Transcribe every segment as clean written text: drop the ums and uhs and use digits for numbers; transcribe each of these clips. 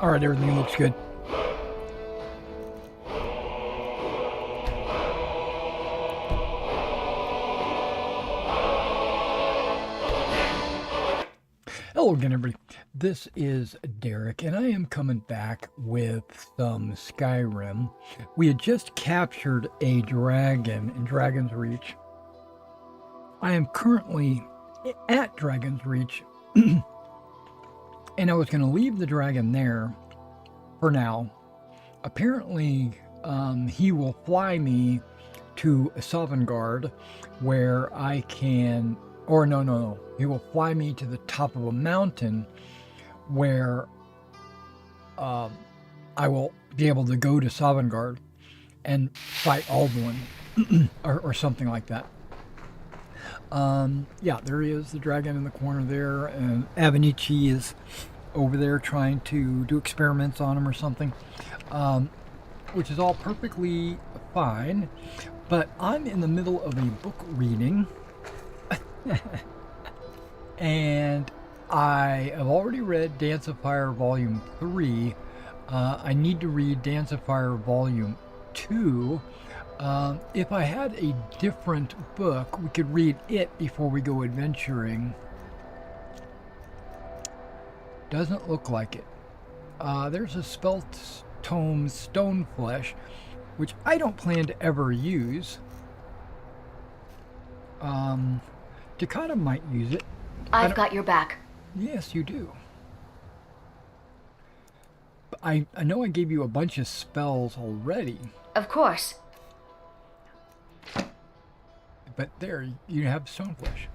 All right, everything looks good. Hello again, everybody. This is Derek, and I am coming back with some Skyrim. We had just captured a dragon in Dragon's Reach. I am currently at Dragon's Reach, and I was going to leave the dragon there for now. Apparently, he will fly me to Sovngarde, where I can... Or no. He will fly me to the top of a mountain where I will be able to go to Sovngarde and fight Alduin or something like that. Yeah, there he is, the dragon in the corner there, and Avenichi is over there trying to do experiments on him or something, which is all perfectly fine. But I'm in the middle of a book reading. And I have already read Dance of Fire Volume 3. I need to read Dance of Fire Volume 2. If I had a different book, we could read it before we go adventuring. Doesn't look like it. There's a spell tome, Stoneflesh, which I don't plan to ever use. Takata might use it. I've got your back. Yes, you do. I know I gave you a bunch of spells already. Of course. But there, you have Stoneflesh.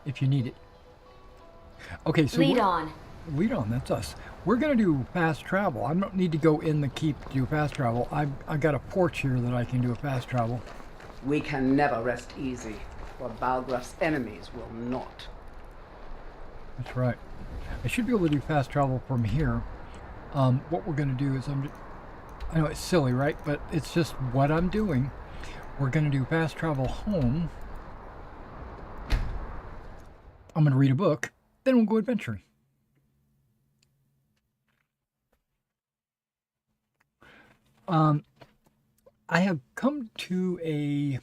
If you need it. Okay, so... Lead on. Lead on, that's us. We're going to do fast travel. I don't need to go in the keep to do fast travel. I've got a porch here that I can do a fast travel. We can never rest easy, for Balgraf's enemies will not. That's right. I should be able to do fast travel from here. What we're going to do is, I know it's silly, right? But it's just what I'm doing. We're going to do fast travel home. I'm going to read a book. Then we'll go adventuring. I have come to a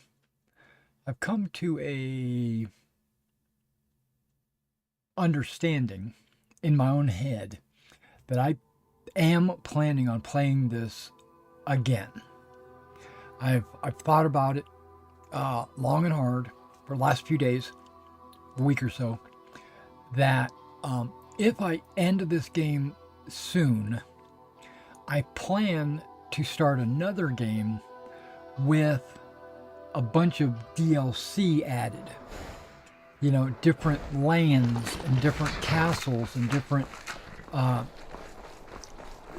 understanding in my own head that I am planning on playing this again. I've thought about it long and hard for the last few days, a week or so, that if I end this game soon, I plan to start another game with a bunch of DLC added. You know, different lands and different castles and different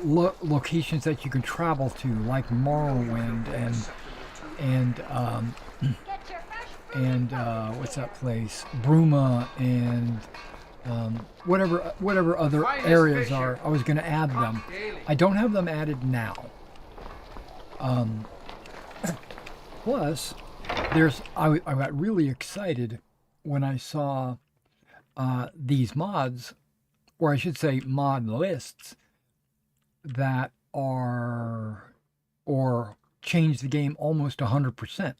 locations that you can travel to, like Morrowind and what's that place? Bruma and whatever other areas are. I was going to add them. I don't have them added now. Plus, I got really excited when I saw these mods, or I should say mod lists, that are, or change the game almost 100%.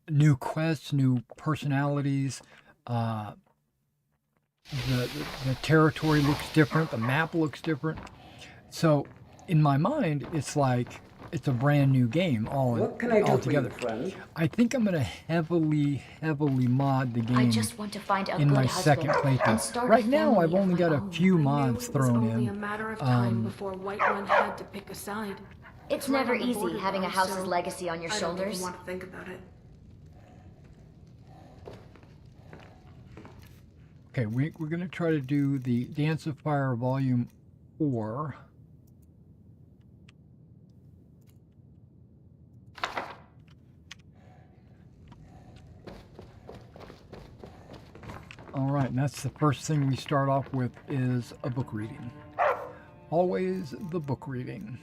New quests, new personalities, the territory looks different, the map looks different. So in my mind, it's like it's a brand new game altogether. I think I'm going to heavily mod the game. I just want to find a in good my husband second playthrough. and Right now, I've only got a few I mods knew thrown it was only in. a matter of time before White One had to pick a side. It's right never on the easy border, having a though, house's so legacy on your I don't even shoulders. want to think about it. Okay, we're going to try to do the Dance of Fire Volume 4. All right, and that's the first thing we start off with is a book reading. Always the book reading.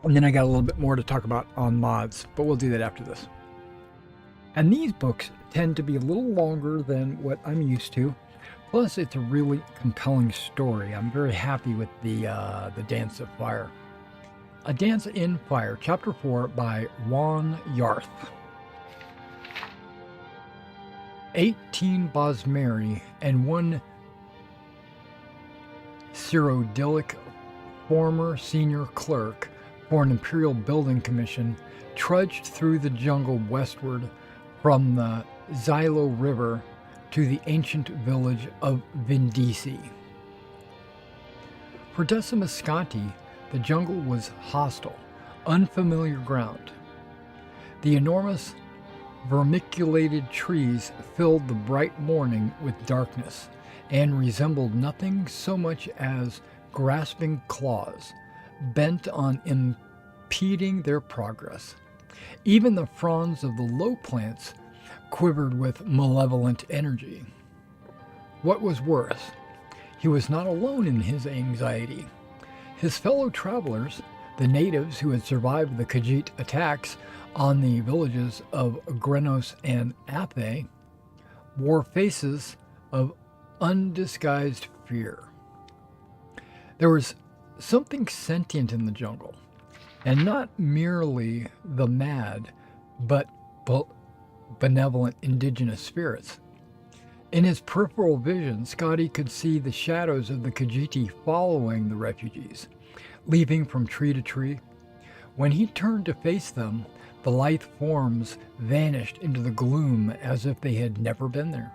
And then I got a little bit more to talk about on mods, but we'll do that after this. And these books tend to be a little longer than what I'm used to. Plus, it's a really compelling story. I'm very happy with the Dance of Fire. A Dance in Fire, Chapter 4 by Juan Yarth. 18 Bosmeri and 1 Cyrodiilic, former senior clerk for an Imperial Building Commission, trudged through the jungle westward from the Xylo River to the ancient village of Vindisi. For Decimus Scotti, the jungle was hostile, unfamiliar ground. The enormous vermiculated trees filled the bright morning with darkness and resembled nothing so much as grasping claws, bent on impeding their progress. Even the fronds of the low plants quivered with malevolent energy. What was worse, he was not alone in his anxiety. His fellow travelers, the natives who had survived the Khajiit attacks on the villages of Grenos and Athe, wore faces of undisguised fear. There was something sentient in the jungle, and not merely the mad, but benevolent indigenous spirits. In his peripheral vision, Scotti could see the shadows of the Khajiit following the refugees, leaping from tree to tree. When he turned to face them, the lithe forms vanished into the gloom as if they had never been there.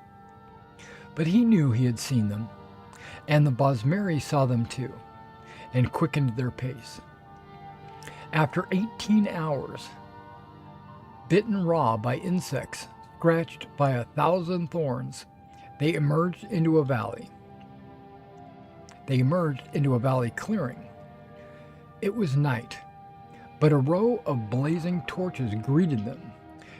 But he knew he had seen them, and the Bosmeri saw them too, and quickened their pace. After 18 hours, bitten raw by insects, scratched by 1,000 thorns, they emerged into a valley. They emerged into a valley clearing. It was night, but a row of blazing torches greeted them,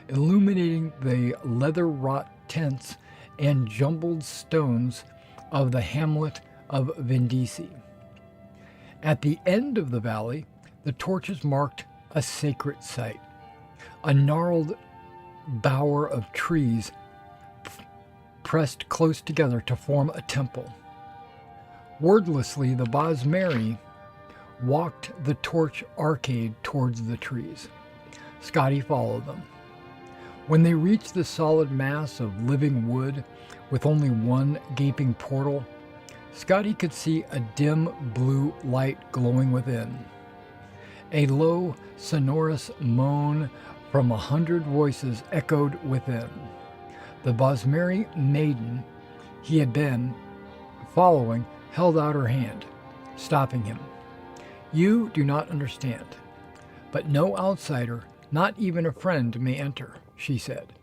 illuminating the leather-wrought tents and jumbled stones of the hamlet of Vindisi. At the end of the valley, the torches marked a sacred site, a gnarled bower of trees pressed close together to form a temple. Wordlessly, the Bosmeri walked the torch arcade towards the trees. Scotti followed them. When they reached the solid mass of living wood with only one gaping portal, Scotti could see a dim blue light glowing within. A low, sonorous moan from 100 voices echoed within. The Bosmeri maiden he had been following held out her hand, stopping him. "You do not understand, but no outsider, not even a friend, may enter," she said.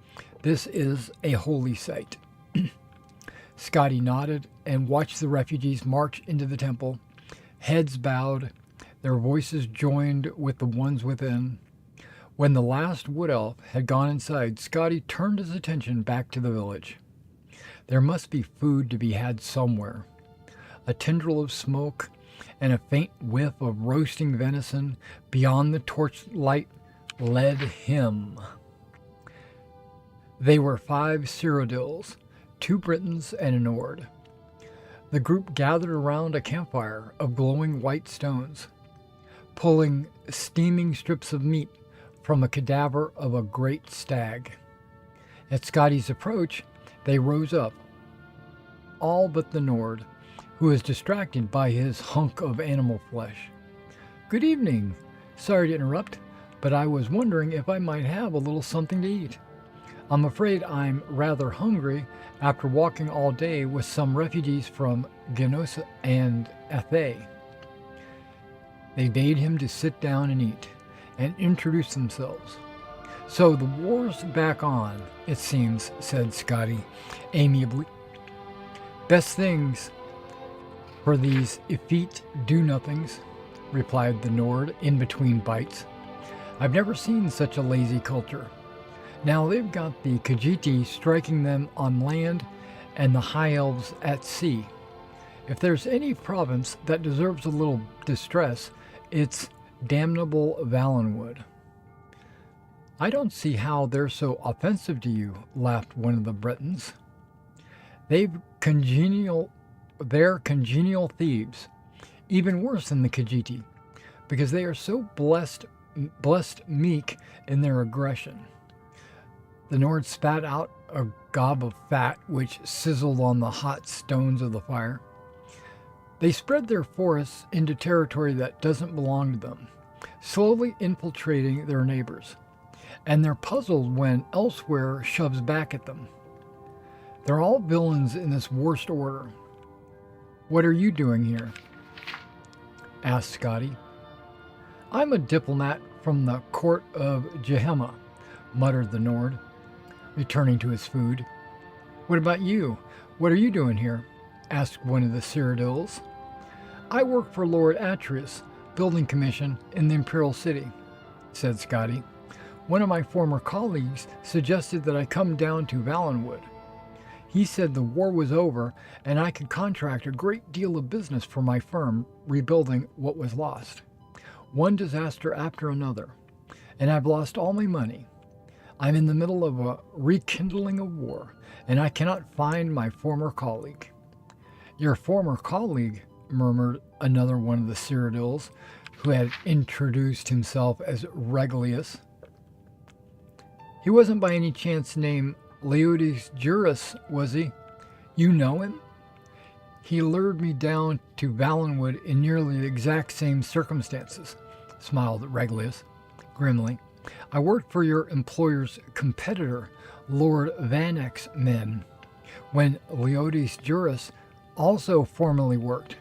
"This is a holy site." Scotti nodded and watched the refugees march into the temple, heads bowed, their voices joined with the ones within. When the last wood elf had gone inside, Scotti turned his attention back to the village. There must be food to be had somewhere. A tendril of smoke and a faint whiff of roasting venison beyond the torchlight led him. They were 5 Cyrodiils, 2 Britons and an Ord. The group gathered around a campfire of glowing white stones, pulling steaming strips of meat from a cadaver of a great stag. At Scotty's approach, they rose up, all but the Nord, who was distracted by his hunk of animal flesh. "Good evening. Sorry to interrupt, but I was wondering if I might have a little something to eat. I'm afraid I'm rather hungry after walking all day with some refugees from Grenos and Athe." They bade him to sit down and eat, and introduce themselves. "So the war's back on, it seems," said Scotti amiably. "Best things for these effete do-nothings," replied the Nord in between bites. "I've never seen such a lazy culture. Now they've got the Khajiit striking them on land and the High Elves at sea. If there's any province that deserves a little distress, it's damnable Valenwood." I don't see how they're so offensive to you, laughed one of the Britons. They're congenial thieves, even worse than the Khajiit, because they are so blessed meek in their aggression. The Nord spat out a gob of fat which sizzled on the hot stones of the fire. They spread their forests into territory that doesn't belong to them, slowly infiltrating their neighbors, and they're puzzled when elsewhere shoves back at them. They're all villains in this worst order. What are you doing here? Asked Scotty. I'm a diplomat from the court of Jehema, muttered the Nord, returning to his food. What about you? What are you doing here? Asked one of the Cyrodiils. I work for Lord Atreus, building commission in the Imperial City, said Scotty. One of my former colleagues suggested that I come down to Valenwood. He said the war was over and I could contract a great deal of business for my firm rebuilding what was lost. One disaster after another, and I've lost all my money. I'm in the middle of a rekindling of war, and I cannot find my former colleague. Your former colleague, murmured another one of the Cyrodiils, who had introduced himself as Regulus. He wasn't by any chance named Leodes Juris, was he? You know him? He lured me down to Valenwood in nearly the exact same circumstances, smiled Regulus grimly. I worked for your employer's competitor, Lord Vanek's men, when Leodes Juris also formerly worked.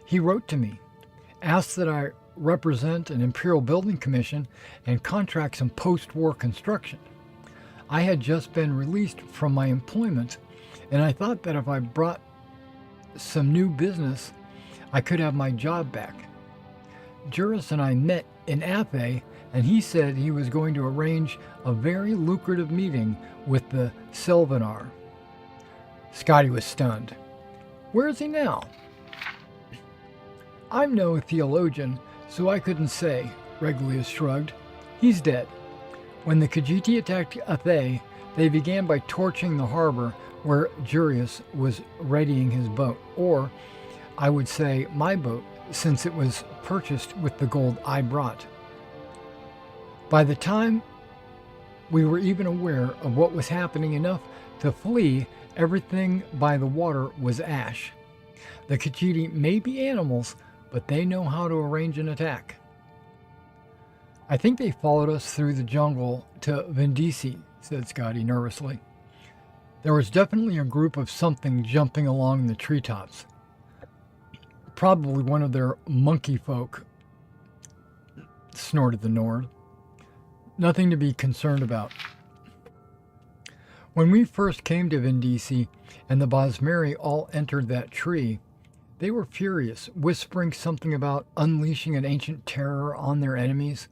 He wrote to me, asked that I represent an Imperial Building Commission and contract some post-war construction. I had just been released from my employment, and I thought that if I brought some new business, I could have my job back. Juris and I met in Athe, and he said he was going to arrange a very lucrative meeting with the Sylvanar. Scotty was stunned. Where is he now? I'm no theologian, so I couldn't say, Regulus shrugged. He's dead. When the Khajiit attacked Athe, they began by torching the harbor where Jurius was readying his boat, or I would say my boat, since it was purchased with the gold I brought. By the time we were even aware of what was happening enough to flee, everything by the water was ash. The Khajiit may be animals, but they know how to arrange an attack. I think they followed us through the jungle to Vindisi, said Scotty nervously. There was definitely a group of something jumping along the treetops. Probably one of their monkey folk, snorted the Nord. Nothing to be concerned about. When we first came to Vindisi and the Bosmeri all entered that tree, they were furious, whispering something about unleashing an ancient terror on their enemies.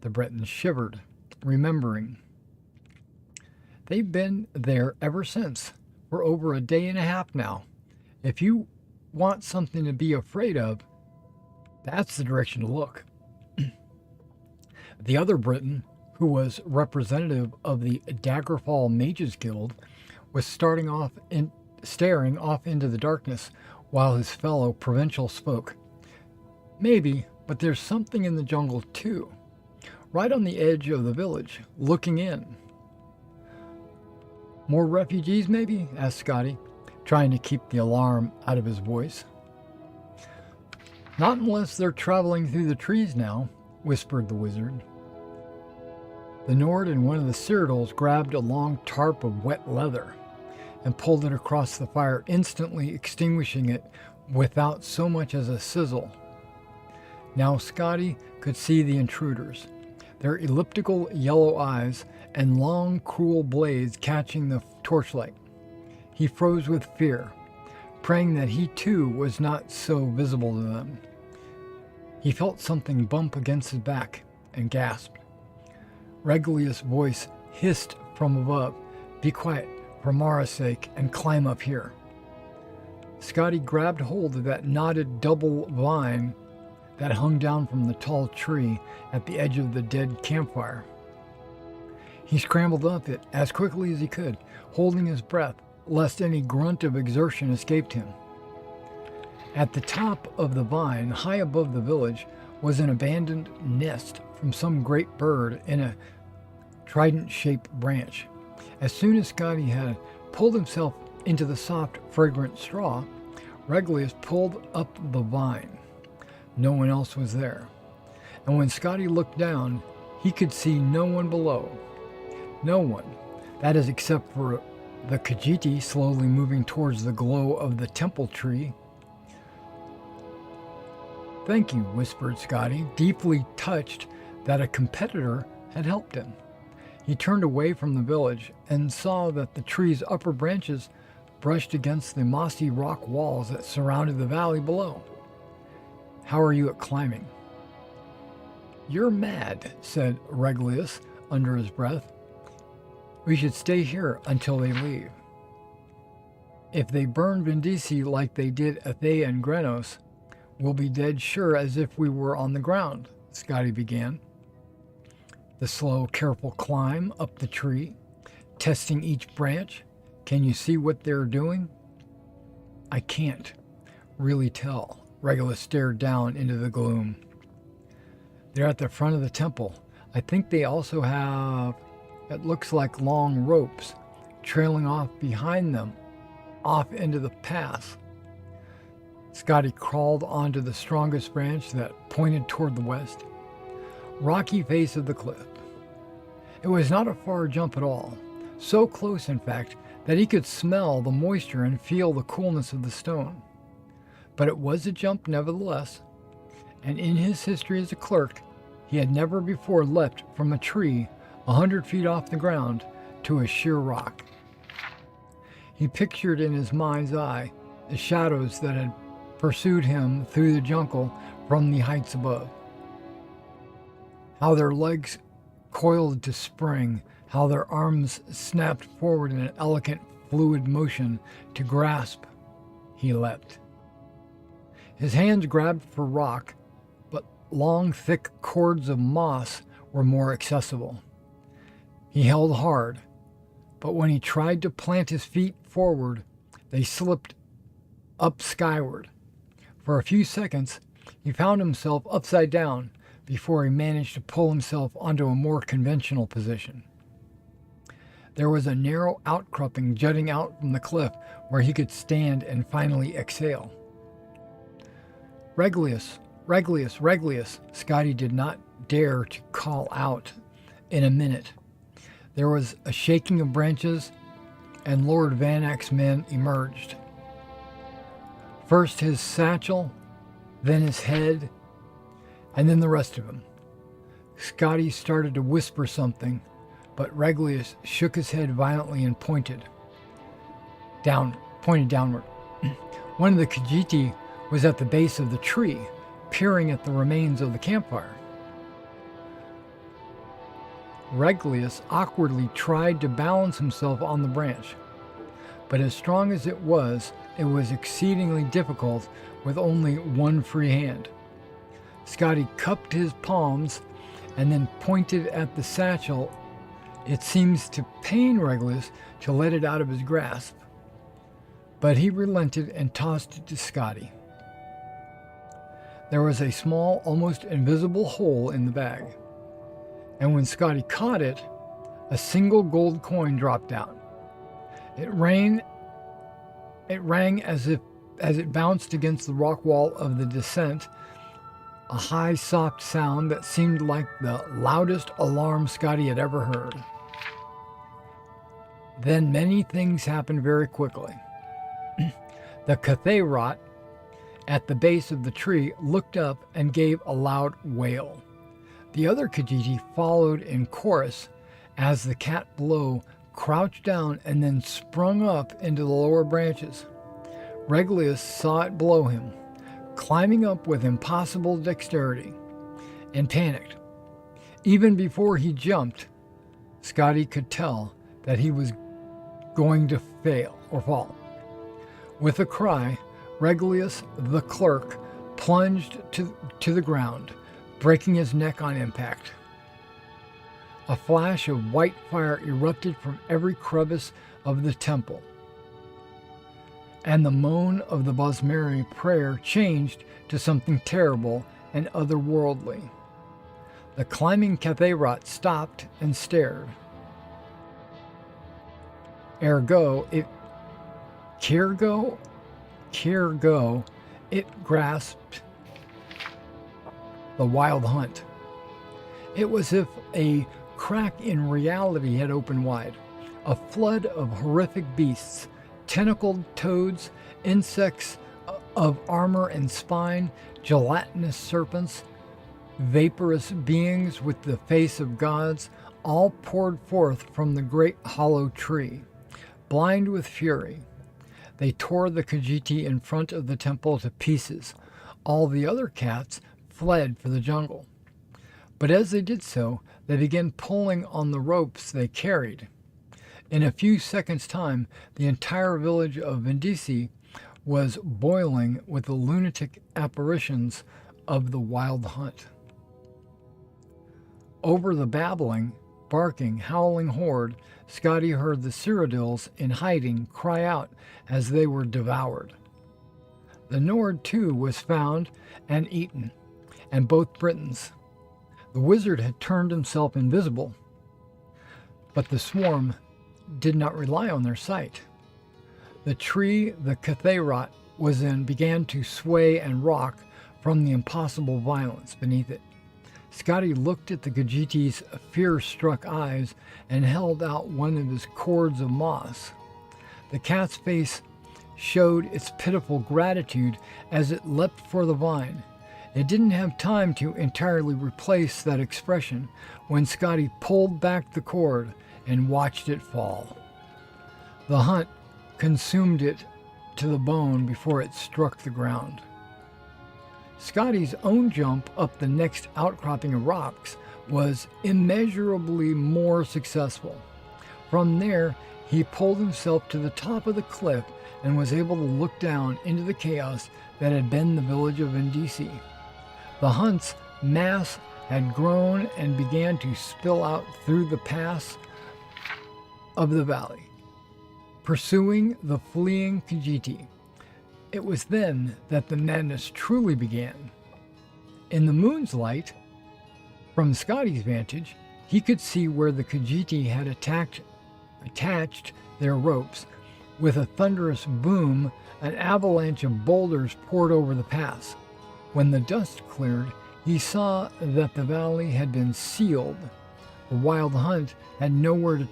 The Bretons shivered, remembering. They've been there ever since. We're over a day and a half now. If you want something to be afraid of, that's the direction to look. The other Briton, who was representative of the Daggerfall Mages Guild, was staring off into the darkness while his fellow provincial spoke. Maybe, but there's something in the jungle too. Right on the edge of the village, looking in. More refugees, maybe? Asked Scotty, trying to keep the alarm out of his voice. Not unless they're traveling through the trees now, whispered the wizard. The Nord and one of the Cyrodiils grabbed a long tarp of wet leather and pulled it across the fire, instantly extinguishing it without so much as a sizzle. Now Scotty could see the intruders, their elliptical yellow eyes and long, cruel blades catching the torchlight. He froze with fear, praying that he too was not so visible to them. He felt something bump against his back and gasped. Regulus' voice hissed from above, "Be quiet, for Mara's sake, and climb up here." Scotty grabbed hold of that knotted double vine that hung down from the tall tree at the edge of the dead campfire. He scrambled up it as quickly as he could, holding his breath, lest any grunt of exertion escaped him. At the top of the vine, high above the village, was an abandoned nest from some great bird in a trident-shaped branch. As soon as Scotty had pulled himself into the soft, fragrant straw, Regulus pulled up the vine. No one else was there. And when Scotty looked down, he could see no one below. No one. That is, except for the Khajiit slowly moving towards the glow of the temple tree. "Thank you," whispered Scotty, deeply touched that a competitor had helped him. He turned away from the village and saw that the tree's upper branches brushed against the mossy rock walls that surrounded the valley below. "How are you at climbing?" "You're mad," said Regulus under his breath. "We should stay here until they leave. If they burn Vindisi like they did Athea and Grenos, we'll be dead sure as if we were on the ground," Scotty began. The slow, careful climb up the tree, testing each branch. "Can you see what they're doing?" "I can't really tell." Regulus stared down into the gloom. "They're at the front of the temple. I think they also have, it looks like long ropes, trailing off behind them, off into the pass." Scotty crawled onto the strongest branch that pointed toward the west. Rocky face of the cliff. It was not a far jump at all, so close in fact that he could smell the moisture and feel the coolness of the stone. But it was a jump nevertheless, and in his history as a clerk, he had never before leapt from a tree 100 feet off the ground to a sheer rock. He pictured in his mind's eye the shadows that had pursued him through the jungle from the heights above. How their legs coiled to spring, how their arms snapped forward in an elegant, fluid motion to grasp. He leapt. His hands grabbed for rock, but long, thick cords of moss were more accessible. He held hard, but when he tried to plant his feet forward, they slipped up skyward. For a few seconds, he found himself upside down before he managed to pull himself onto a more conventional position. There was a narrow outcropping jutting out from the cliff where he could stand and finally exhale. "Regulus, Regulus, Regulus," Scotty did not dare to call out in a minute. There was a shaking of branches, and Lord Vanak's men emerged. First his satchel, then his head, and then the rest of him. Scotty started to whisper something, but Regulus shook his head violently and pointed downward. One of the Khajiit was at the base of the tree, peering at the remains of the campfire. Regulus awkwardly tried to balance himself on the branch, but as strong as it was exceedingly difficult with only one free hand. Scotty cupped his palms and then pointed at the satchel. It seems to pain Regulus to let it out of his grasp, but he relented and tossed it to Scotty. There was a small, almost invisible hole in the bag, and when Scotty caught it, a single gold coin dropped out. It rang as it bounced against the rock wall of the descent, a high, soft sound that seemed like the loudest alarm Scotty had ever heard. Then many things happened very quickly. The Cathedral at the base of the tree looked up and gave a loud wail. The other Khajiit followed in chorus as the cat below crouched down and then sprung up into the lower branches. Regulus saw it below him, climbing up with impossible dexterity, and panicked. Even before he jumped, Scotty could tell that he was going to fail or fall. With a cry, Regulus the clerk plunged to the ground, breaking his neck on impact. A flash of white fire erupted from every crevice of the temple, and the moan of the Bosmeri prayer changed to something terrible and otherworldly. The climbing Cathedral stopped and stared. Ergo, it grasped the wild hunt. It was as if a crack in reality had opened wide. A flood of horrific beasts, tentacled toads, insects of armor and spine, gelatinous serpents, vaporous beings with the face of gods, all poured forth from the great hollow tree. Blind with fury, they tore the Khajiit in front of the temple to pieces. All the other cats fled for the jungle. But as they did so, they began pulling on the ropes they carried. In a few seconds' time, the entire village of Vindisi was boiling with the lunatic apparitions of the wild hunt. Over the babbling, barking, howling horde, Scotty heard the Cyrodiils in hiding cry out as they were devoured. The Nord, too, was found and eaten, and both Britons. The wizard had turned himself invisible, but the swarm did not rely on their sight. The tree the Cathedral was in began to sway and rock from the impossible violence beneath it. Scotty looked at the Khajiit's fear-struck eyes and held out one of his cords of moss. The cat's face showed its pitiful gratitude as it leapt for the vine. It didn't have time to entirely replace that expression when Scotty pulled back the cord and watched it fall. The hunt consumed it to the bone before it struck the ground. Scotty's own jump up the next outcropping of rocks was immeasurably more successful. From there, he pulled himself to the top of the cliff and was able to look down into the chaos that had been the village of Vindisi. The hunt's mass had grown and began to spill out through the pass of the valley, pursuing the fleeing Khajiit. It was then that the madness truly began. In the moon's light, from Scotty's vantage, he could see where the Khajiit had attached their ropes. With a thunderous boom, an avalanche of boulders poured over the pass. When the dust cleared, he saw that the valley had been sealed. The wild hunt had nowhere to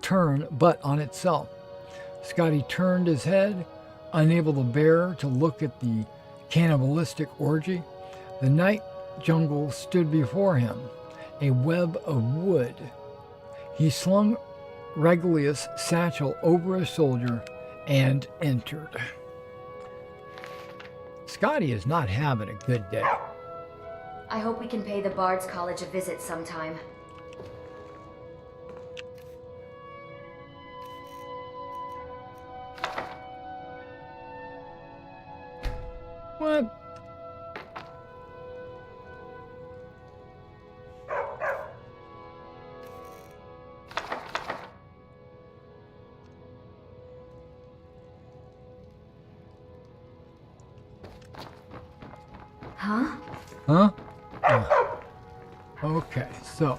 turn but on itself. Scotty turned his head, unable to bear to look at the cannibalistic orgy. The night jungle stood before him, a web of wood. He slung Regulus' satchel over his shoulder and entered. Scotty is not having a good day. I hope we can pay the Bard's College a visit sometime. What? Huh? Huh? Okay, so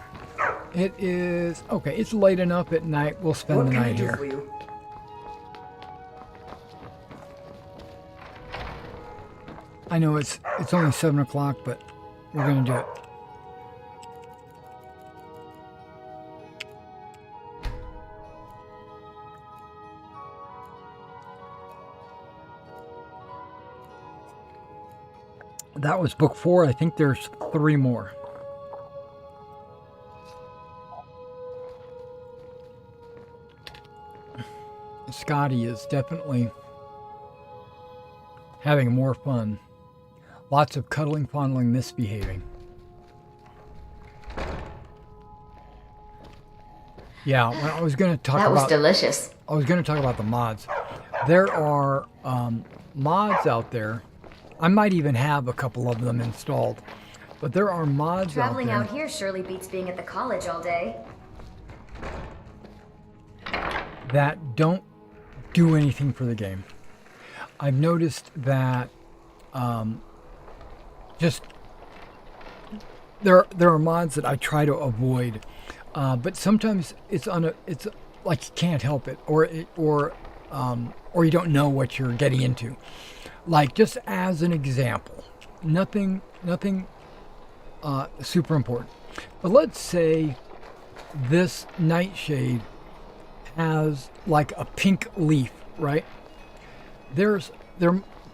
it is okay. It's late enough at night. We'll spend What the can I night do here. for you? I know it's only 7 o'clock, but we're gonna do it. That was book 4. I think there's 3 more. Scotty is definitely having more fun. Lots of cuddling, fondling, misbehaving. Yeah, when I was going to talk That was about delicious. I was going to talk about the mods. There are mods out there. I might even have a couple of them installed But there are mods Traveling out out here surely beats being at the college all day. there that don't do anything for the game. I've noticed that just there are mods that I try to avoid, but sometimes it's like you can't help it, or you don't know what you're getting into. Like, just as an example, nothing super important, but let's say this nightshade has like a pink leaf, right? There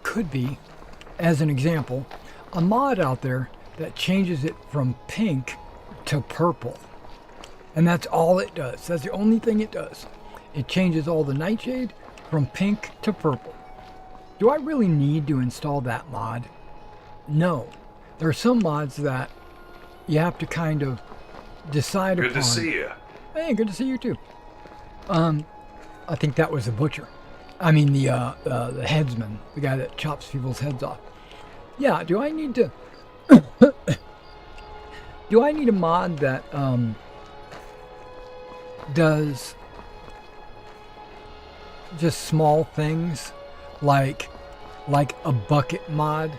could be, as an example, a mod out there that changes it from pink to purple. And that's all it does. That's the only thing it does. It changes all the nightshade from pink to purple. Do I really need to install that mod? No. There are some mods that you have to kind of decide upon. Good to see you. Hey, good to see you too. I think that was the butcher. I mean the headsman, the guy that chops people's heads off. Yeah, do I need to do I need a mod that does just small things like a bucket mod?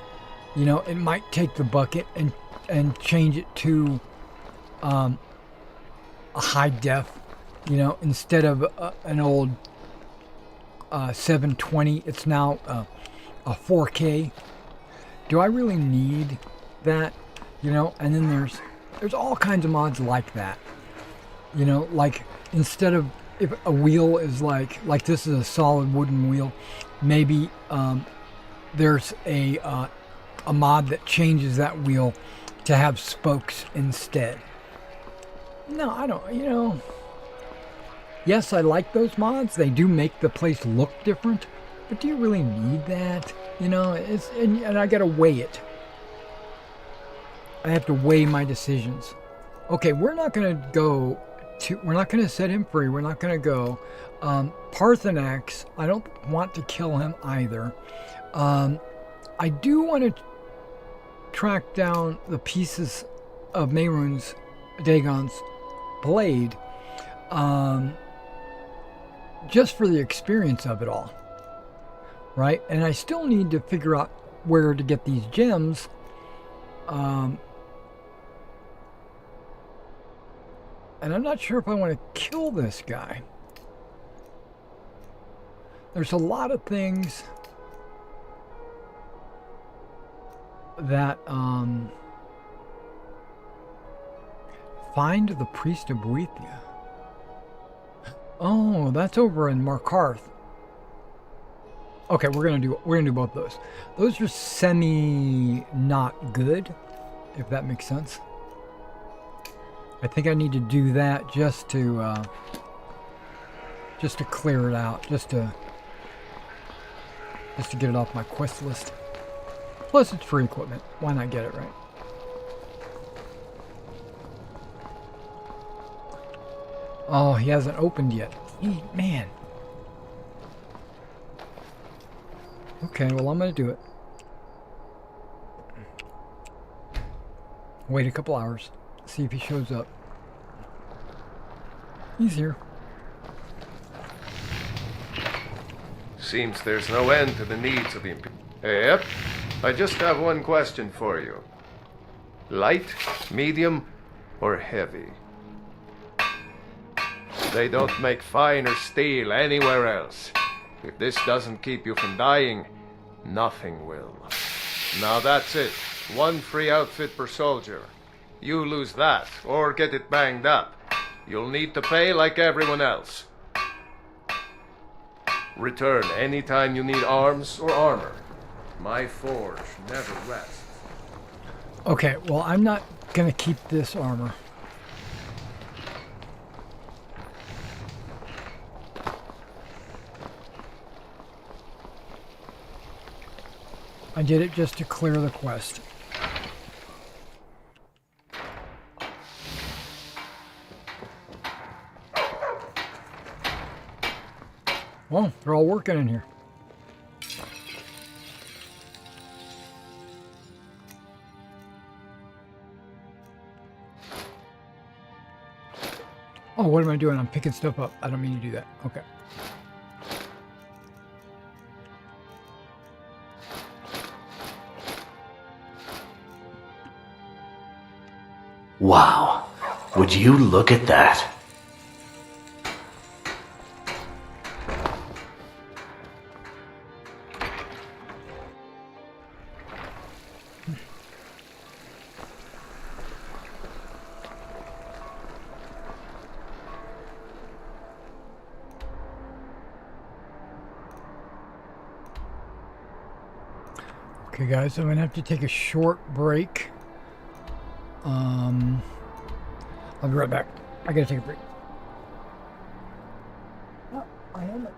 You know, it might take the bucket and change it to a high def, you know, instead of an old 720, it's now a 4K. Do I really need that? You know, and then there's all kinds of mods like that. You know, like instead of, if a wheel is like this is a solid wooden wheel, maybe there's a mod that changes that wheel to have spokes instead. No, I don't, you know. Yes, I like those mods. They do make the place look different, but do you really need that? You know, and I gotta weigh it. I have to weigh my decisions. Okay, we're not gonna set him free. We're not gonna go. Parthenax, I don't want to kill him either. I do want to track down the pieces of Mehrunes Dagon's blade, just for the experience of it all, right? And I still need to figure out where to get these gems. And I'm not sure if I want to kill this guy. There's a lot of things that find the priest of Boethia. Oh, that's over in Markarth. Okay, we're gonna do both those. Those are semi not good, if that makes sense. I think I need to do that just to clear it out, just to get it off my quest list. Plus, it's free equipment. Why not get it, right? Oh, he hasn't opened yet. Man. Okay, well, I'm going to do it. Wait a couple hours. See if he shows up. He's here. Seems there's no end to the needs of the Yep. I just have one question for you. Light, medium, or heavy? They don't make finer steel anywhere else. If this doesn't keep you from dying, nothing will. Now that's it. One free outfit per soldier. You lose that, or get it banged up. You'll need to pay like everyone else. Return anytime you need arms or armor. My forge never rests. Okay, well, I'm not going to keep this armor. I did it just to clear the quest. Well, they're all working in here. Oh, what am I doing? I'm picking stuff up. I don't mean to do that. Okay. Wow. Would you look at that? Okay, guys, I'm gonna have to take a short break. I'll be right back. I gotta take a break. Oh, I am it.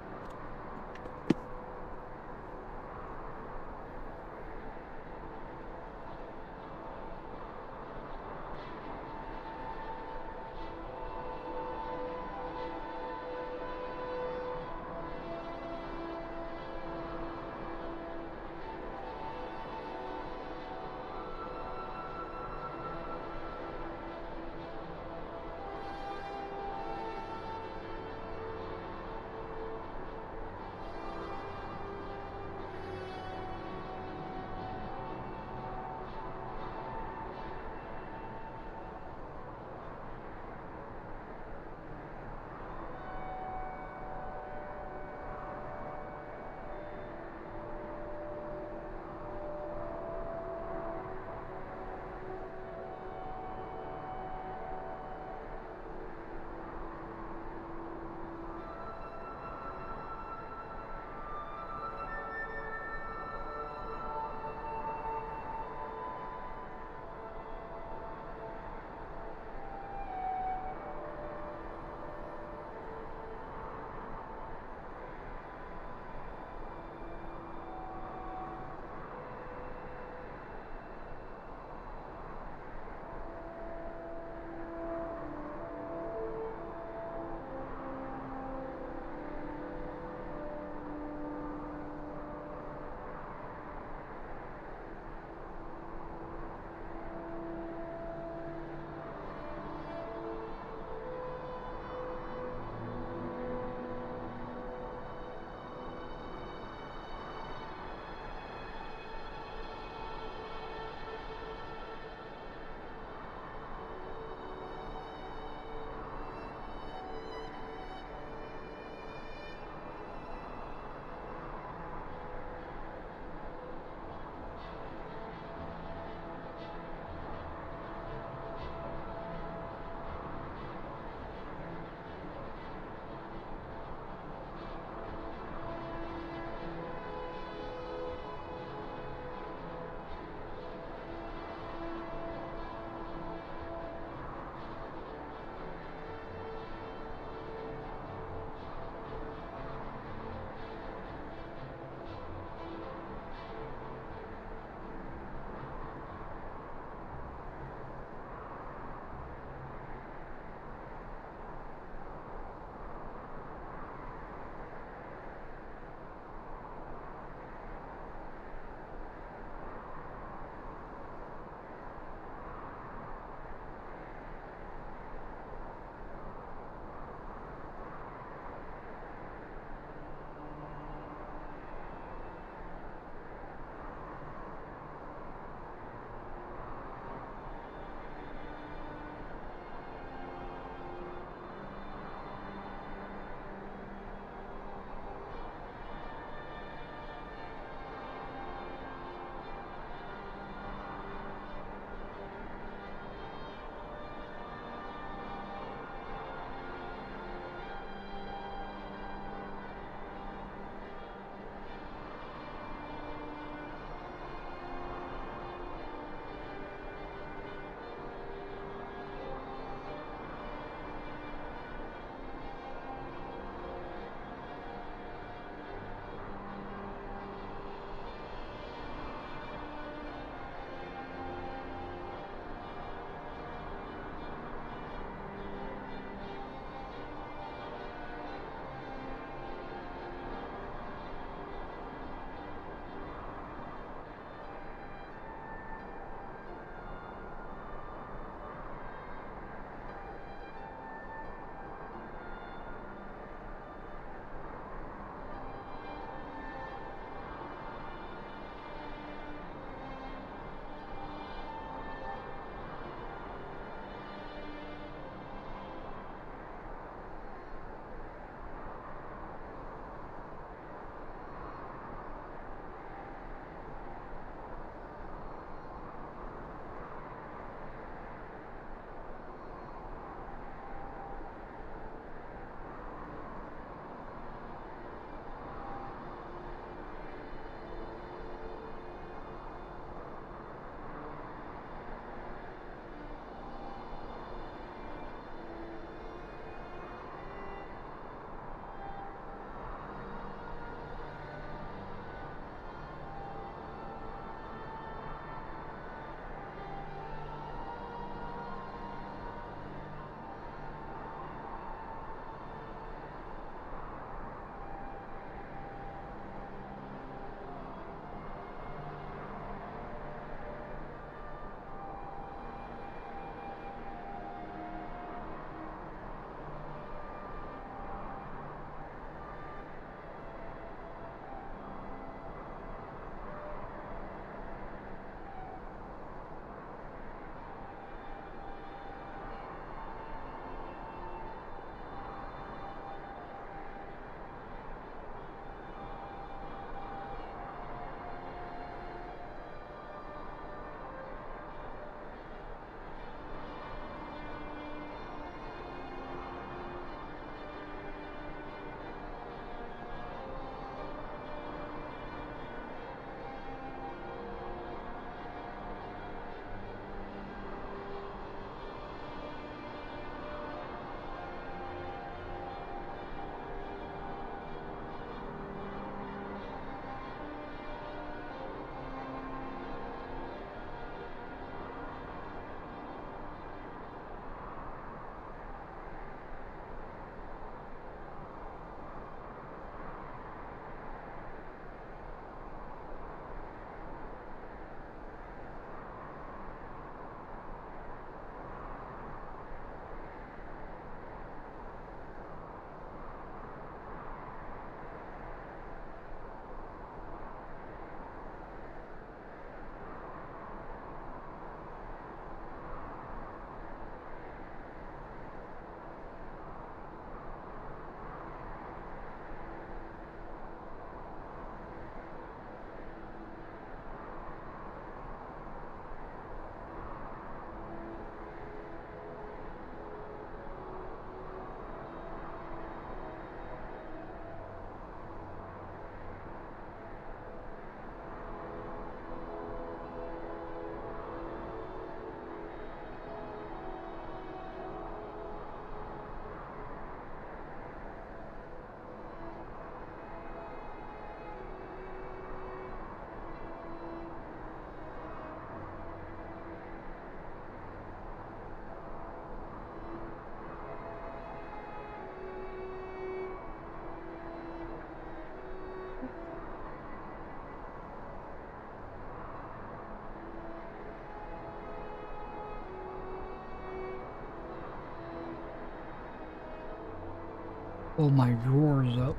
Pull my drawers up.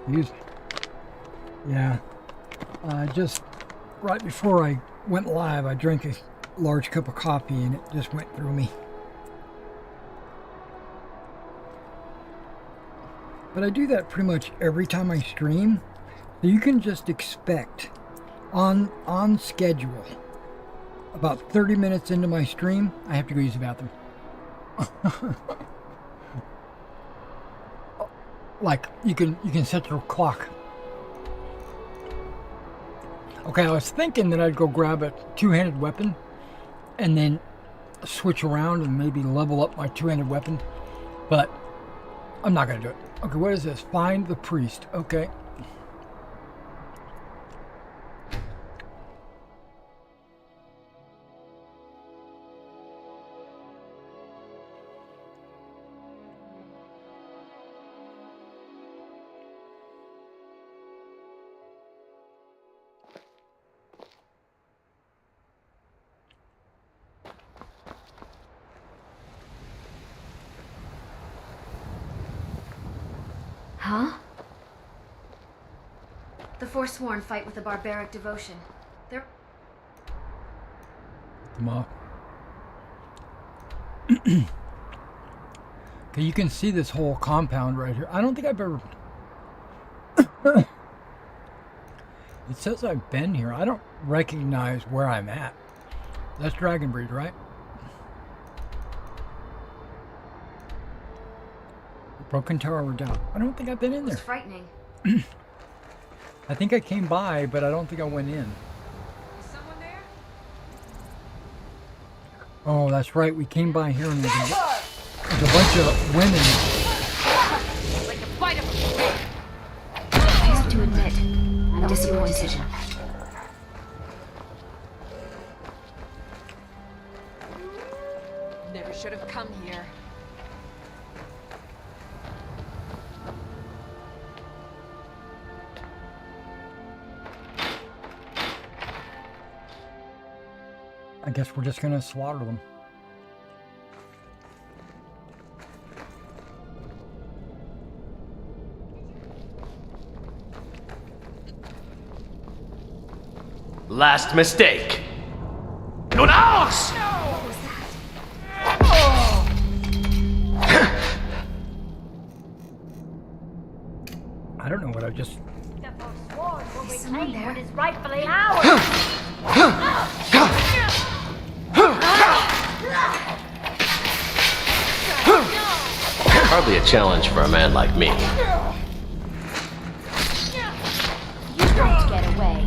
Excuse me. Yeah. Just right before I went live, I drank a large cup of coffee and it just went through me. But I do that pretty much every time I stream. So you can just expect on schedule. About 30 minutes into my stream, I have to go use the bathroom. Like you can set your clock. Okay, I was thinking that I'd go grab a two-handed weapon and then switch around and maybe level up my two-handed weapon, but I'm not gonna do it. Okay, what is this? Find the priest. Okay. Huh? The Forsworn fight with a barbaric devotion. They're... Come on. Okay, you can see this whole compound right here. I don't think I've ever... It says I've been here. I don't recognize where I'm at. That's Dragon Breed, right? Broken Tower Redoubt. I don't think I've been in there. It's frightening. I think I came by, but I don't think I went in. Is someone there? Oh, that's right. We came by here and there's a bunch of women. Like a bite of a pig. I have to admit, I'm disappointed. Never should have come here. I guess we're just gonna slaughter them. Last mistake. Not ours! I don't know what I just... The Forsworn will Someone reclaim there. what is rightfully ours. Hardly a challenge for a man like me. You won't get away.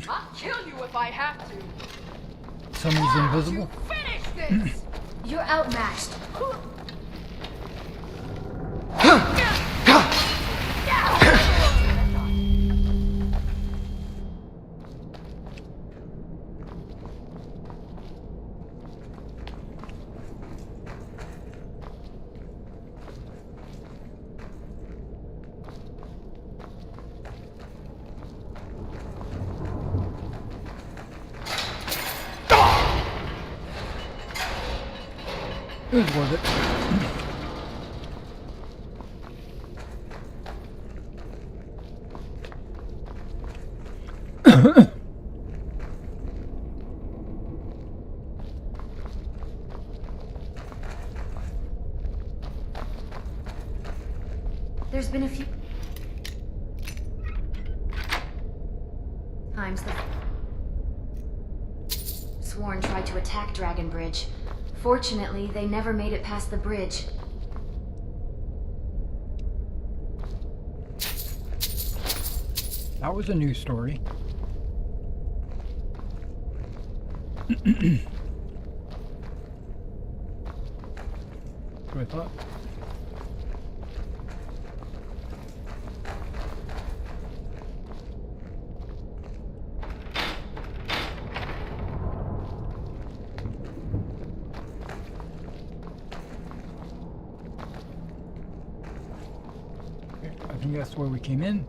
I'll kill you if I have to. Somebody's invisible? Finish this! You're outmatched. It was worth it. There's been a few times the Sworn tried to attack Dragon Bridge. Fortunately, they never made it past the bridge. That was a news story. That's what I thought. think that's where we came in.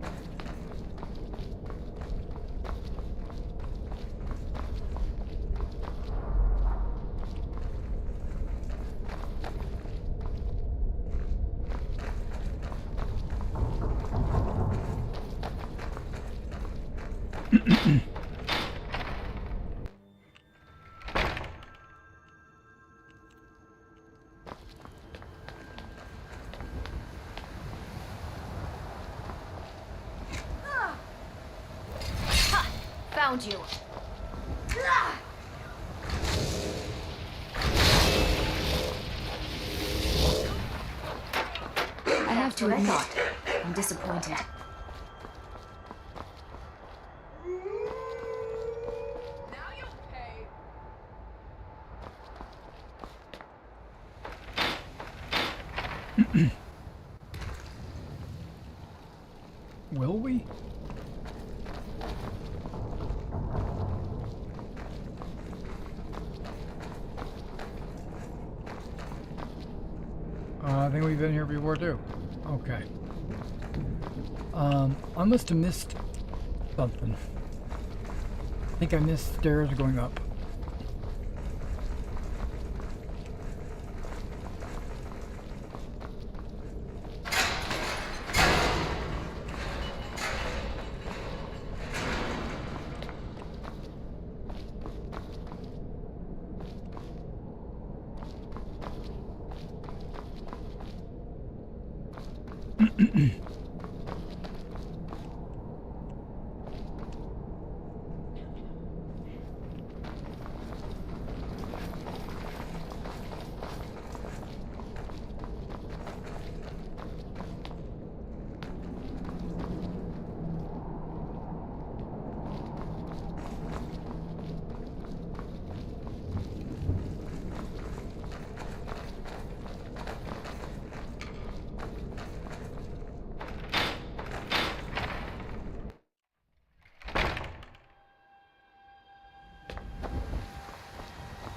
Found you. I have to admit, I'm disappointed. Now you'll pay. Will we? I think we've been here before too. Okay. I must have missed something. I think I missed stairs going up.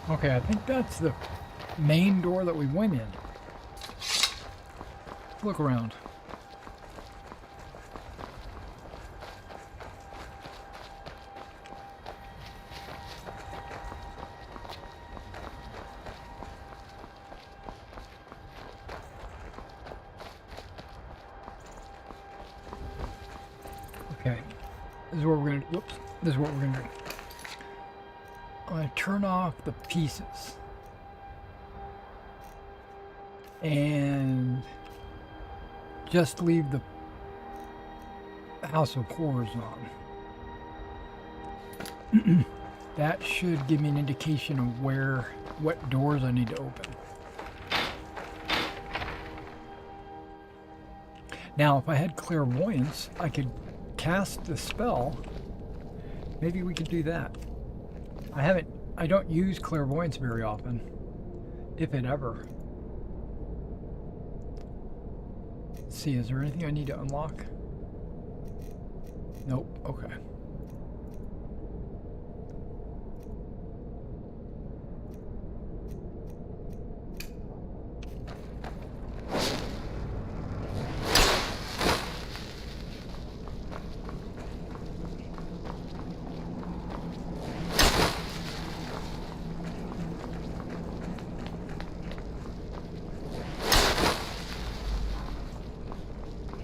Okay, I think that's the main door that we went in. Look around. Okay, this is what we're gonna. Whoops, this is what we're gonna do. I turn off the pieces and just leave the House of Horrors on. That should give me an indication of what doors I need to open. Now, if I had clairvoyance, I could cast the spell. Maybe we could do that. I don't use clairvoyance very often, if it ever. Let's see, is there anything I need to unlock? Nope, okay.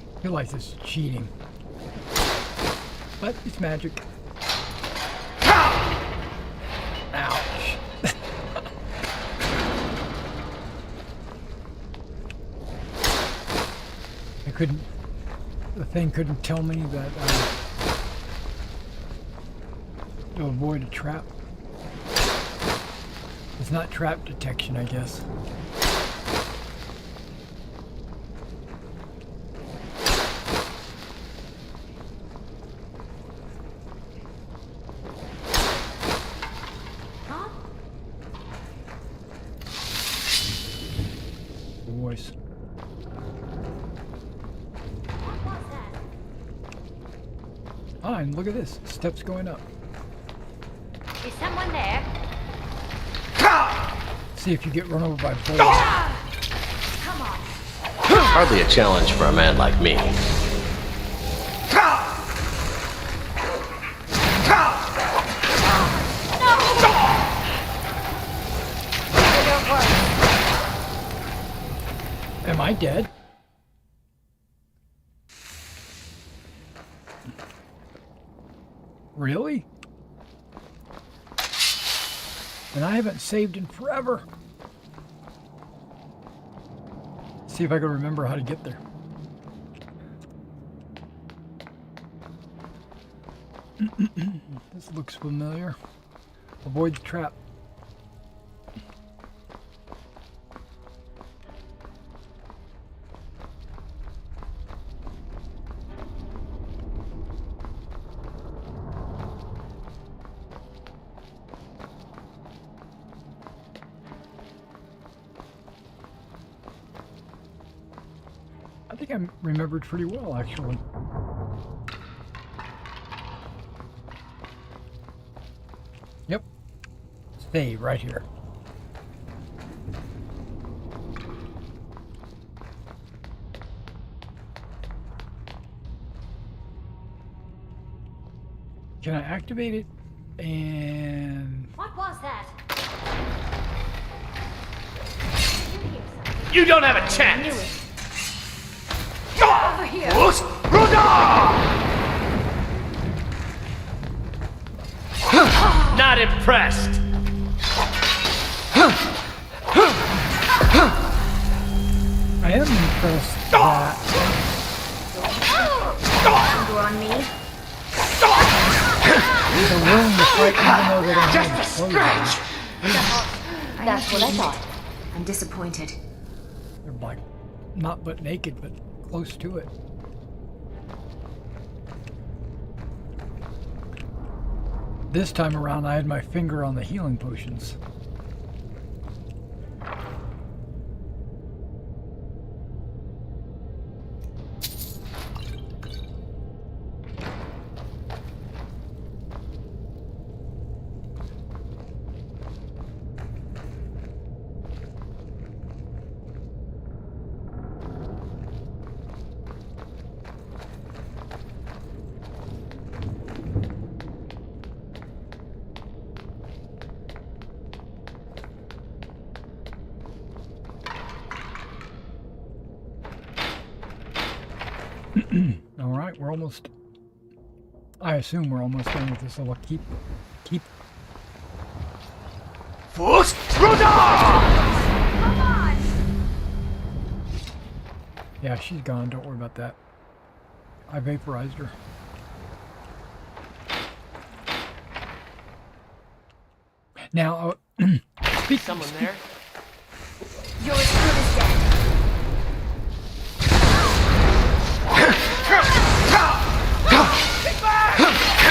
I feel like this is cheating, but it's magic. Ouch. The thing couldn't tell me that to avoid a trap. It's not trap detection, I guess. Voice. Ah, and look at this. Steps going up. Is someone there? See if you get run over by bulls. Come on. Hardly a challenge for a man like me. Am I dead? Really? And I haven't saved in forever. See if I can remember how to get there. This looks familiar. Avoid the trap. I think I remembered pretty well, actually. Yep. Save right here. Can I activate it? And... What was that? You don't have a I knew chance! it. Over here! Not impressed! I am impressed that... Anger on me? they're willing to fight even though they don't have the clothes on. That's what I thought. I'm disappointed. They're like, not but naked, but close to it. This time around, I had my finger on the healing potions. All right, we're almost. I assume we're almost done with this. So we'll keep. First, Rhonda! Come on! Yeah, she's gone. Don't worry about that. I vaporized her. Now, Someone there? You're as good as dead.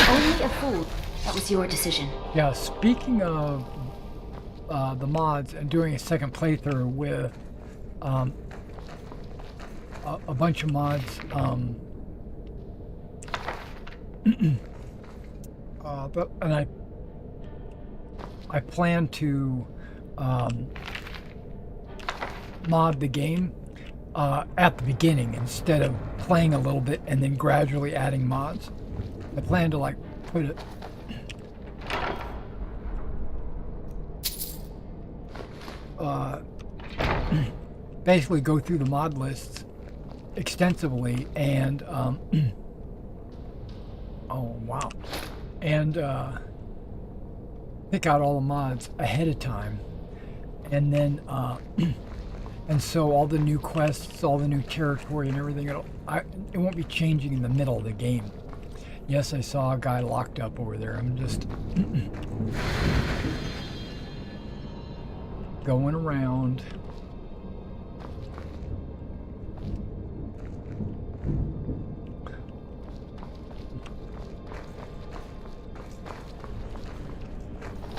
Only a fool. That was your decision. yeah. Speaking of the mods and doing a second playthrough with a bunch of mods. And I plan to mod the game at the beginning instead of playing a little bit and then gradually adding mods. I plan to like put it basically go through the mod lists extensively and oh wow, and pick out all the mods ahead of time, and then and so all the new quests, all the new territory and everything, it won't be changing in the middle of the game. Yes, I saw a guy locked up over there. I'm just going around.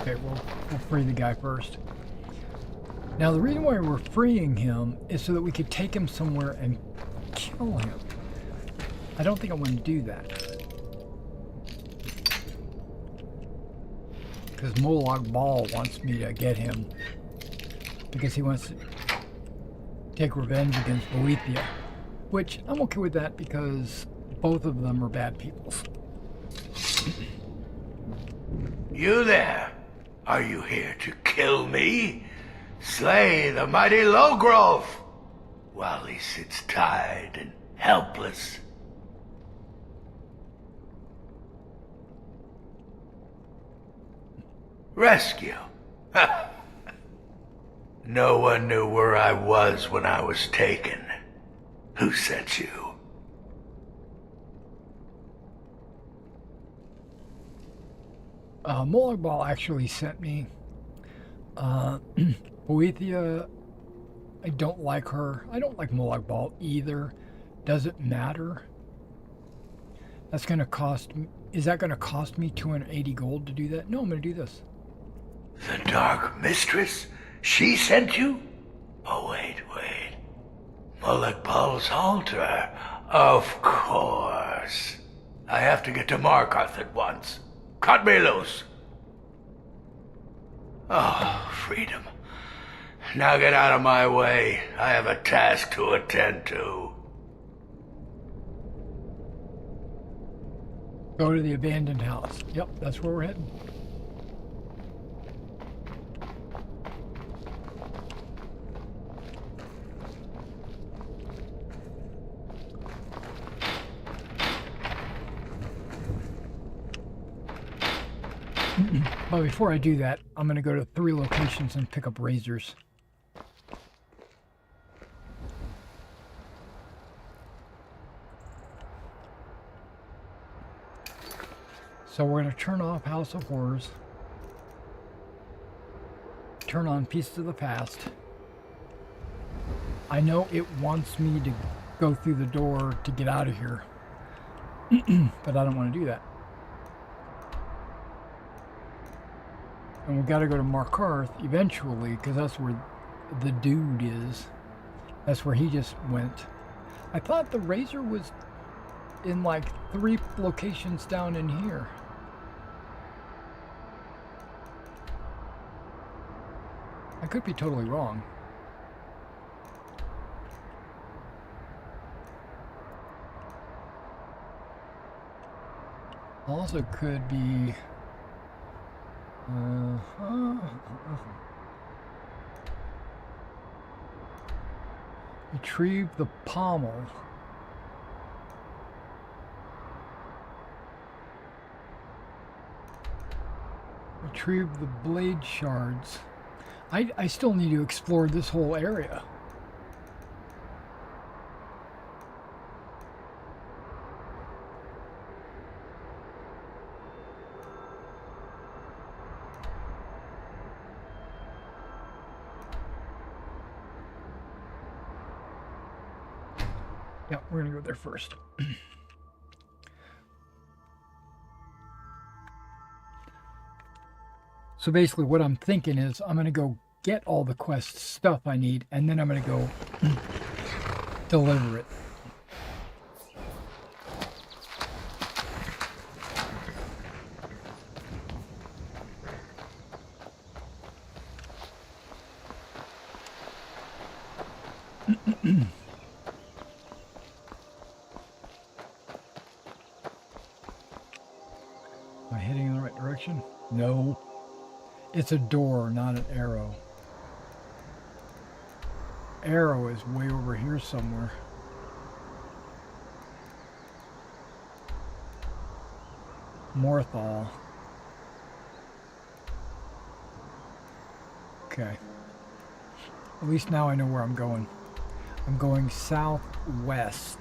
Okay, we'll free the guy first. Now, the reason why we're freeing him is so that we could take him somewhere and kill him. I don't think I want to do that. Because Moloch Ball wants me to get him. Because he wants to take revenge against Boethia. Which, I'm okay with that because both of them are bad people. You there? Are you here to kill me? Slay the mighty Lowgrove? while he sits tied and helpless. Rescue? No one knew where I was when I was taken. Who sent you? Molegball actually sent me. Boethia, I don't like her. I don't like Molegball either. Does it matter? That's going to cost me. Is that going to cost me 280 gold to do that? No, I'm going to do this. The Dark Mistress? She sent you? Oh, wait. Molegball's altar. Of course. I have to get to Markarth at once. Cut me loose. Oh, freedom. Now get out of my way. I have a task to attend to. Go to the abandoned house. Yep, that's where we're heading. But before I do that, I'm going to go to 3 locations and pick up razors. So we're going to turn off House of Horrors. Turn on Pieces of the Past. I know it wants me to go through the door to get out of here. But I don't want to do that. And we've got to go to Markarth eventually, because that's where the dude is. That's where he just went. I thought the razor was in like 3 locations down in here. I could be totally wrong. Also could be... Retrieve the pommel. Retrieve the blade shards. I still need to explore this whole area. Yeah, we're gonna go there first. So basically what I'm thinking is I'm gonna go get all the quest stuff I need, and then I'm gonna go deliver it. Am I heading in the right direction? No. It's a door, not an arrow. Arrow is way over here somewhere. Morthal. Okay. At least now I know where I'm going. I'm going southwest.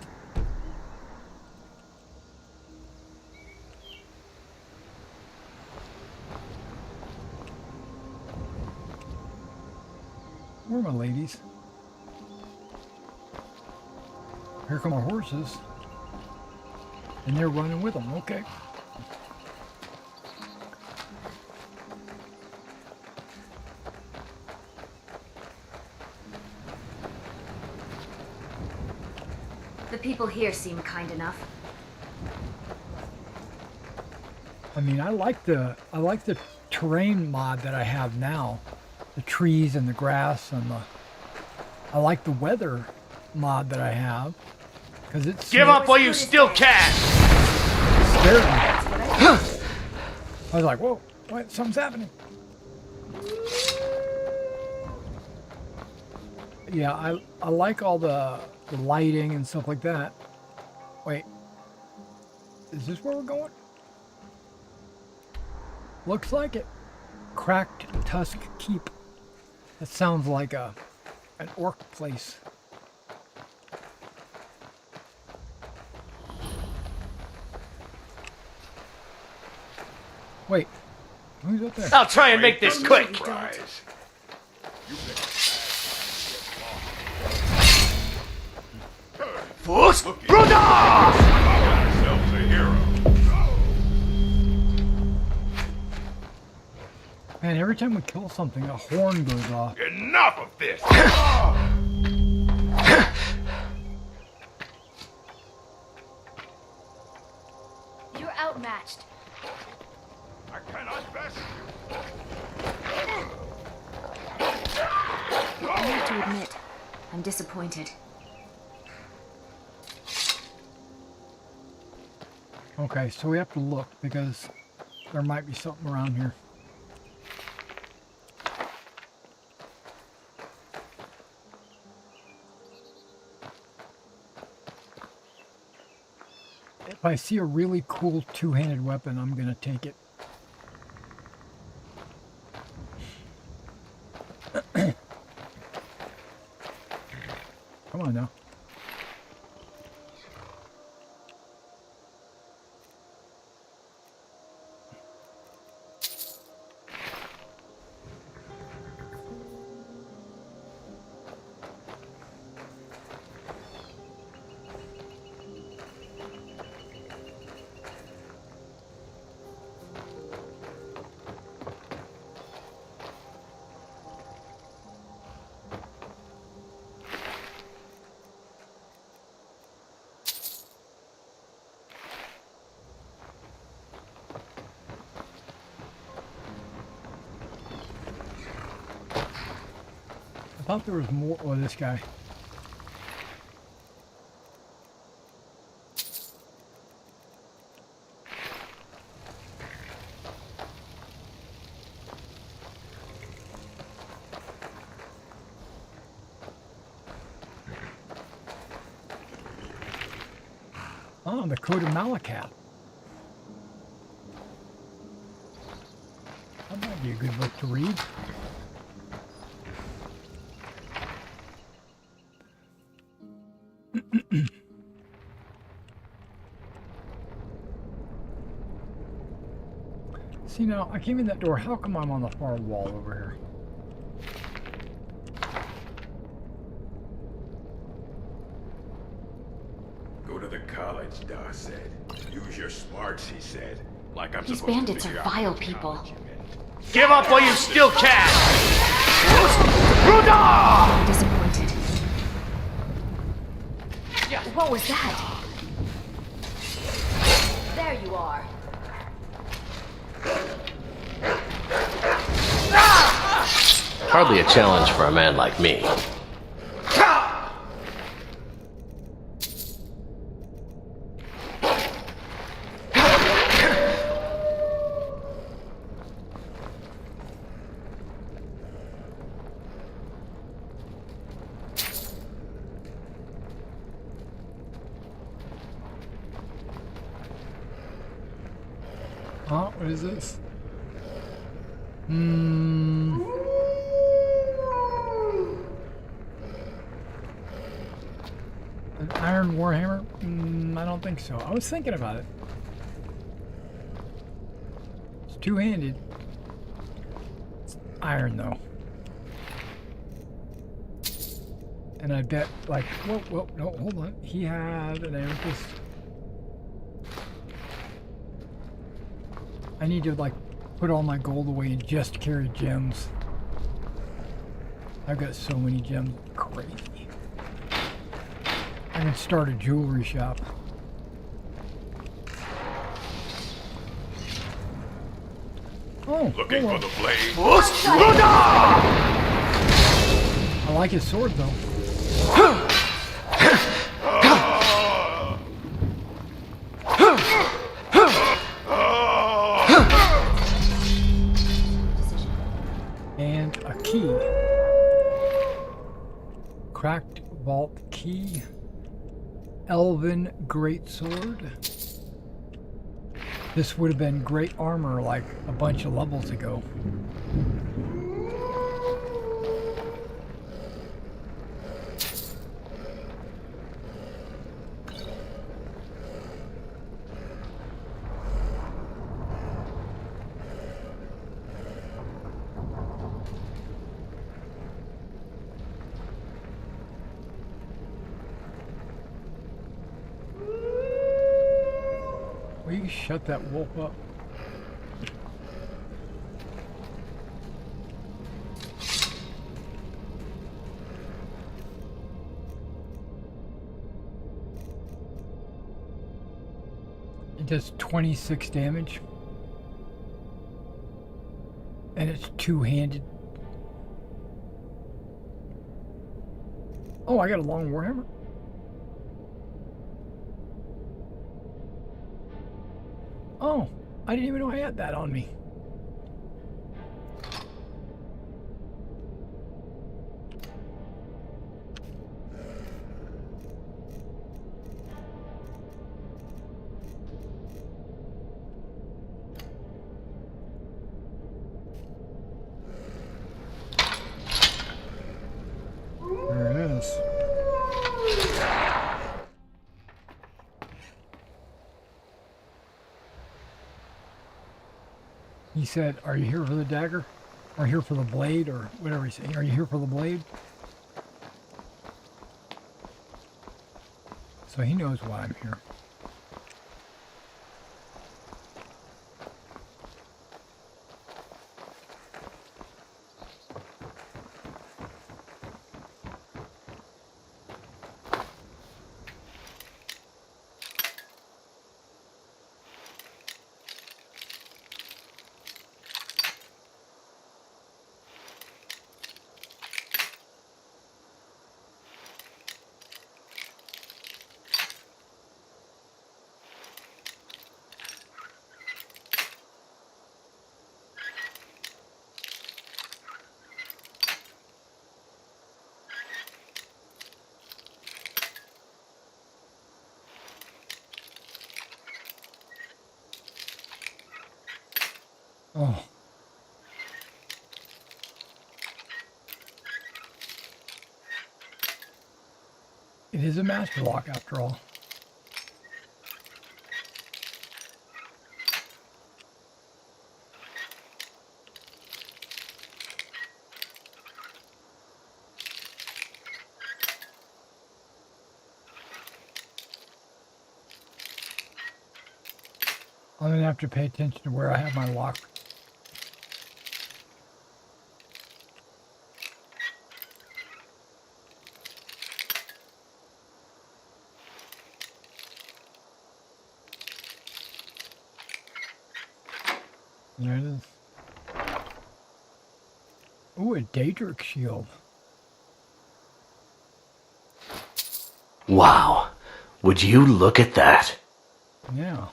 Where are my ladies? Here come our horses. And they're running with them. Okay. The people here seem kind enough. I mean, I like the terrain mod that I have now. The trees and the grass and I like the weather mod that I have because it's Give up while you still can! scared me. I was like, whoa, what? Something's happening. Yeah, I like all the lighting and stuff like that. Wait. Is this where we're going? Looks like it. Cracked Tusk Keep. That sounds like an orc place. Wait. Who's up there? I'll try and make this quick. Prize. Fools! Rhonda! Ourselves a hero. Man, every time we kill something, a horn goes off. Enough of this! You're outmatched. I cannot best I have to admit, I'm disappointed. Okay, so we have to look because there might be something around here. If I see a really cool two-handed weapon, I'm gonna take it. Come on now. I thought there was more. Oh, this guy. Oh, the Code of Malacath. That might be a good book to read. See, now, I came in that door. How come I'm on the far wall over here? go to the college, Da said. Use your smarts, he said. Like I'm These supposed bandits to figure are out vile what people. college you meant. Give up while you still can! Rhonda! I'm disappointed. What was that? There you are. Hardly a challenge for a man like me. Oh, what is this? An iron warhammer? I don't think so. I was thinking about it. It's two-handed. It's iron, though. And I bet, like, whoa, no, hold on. He had an amethyst. I need to, like, put all my gold away and just carry gems. I've got so many gems. Crazy. I can start a jewelry shop. Oh, Looking hold for on. the blade? I like his sword, though. And a key. cracked vault key, elven greatsword. This would have been great armor like a bunch of levels ago. Will you shut that wolf up? It does 26 damage. And it's two-handed. Oh, I got a long warhammer. Oh, I didn't even know I had that on me. There it is. He said, "Are you here for the dagger? Or here for the blade?" Or whatever he's saying. "Are you here for the blade?" So he knows why I'm here. Oh. It is a master lock after all. I'm gonna have to pay attention to where I have my lock. There it is. Ooh, a Daedric shield. Wow. Would you look at that? Yeah.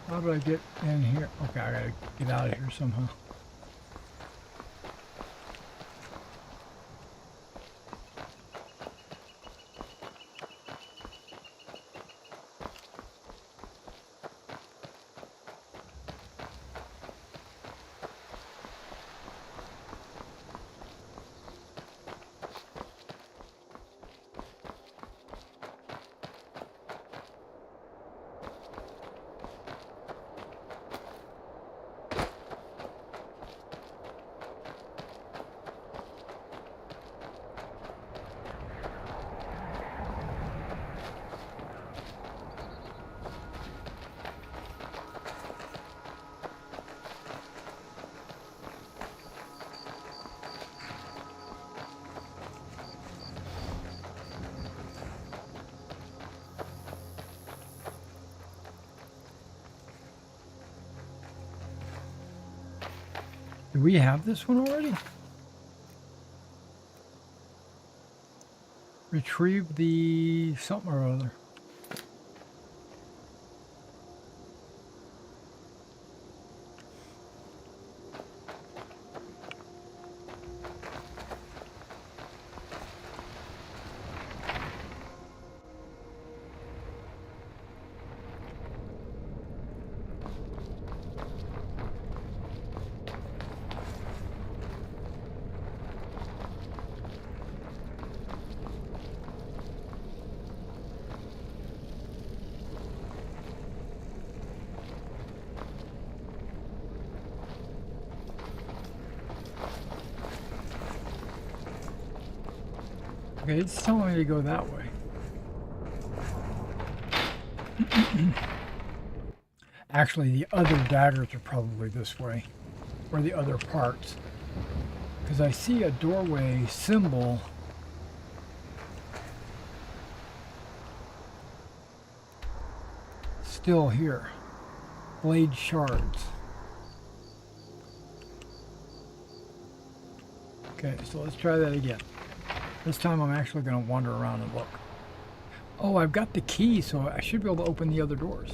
How do I get in here? Okay, I gotta get out of here somehow. Do we have this one already? Retrieve the something or other. Okay, it's telling me to go that way. Actually, the other daggers are probably this way, or the other parts. Because I see a doorway symbol. Still here. Blade shards. Okay, so let's try that again. This time I'm actually going to wander around and look. Oh, I've got the key, so I should be able to open the other doors.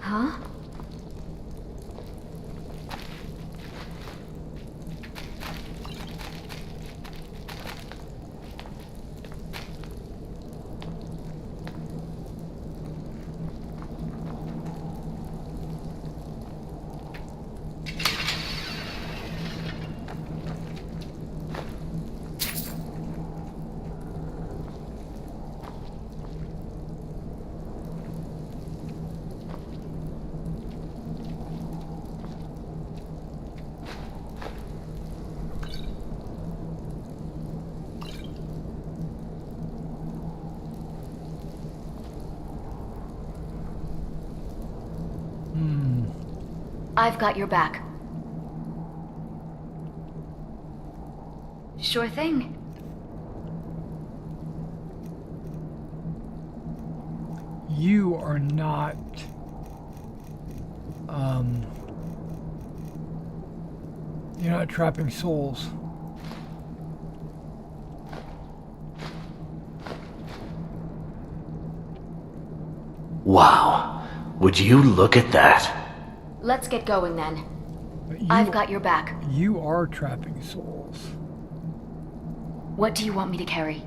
Huh? I've got your back. Sure thing. You are not... You're not trapping souls. Wow. Would you look at that? Let's get going then. But I've got your back. You are trapping souls. What do you want me to carry?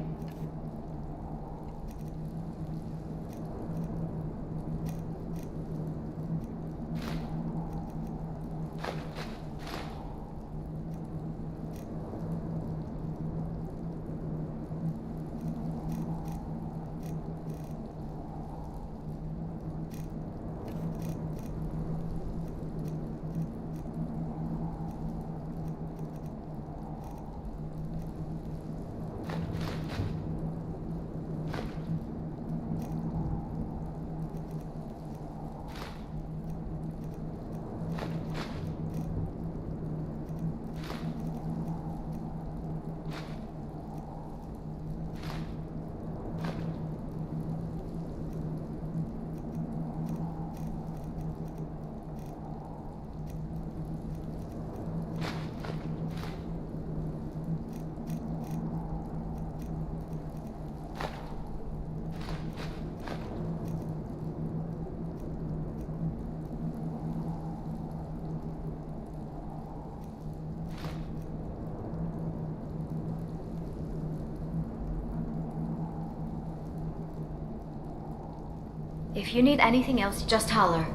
If you need anything else, just holler.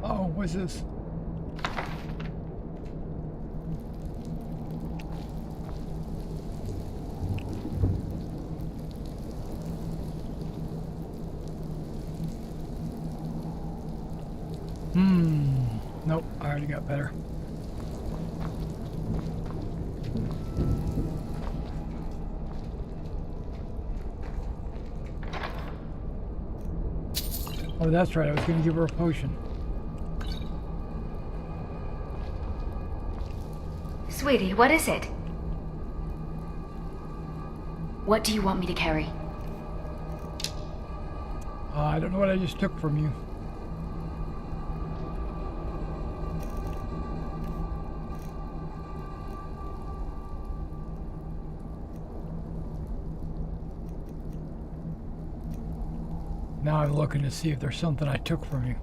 Oh, what's this? Nope, I already got better. Oh, that's right, I was going to give her a potion. Sweetie, what is it? What do you want me to carry? I don't know what I just took from you. Now I'm looking to see if there's something I took from you.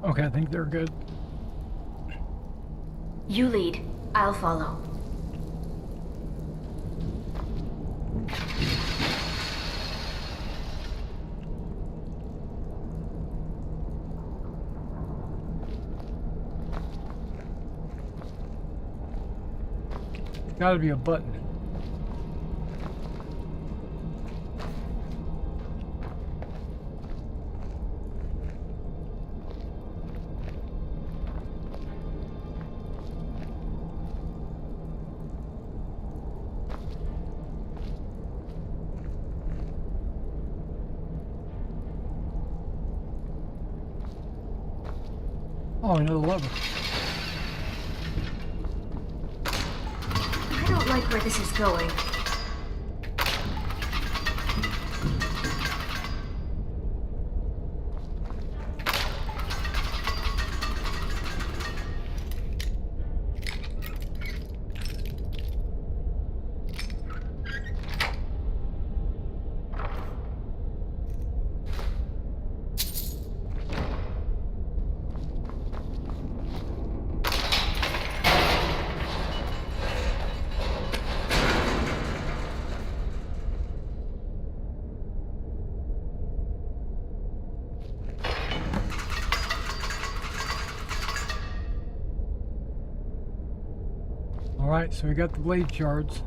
Okay, I think they're good. You lead. I'll follow. Gotta be a button. Oh, another lever. I don't like where this is going. Alright, so we got the blade shards.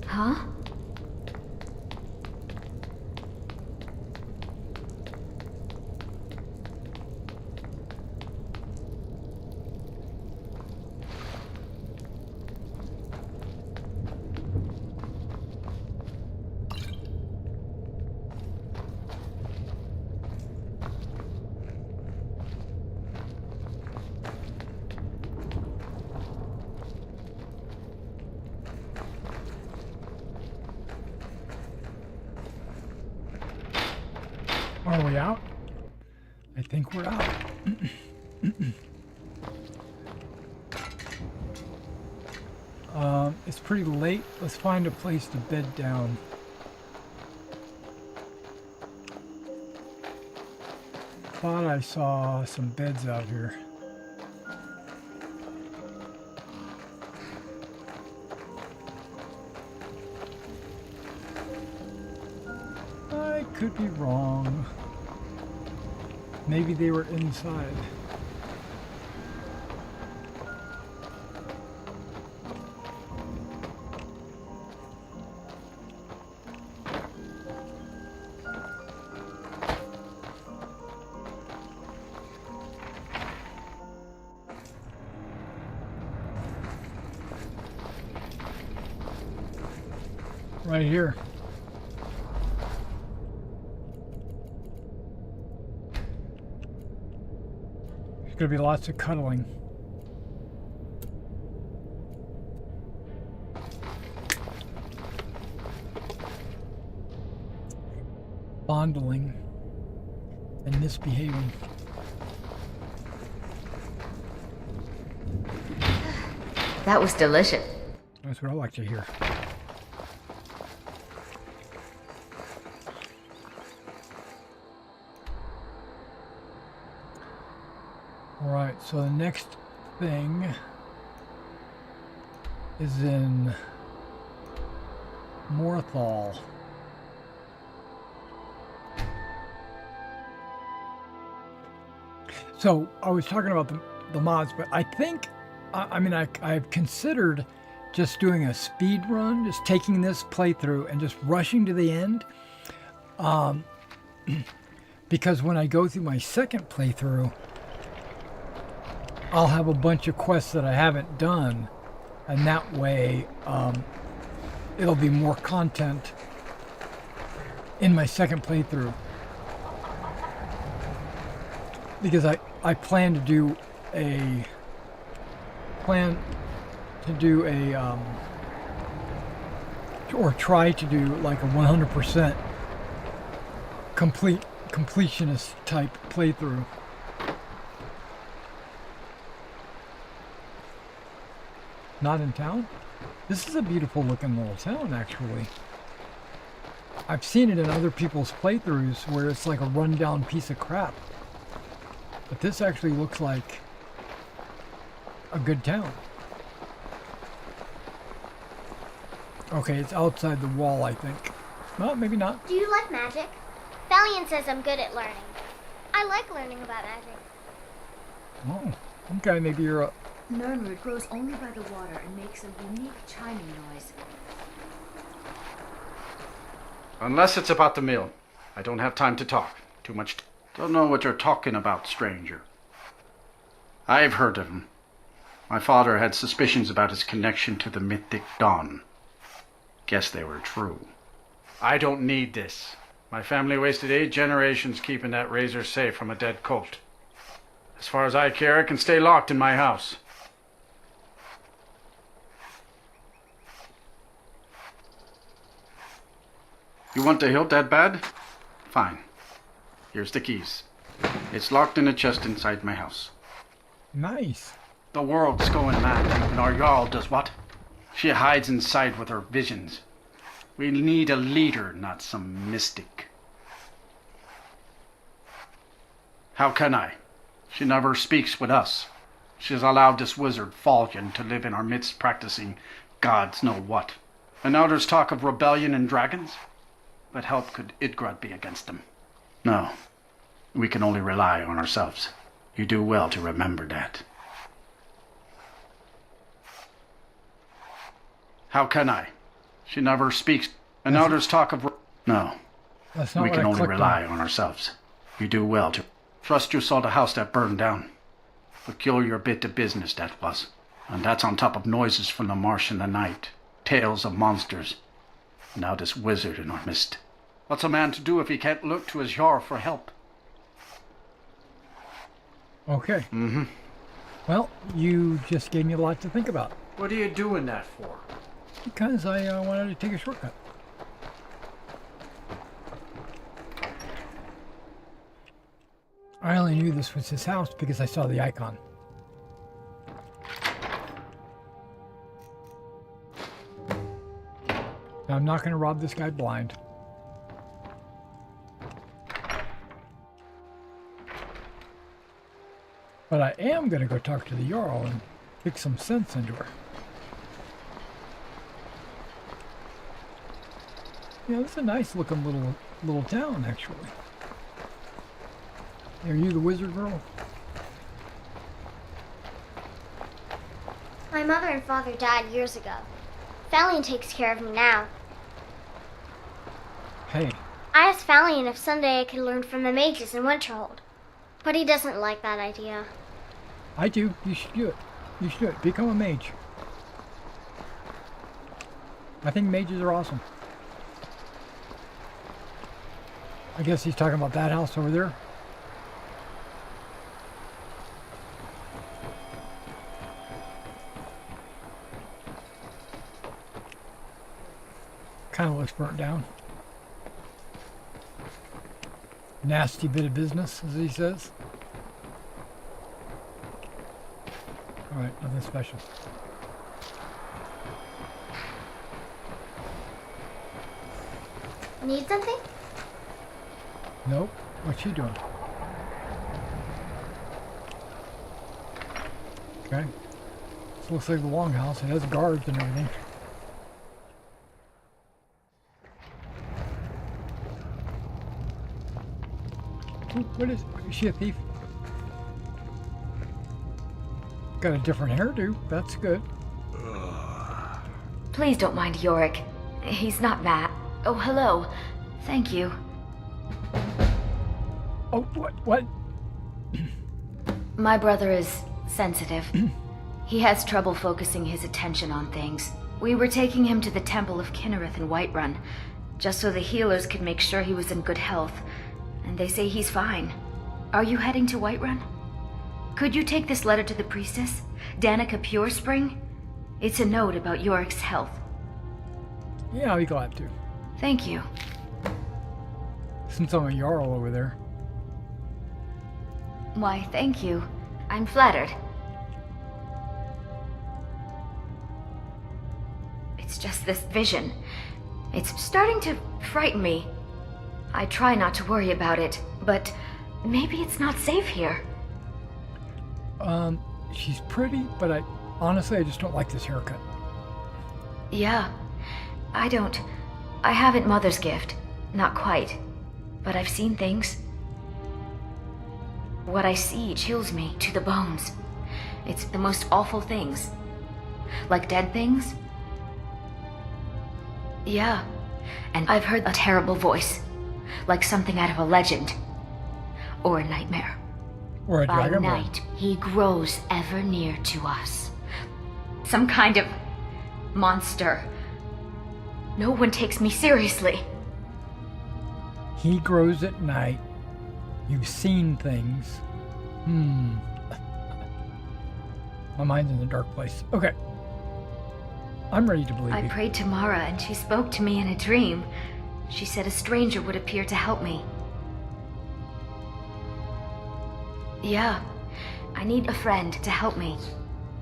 Huh? Are we out? I think we're out. It's pretty late. Let's find a place to bed down. thought I saw some beds out here. I could be wrong. Maybe they were inside. Right here. There's gonna be lots of cuddling. Fondling and misbehaving. That was delicious. That's what I like to hear. Alright, so the next thing is in Morthal. So I was talking about the mods, but I think, I've considered just doing a speed run, just taking this playthrough and just rushing to the end. Because when I go through my second playthrough, I'll have a bunch of quests that I haven't done, and that way it'll be more content in my second playthrough. Because I plan to do a or try to do like a 100% completionist type playthrough. Not in town? This is a beautiful looking little town, actually. I've seen it in other people's playthroughs where it's like a rundown piece of crap. But this actually looks like a good town. Okay, it's outside the wall, I think. Well, maybe not. Do you like magic? Valiant says I'm good at learning. I like learning about magic. Oh, okay, maybe you're a... Nernwood grows only by the water and makes a unique chiming noise. Unless it's about the mill. I don't have time to talk. Too much. Don't know what you're talking about, stranger. I've heard of him. My father had suspicions about his connection to the mythic dawn. Guess they were true. I don't need this. My family wasted 8 generations keeping that razor safe from a dead cult. As far as I care, it can stay locked in my house. You want the hilt that bad? Fine. Here's the keys. It's locked in a chest inside my house. Nice. The world's going mad, and our Jarl does what? She hides inside with her visions. We need a leader, not some mystic. How can I? She never speaks with us. She's allowed this wizard, Facegen, to live in our midst practicing gods know what. And now there's talk of rebellion and dragons? What help could Idgrod be against them? No. We can only rely on ourselves. You do well to remember that. How can I? She never speaks. And now there's talk of... No. That's not we what can I only clicked rely on. on ourselves. You do well to... Trust you saw the house that burned down. Peculiar bit of business that was. And that's on top of noises from the marsh in the night. Tales of monsters. Now this wizard in our midst. What's a man to do if he can't look to his Jarl for help? Okay. Mm-hmm. Well, you just gave me a lot to think about. What are you doing that for? Because I wanted to take a shortcut. I only knew this was his house because I saw the icon. Now, I'm not going to rob this guy blind. But I am going to go talk to the Jarl and kick some sense into her. Yeah, this is a nice looking little town, actually. Are you the wizard girl? My mother and father died years ago. Falion takes care of me now. Hey. I asked Falion if someday I could learn from the mages in Winterhold, but he doesn't like that idea. I do. You should do it. You should do it. Become a mage. I think mages are awesome. I guess he's talking about that house over there. Kind of looks burnt down. Nasty bit of business, as he says. Alright, nothing special. Need something? Nope. What's she doing? Okay. This looks like the longhouse. It has guards and everything. Ooh, what is she a thief? Got a different hairdo. That's good. Please don't mind Yorick. He's not mad. Oh, hello. Thank you. Oh, what? My brother is sensitive. He has trouble focusing his attention on things. We were taking him to the Temple of Kinnereth in Whiterun, just so the healers could make sure he was in good health. And they say he's fine. Are you heading to Whiterun? Could you take this letter to the priestess, Danica Purespring? It's a note about Yorick's health. Yeah, I'll be glad to. Thank you. Since I'm a Jarl over there. Why, thank you. I'm flattered. It's just this vision. It's starting to frighten me. I try not to worry about it, but maybe it's not safe here. She's pretty, but honestly, I just don't like this haircut. Yeah, I haven't Mother's gift. Not quite. But I've seen things. What I see chills me to the bones. It's the most awful things. Like dead things? Yeah. And I've heard a terrible voice. Like something out of a legend. Or a nightmare. Or a By dragon. night, he grows ever near to us. Some kind of monster. No one takes me seriously. He grows at night. You've seen things. My mind's in a dark place. Okay. I'm ready to believe I you. prayed to Mara and she spoke to me in a dream. She said a stranger would appear to help me. Yeah, I need a friend to help me.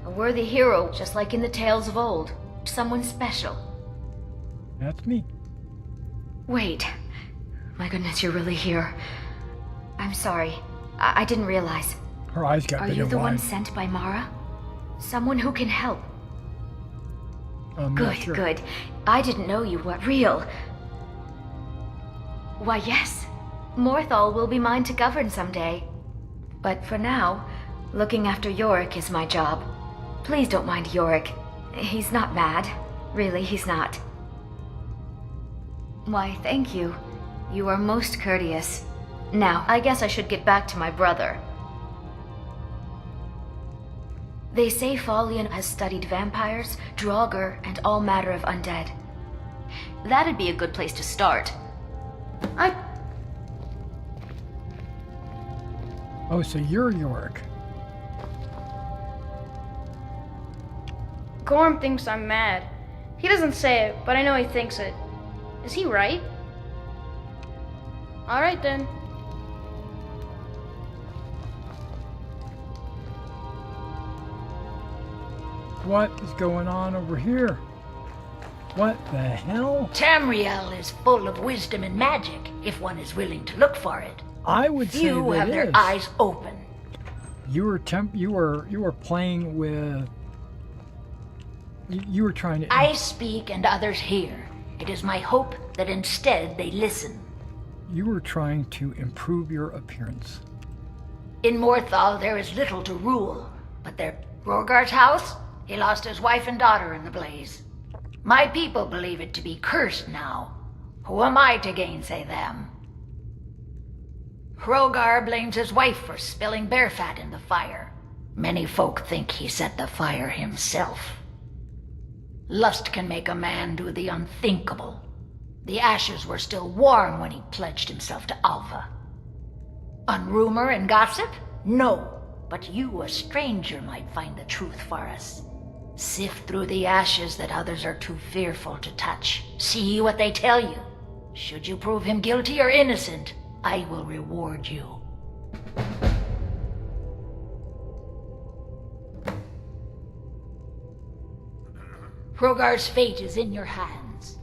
A worthy hero, just like in the tales of old. Someone special. That's me. Wait. My goodness, you're really here. I'm sorry. I didn't realize. Her eyes got Are big you and the one wide. sent by Mara? Someone who can help. Yeah, Good, sure. good. I didn't know you were real. Why, yes. Morthal will be mine to govern someday. But for now, looking after Yorick is my job. Please don't mind Yorick. He's not mad. Really, he's not. Why, thank you. You are most courteous. Now, I guess I should get back to my brother. They say Falion has studied vampires, Draugr, and all matter of undead. That'd be a good place to start. Oh, so you're Yorick. Gorm thinks I'm mad. He doesn't say it, but I know he thinks it. Is he right? Alright then. What is going on over here? What the hell? Tamriel is full of wisdom and magic, if one is willing to look for it. I would say Few that have their is. eyes open. You were playing with. You were trying to. I speak and others hear. It is my hope that instead they listen. You were trying to improve your appearance. In Morthal, there is little to rule, but there, Rogar's house, he lost his wife and daughter in the blaze. My people believe it to be cursed now. Who am I to gainsay them? Rogar blames his wife for spilling bear fat in the fire. Many folk think he set the fire himself. Lust can make a man do the unthinkable. The ashes were still warm when he pledged himself to Alva. On rumor and gossip? No. But you, a stranger, might find the truth for us. Sift through the ashes that others are too fearful to touch. See what they tell you. Should you prove him guilty or innocent, I will reward you. Rogar's fate is in your hands.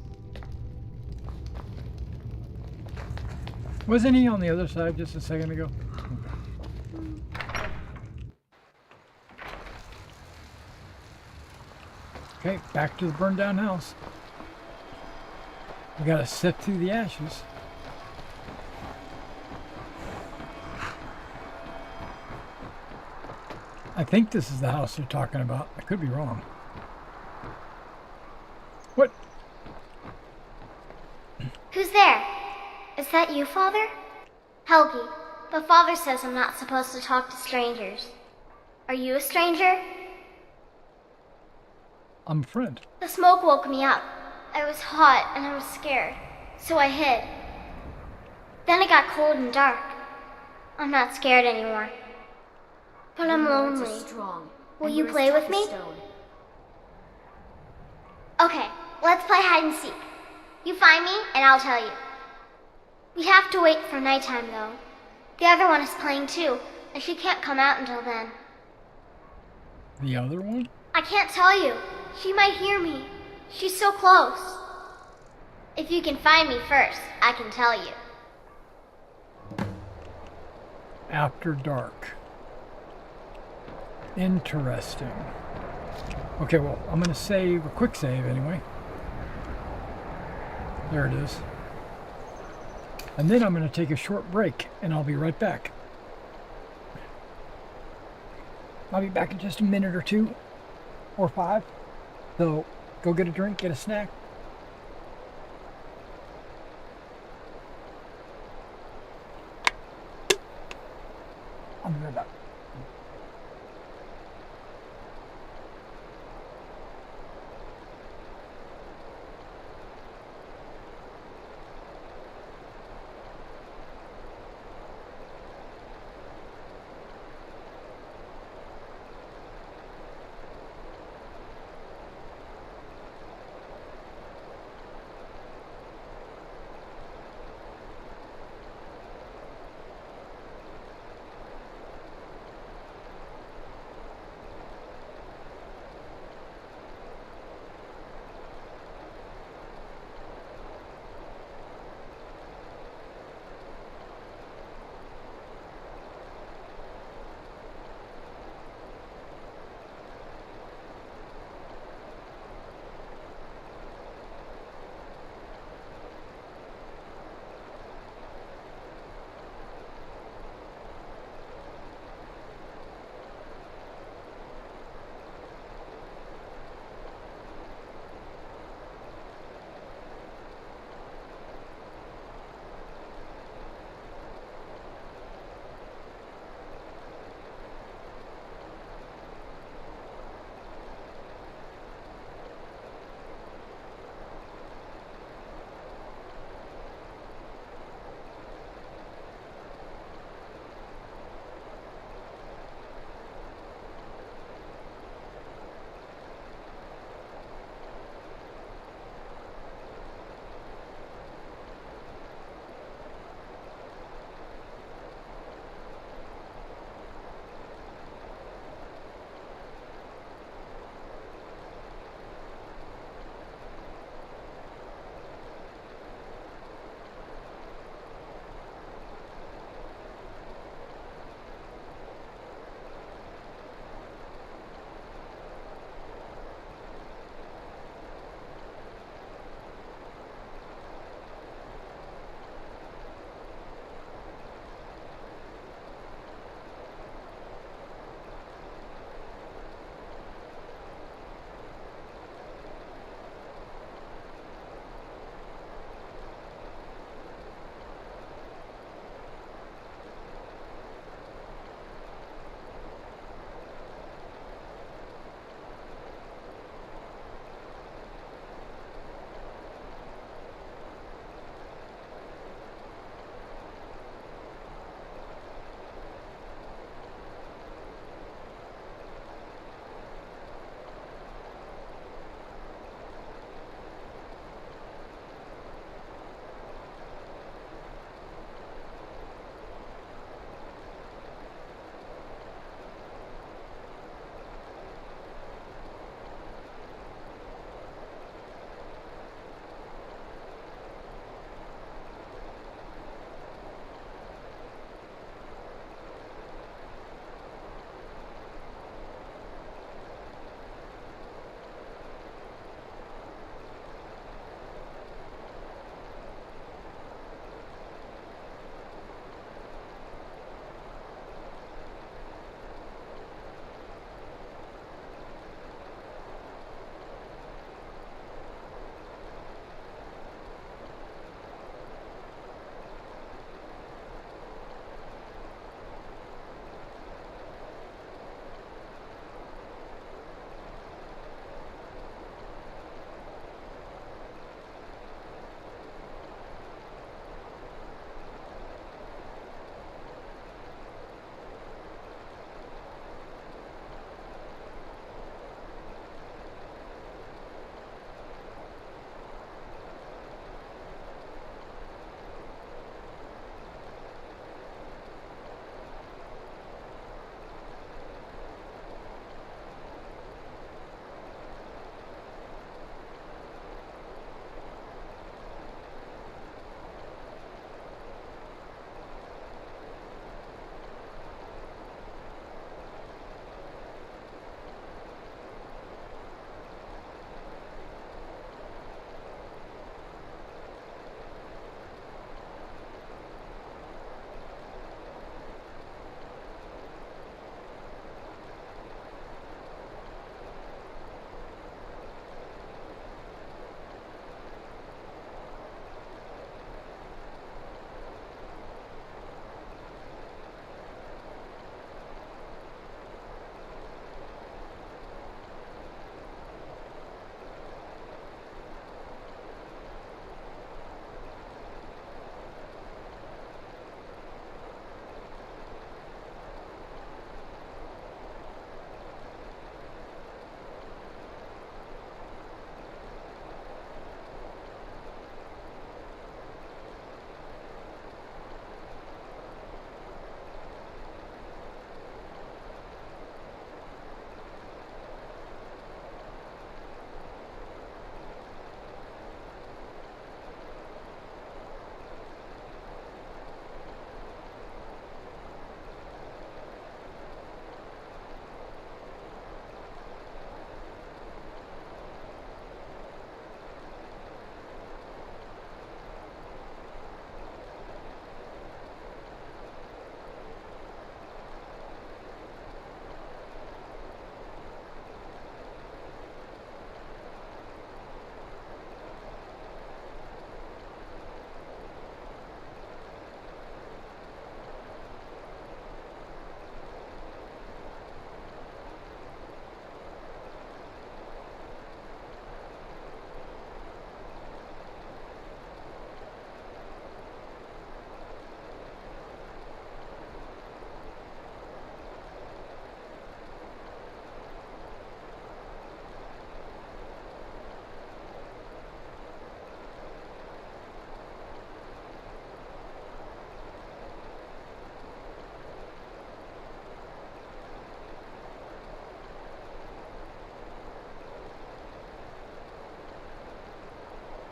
Wasn't he on the other side just a second ago? Okay, back to the burned down house. We gotta sift through the ashes. I think this is the house they're talking about. I could be wrong. What? Who's there? Is that you, Father? Helgi, but Father says I'm not supposed to talk to strangers. Are you a stranger? I'm a friend. The smoke woke me up. I was hot and I was scared, so I hid. Then it got cold and dark. I'm not scared anymore. But I'm lonely. Will you play with me? Okay, let's play hide and seek. You find me and I'll tell you. We have to wait for nighttime though. The other one is playing too, and she can't come out until then. The other one? I can't tell you. She might hear me. She's so close. If you can find me first, I can tell you. After dark. Interesting. Okay, well, I'm going to save, a quick save anyway. There it is. And then I'm going to take a short break, and I'll be right back. I'll be back in just a minute or two, or 5. So, go get a drink, get a snack. I'll be right back.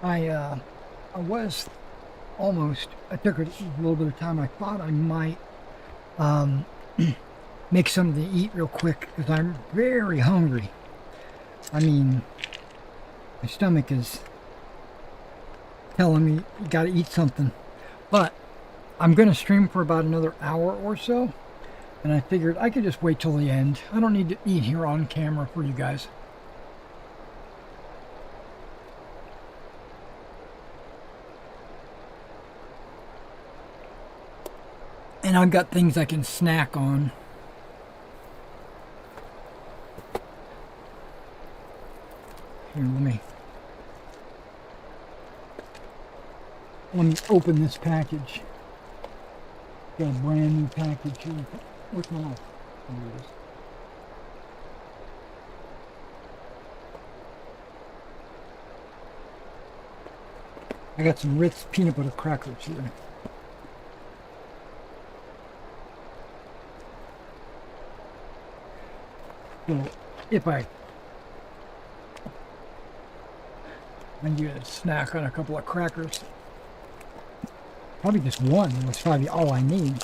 I was almost, I took a little bit of time. I thought I might make something to eat real quick because I'm very hungry. I mean, my stomach is telling me you gotta eat something. But I'm gonna stream for about another hour or so, and I figured I could just wait till the end. I don't need to eat here on camera for you guys. And I've got things I can snack on. Here, let me open this package. Got a brand new package here. Where's my knife? There it is. I got some Ritz peanut butter crackers here. So if I get a snack on a couple of crackers, probably just one, that's probably all I need.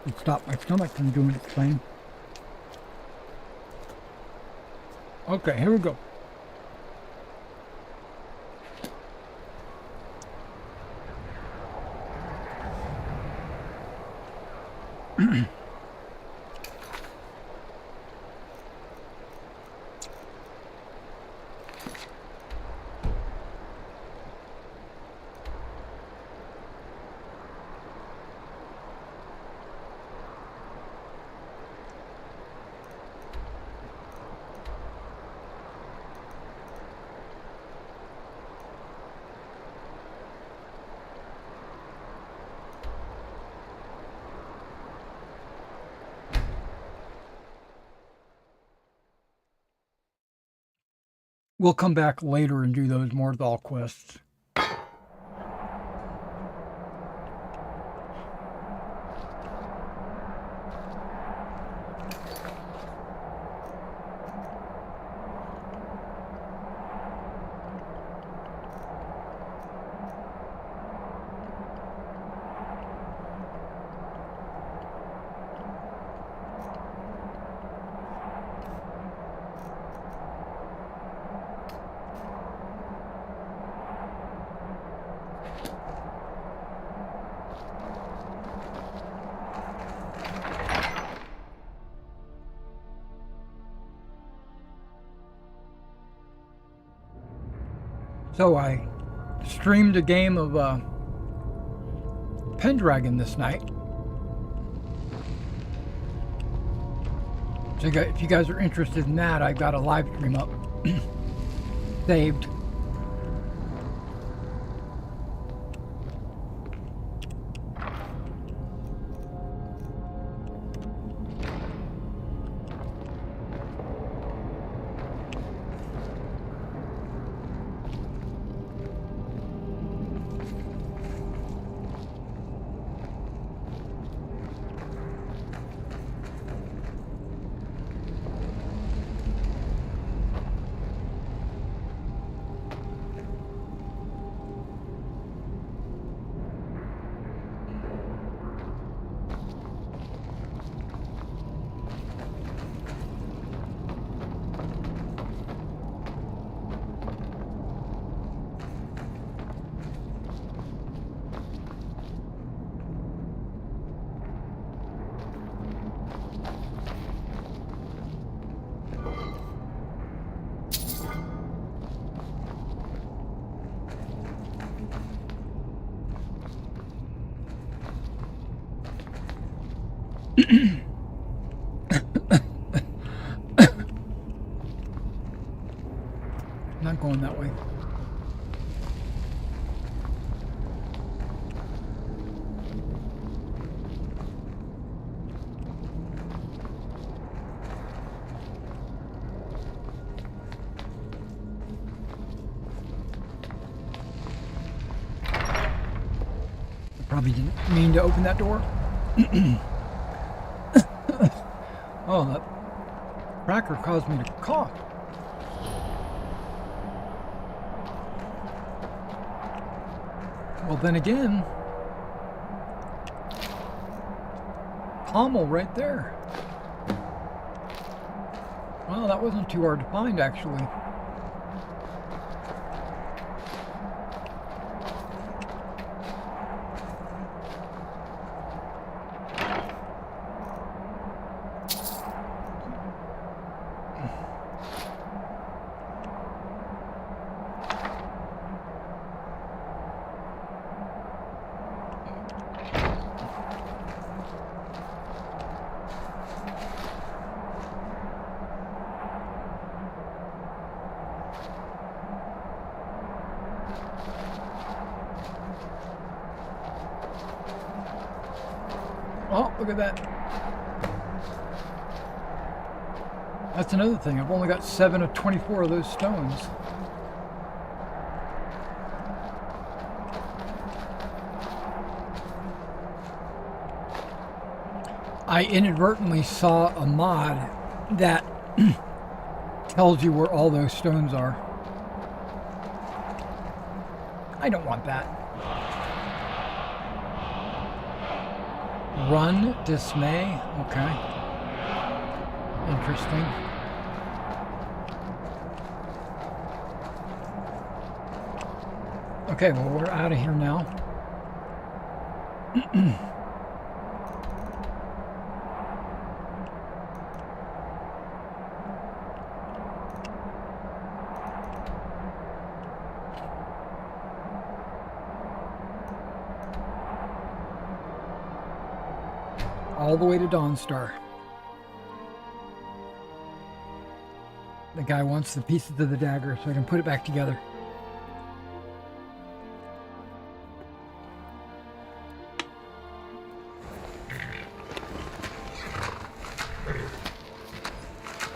It'd stop my stomach from doing its thing. Okay, here we go. We'll come back later and do those Morthal quests. So I streamed a game of Pendragon this night. So if you guys are interested in that, I've got a live stream up saved. Not going that way. Probably didn't mean to open that door. Oh, that cracker caused me to cough. Well, then again, pommel right there. Well, that wasn't too hard to find, actually. Oh, look at that. That's another thing. I've only got 7 of 24 of those stones. I inadvertently saw a mod that tells you where all those stones are. I don't want that. Run, dismay. Okay. Interesting. Okay, well, we're out of here now. All the way to Dawnstar. The guy wants the pieces of the dagger so I can put it back together.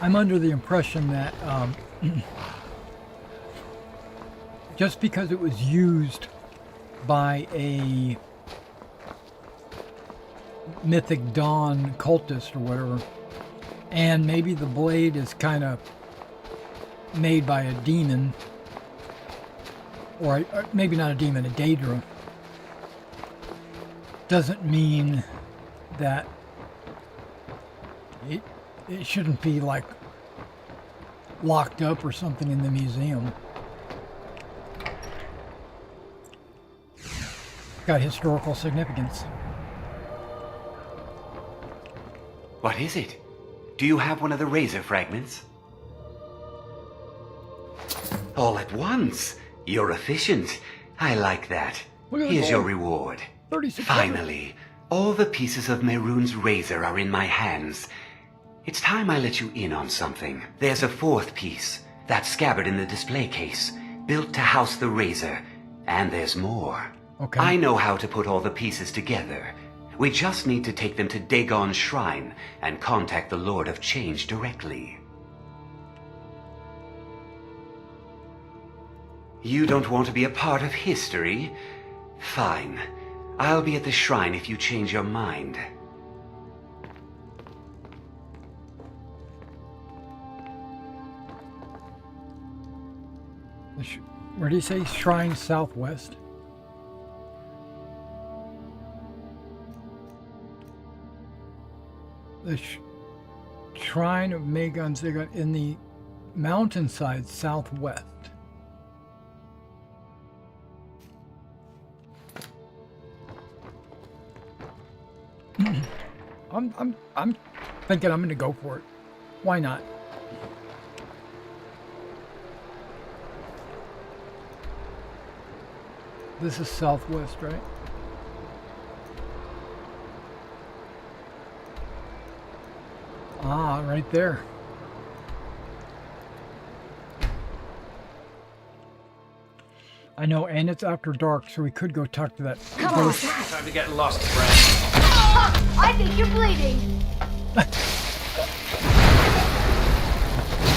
I'm under the impression that just because it was used by a Mythic Dawn cultist or whatever, and maybe the blade is kind of made by a demon, or maybe not a demon, a Daedra, doesn't mean that it shouldn't be like locked up or something in the museum. Got historical significance. What is it? Do you have one of the razor fragments? All at once. You're efficient. I like that. Here's your reward. 36 Finally, all the pieces of Mehrunes' razor are in my hands. It's time I let you in on something. There's a fourth piece, that scabbard in the display case, built to house the razor. And there's more. Okay. I know how to put all the pieces together. We just need to take them to Dagon's shrine and contact the Lord of Change directly. You don't want to be a part of history? Fine. I'll be at the shrine if you change your mind. Where do you say? Shrine Southwest? The Shrine of Magon Zigon in the mountainside southwest. I'm thinking I'm gonna go for it. Why not? This is southwest, right? Ah, right there. I know, and it's after dark, so we could go talk to that ghost. Time to get lost, friend. I think you're bleeding.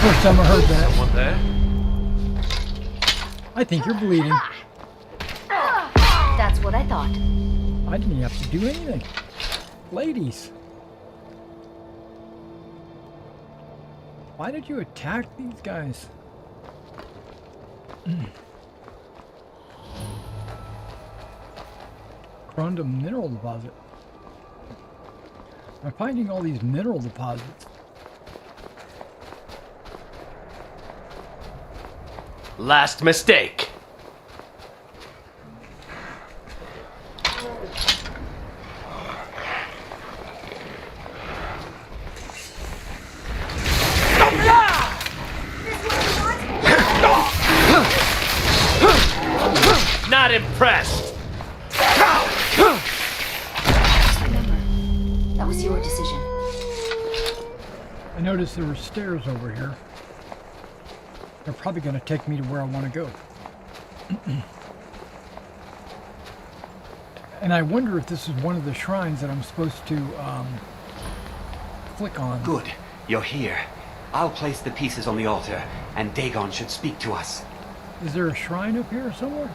First time I heard that. Someone there? I think you're bleeding. That's what I thought. I didn't have to do anything. Ladies. Why did you attack these guys? Rhonda mineral deposit. I'm finding all these mineral deposits. Last mistake. Not impressed. Remember, that was your decision. I noticed there were stairs over here. They're probably going to take me to where I want to go. And I wonder if this is one of the shrines that I'm supposed to click on. Good. You're here. I'll place the pieces on the altar, and Dagon should speak to us. Is there a shrine up here somewhere?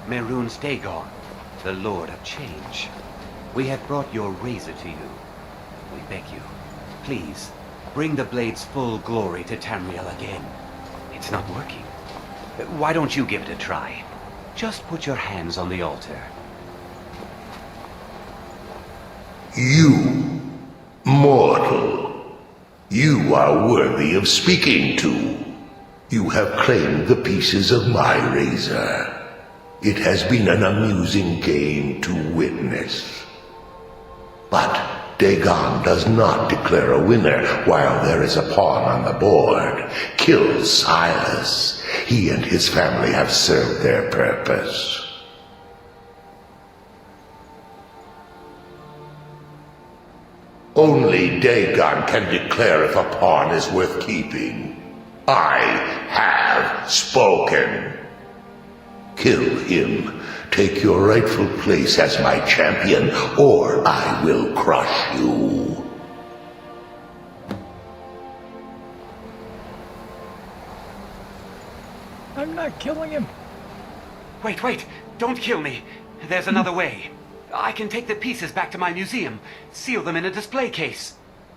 Mehrunes Dagon, the Lord of Change. We have brought your razor to you. We beg you, please, bring the blade's full glory to Tamriel again. It's not working. Why don't you give it a try? Just put your hands on the altar. You, mortal, you are worthy of speaking to. You have claimed the pieces of my razor. It has been an amusing game to witness. But Dagon does not declare a winner while there is a pawn on the board. Kill Silas. He and his family have served their purpose. Only Dagon can declare if a pawn is worth keeping. I have spoken. Kill him. Take your rightful place as my champion, or I will crush you. I'm not killing him. Wait, don't kill me. There's another way. I can take the pieces back to my museum, seal them in a display case.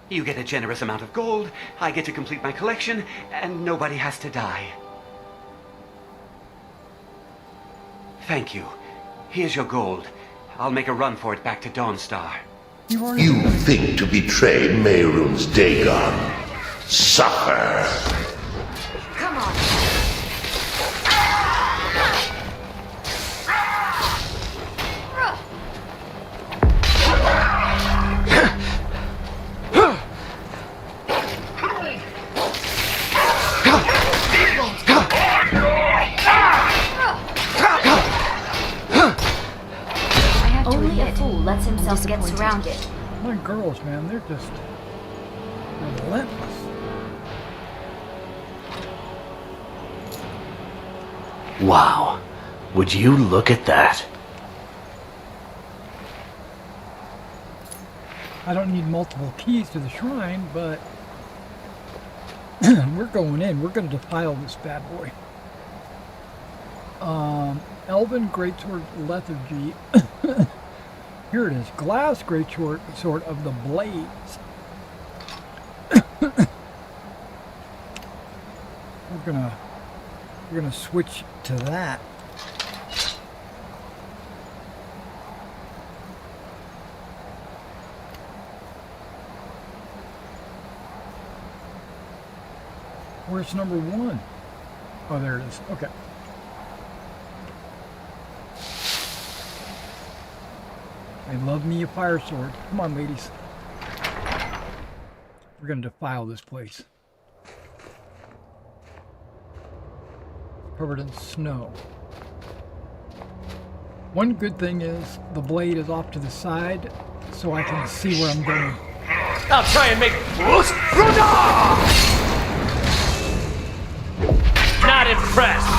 You get a generous amount of gold, I get to complete my collection, and nobody has to die. Thank you. Here's your gold. I'll make a run for it back to Dawnstar. You think to betray Mehrunes Dagon. Suffer. Come on. Lets himself get surrounded. My girls, man, they're just relentless. Wow. Would you look at that? I don't need multiple keys to the shrine, but we're going in. We're going to defile this bad boy. Elven Greatsword Lethargy. Here it is. Glass Greatsword Sword of the Blades. We're gonna switch to that. Where's number one? Oh, there it is. Okay. I love me a fire sword. Come on, ladies. We're going to defile this place. Covered in snow. One good thing is the blade is off to the side, so I can see where I'm going. I'll try and make... Not impressed.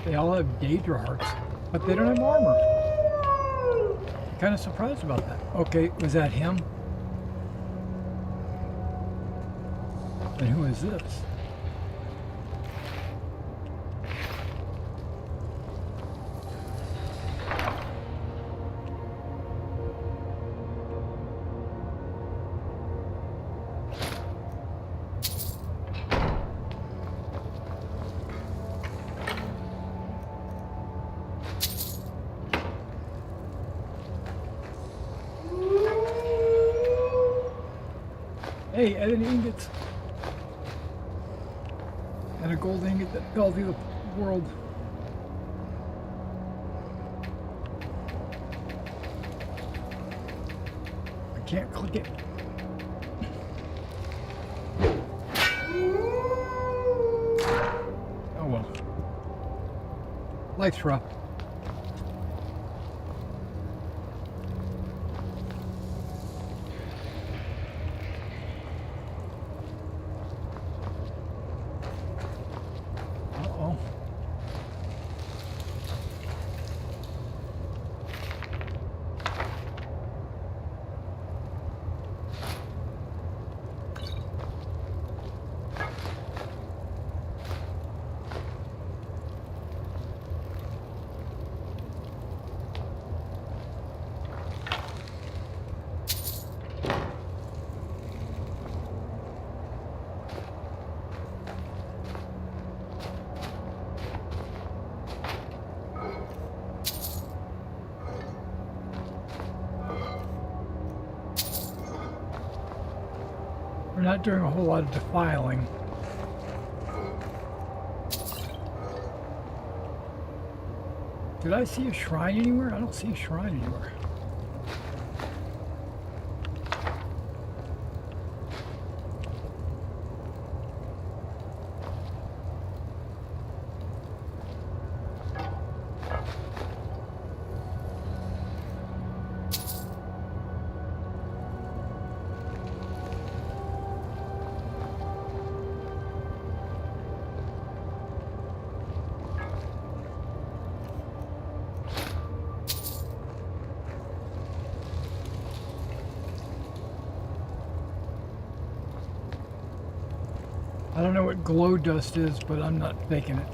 They all have Daedra hearts, but they don't have armor. I'm kind of surprised about that. Okay, was that him? And who is this? Hey, and an ingot. And a gold ingot that fell through the world. I can't click it. Oh well. Life's rough. We're not doing a whole lot of defiling. Did I see a shrine anywhere? I don't see a shrine anywhere. I don't know what glow dust is, but I'm not faking it.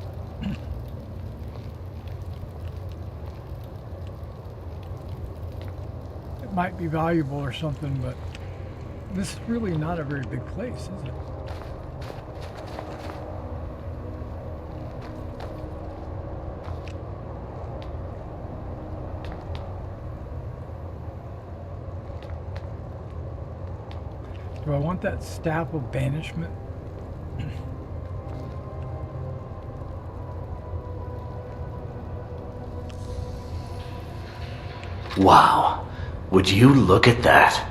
It might be valuable or something, but this is really not a very big place, is it? Do I want that staff of banishment? Wow, would you look at that?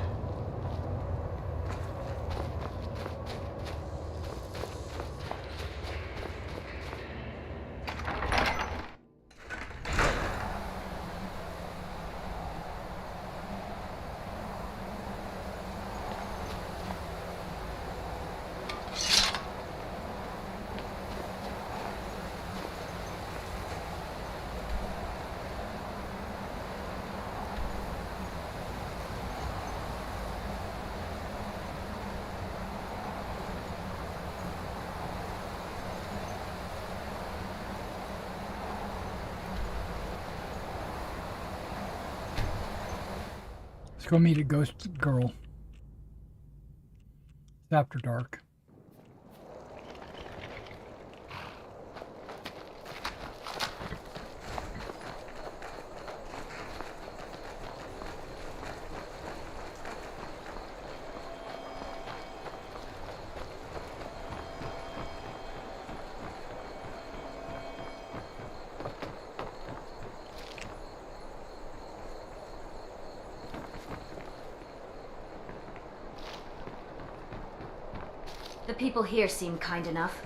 Let's go meet a ghost girl. It's after dark. The people here seem kind enough.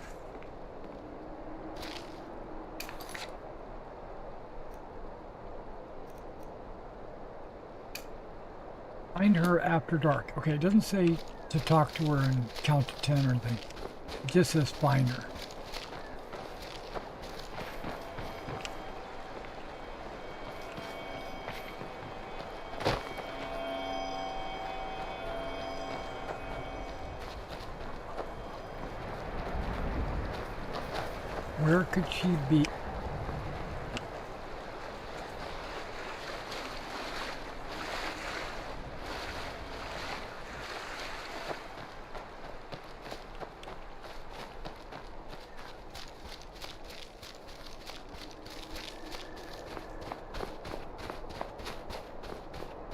Find her after dark. Okay, it doesn't say to talk to her and count to 10 or anything. It just says find her. Where could she be?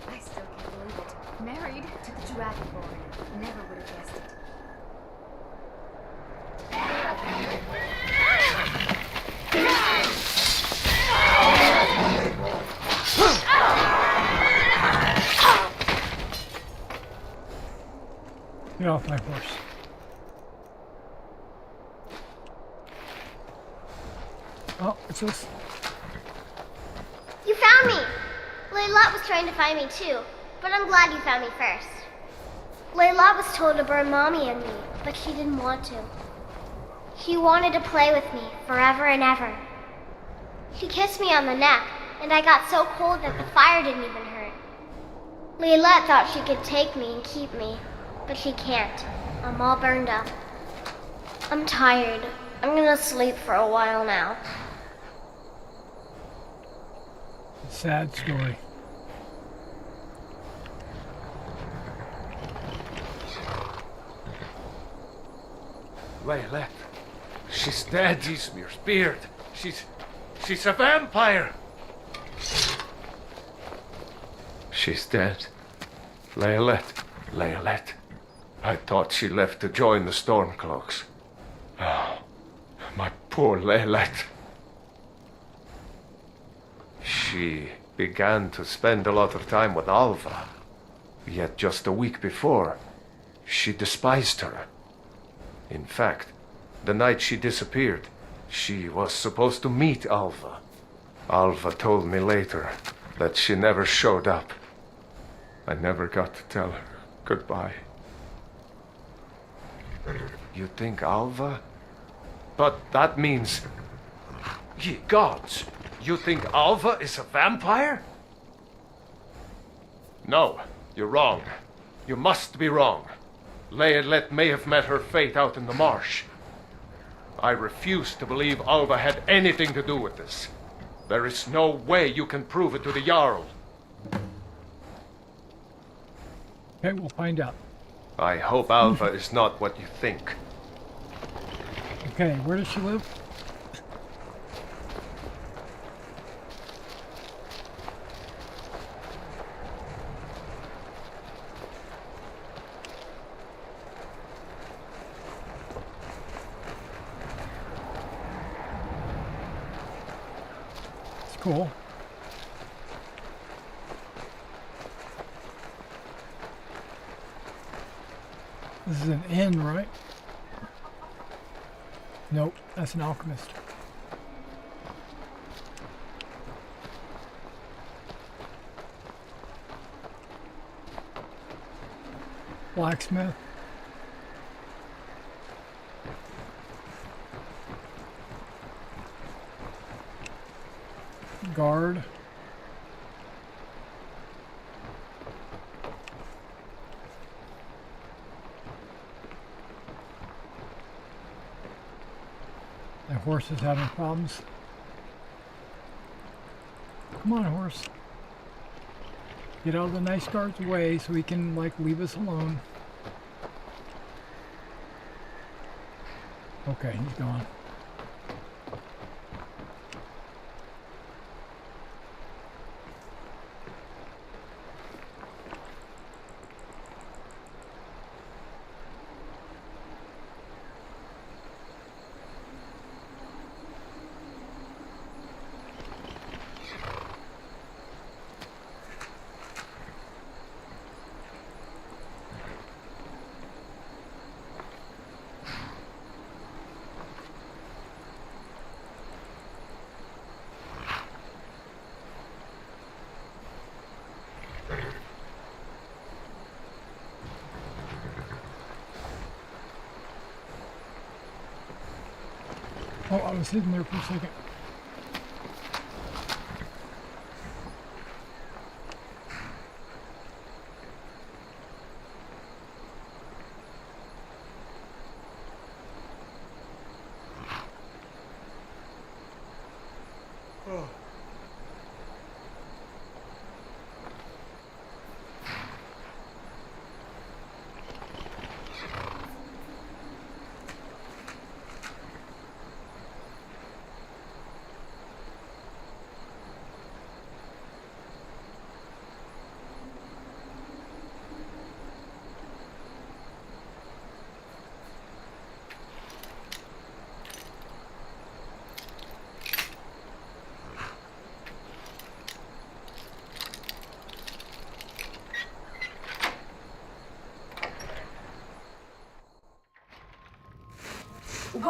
I still can't believe it. Married to the Dragonborn. Never would have guessed it. off my horse. Oh, it's this. You found me! Layla was trying to find me too, but I'm glad you found me first. Layla was told to burn Mommy and me, but she didn't want to. She wanted to play with me forever and ever. She kissed me on the neck, and I got so cold that the fire didn't even hurt. Layla thought she could take me and keep me, but she can't. I'm all burned up. I'm tired. I'm gonna sleep for a while now. Sad story. Layla. She's dead, Ismir's beard. She's a vampire. She's dead. Layla. I thought she left to join the Stormcloaks. Oh, my poor Layla. She began to spend a lot of time with Alva. Yet just a week before, she despised her. In fact, the night she disappeared, she was supposed to meet Alva. Alva told me later that she never showed up. I never got to tell her goodbye. You think Alva? But that means... Ye gods! You think Alva is a vampire? No, you're wrong. You must be wrong. Layla may have met her fate out in the marsh. I refuse to believe Alva had anything to do with this. There is no way you can prove it to the Jarl. Okay, we'll find out. I hope Alva is not what you think. Okay, where does she live? It's cool. This is an inn, right? Nope, that's an alchemist. Blacksmith. Guard. The horse is having problems. Come on, horse. Get out of the nice guard's way so he can, like, leave us alone. Okay, he's gone. Oh, I was hidden there for a second.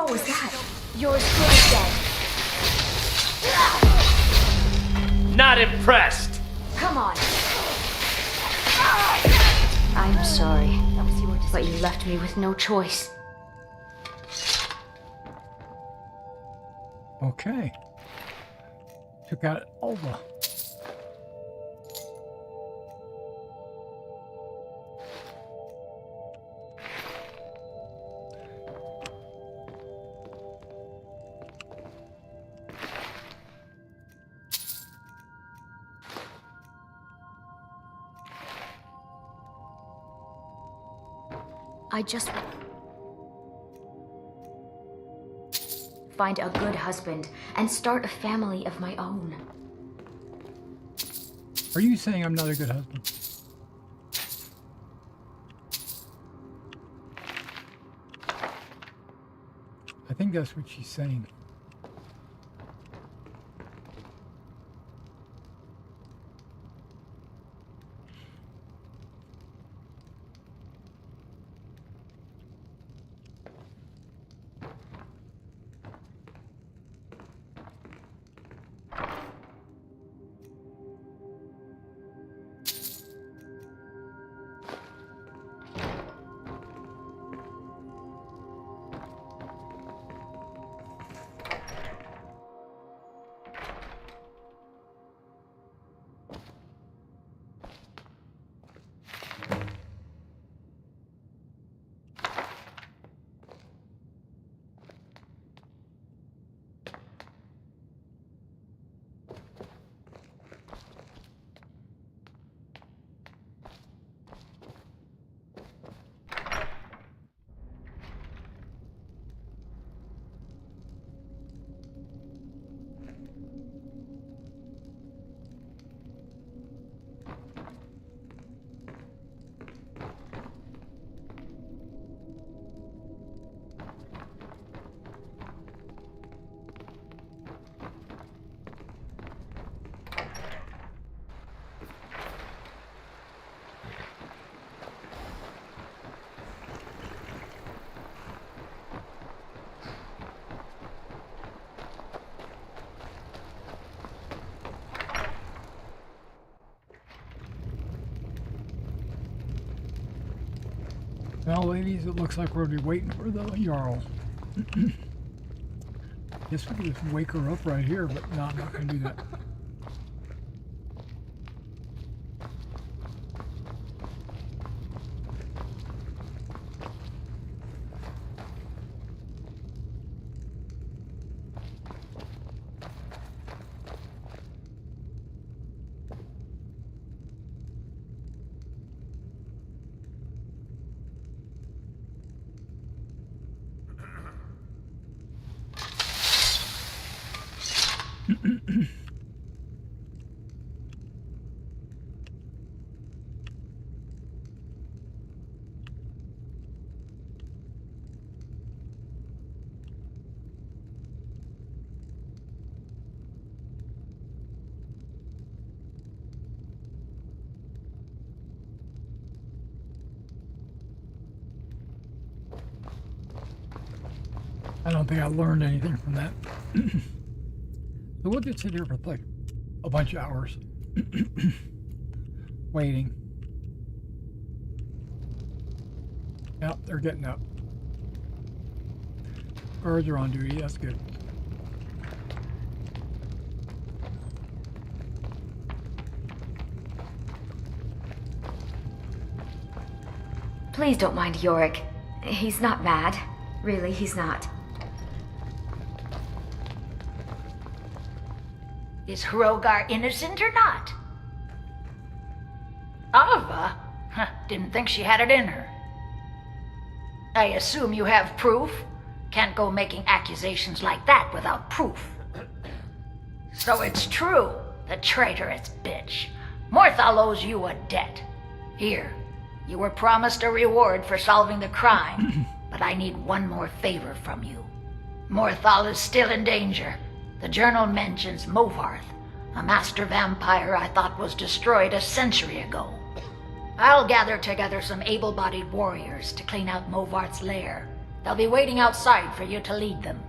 What was that? Yours is dead. Not impressed! Come on. I'm sorry, but you left me with no choice. Okay. Took out Alva. I just find a good husband and start a family of my own. Are you saying I'm not a good husband? I think that's what she's saying. Well, ladies, it looks like we're going to be waiting for the Jarl. Guess we could just wake her up right here, but no, I'm not going to do that. I don't think I learned anything from that. So we'll just sit here for like a bunch of hours waiting. Yep, they're getting up. Guards are on duty, that's good. Please don't mind Yorick. He's not mad. Really, he's not. Is Hrogar innocent or not? Ava? Didn't think she had it in her. I assume you have proof? Can't go making accusations like that without proof. So it's true, the traitorous bitch. Morthal owes you a debt. Here, you were promised a reward for solving the crime, but I need one more favor from you. Morthal is still in danger. The journal mentions Movarth, a master vampire I thought was destroyed a century ago. I'll gather together some able-bodied warriors to clean out Movarth's lair, They'll be waiting outside for you to lead them.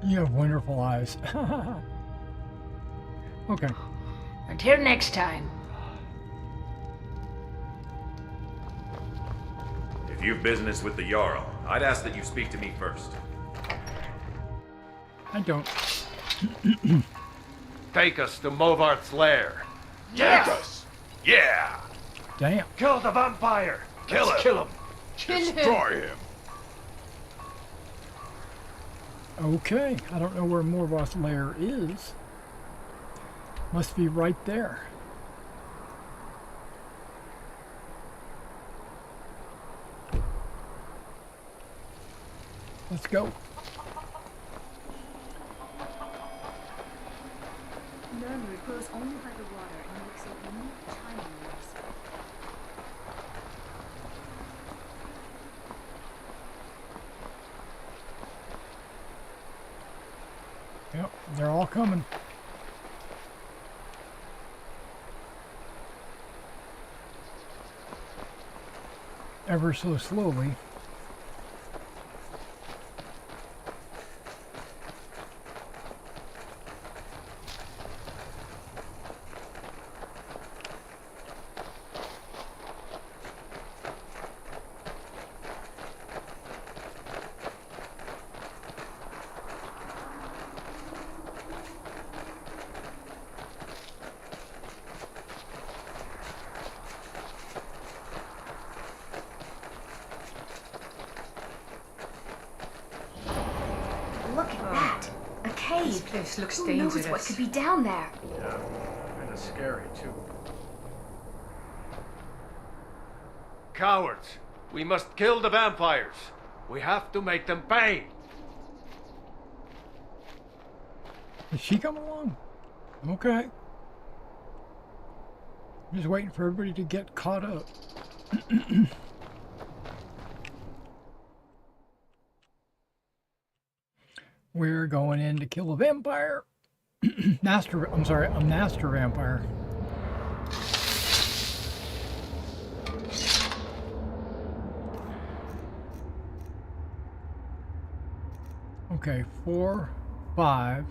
You have wonderful eyes. Okay. Until next time. If you've business with the Jarl, I'd ask that you speak to me first. I don't. Take us to Movart's lair. Take us! Yeah! Damn. Kill the vampire! Kill him! Kill him. Destroy him! Okay. I don't know where Morvart's lair is. Must be right there. Let's go. Murmur grows only by the water and makes a unique chiming noise. Yep, they're all coming. Ever so slowly. Look at that! A cave! This place looks Who dangerous. knows what could be down there? Yeah, kind of scary, too. Cowards! We must kill the vampires! We have to make them pay! Is she coming along? Okay. I'm just waiting for everybody to get caught up. We're going in to kill a vampire. I'm sorry, a master vampire. Okay, 4, 5,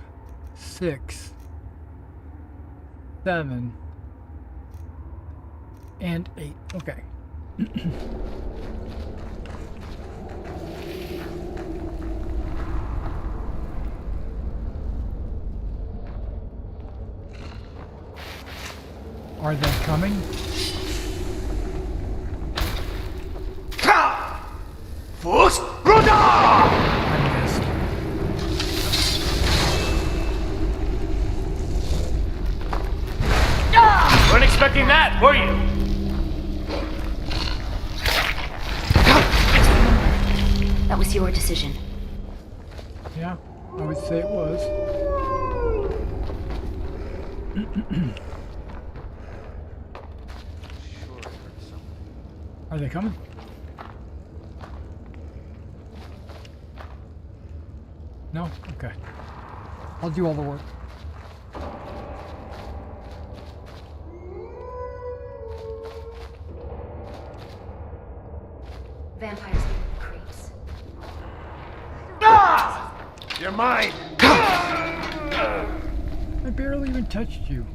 6, 7, and 8. Okay. Are they coming? Fus Ruda! I missed. Weren't expecting that, were you? That was your decision. Yeah, I would say it was. Are they coming? No? Okay. I'll do all the work. Vampires give me the creeps. You're mine! I barely even touched you.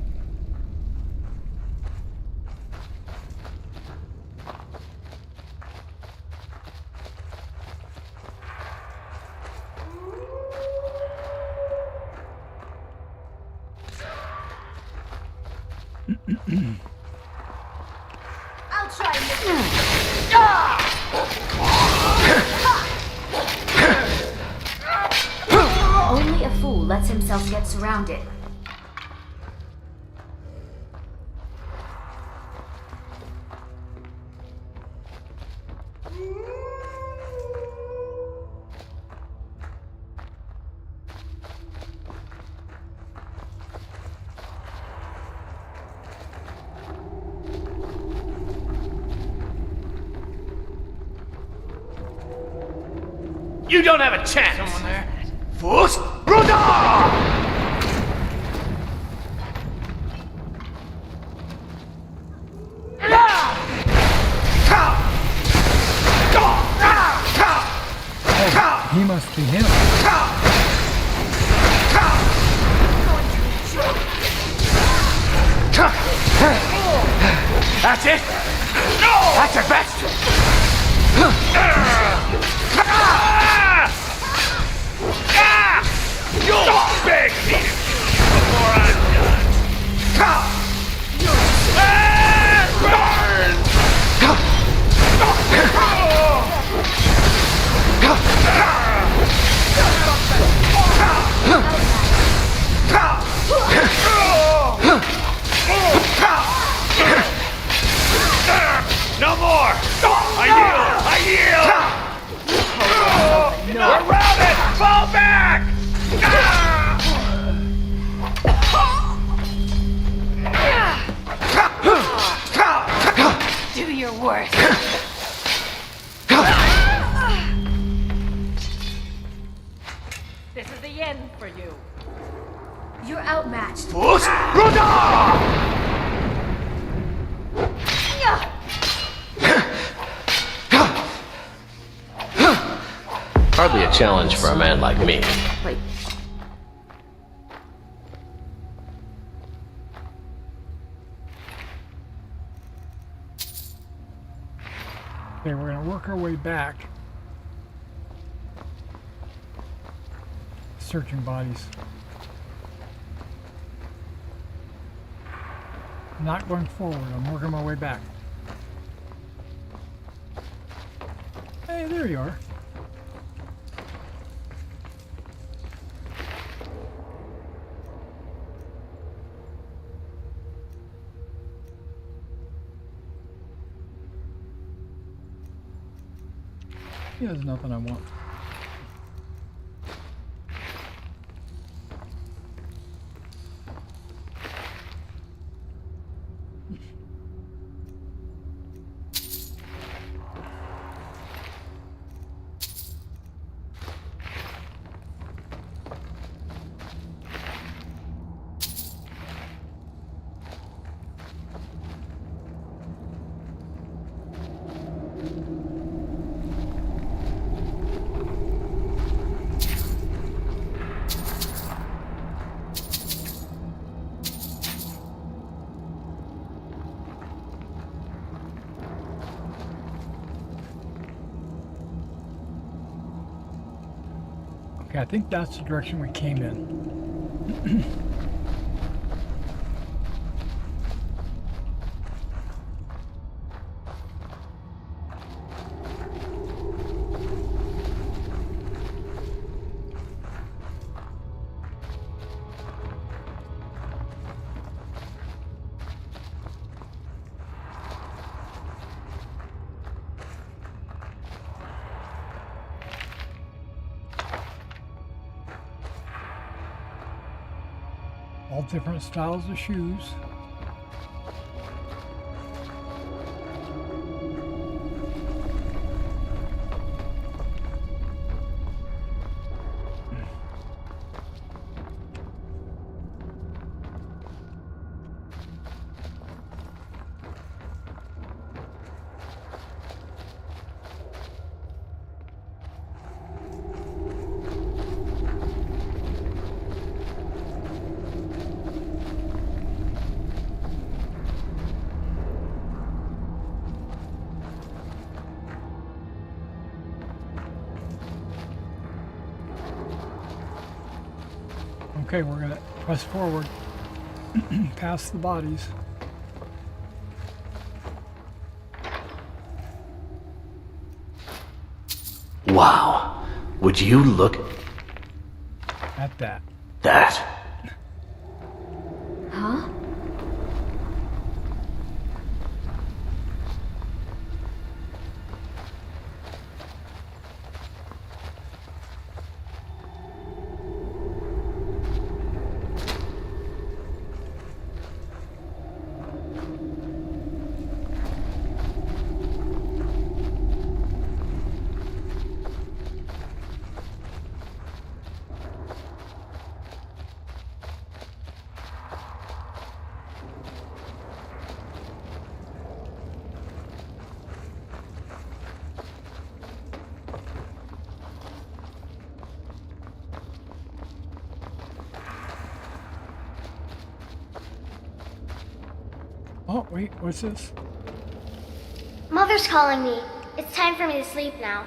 I'll try and Only a fool lets himself get surrounded. You don't have a chance! Someone there? Fus Ruda! must be him. That's it? No! That's your best! You beg me before I'm done! Burn! No more! I yield! Around it! Fall back! Do your worst. This is the end for you. You're outmatched. Hardly a challenge for a man like me. Wait. Okay, we're gonna work our way back. Searching bodies. Not going forward, I'm working my way back. Hey, there you are. Yeah, there's nothing I want. Okay, I think that's the direction we came in. All different styles of shoes. Okay, we're gonna press forward past the bodies. Wow. Would you look At that. that? Huh? Oh, wait, what's this? Mother's calling me. It's time for me to sleep now.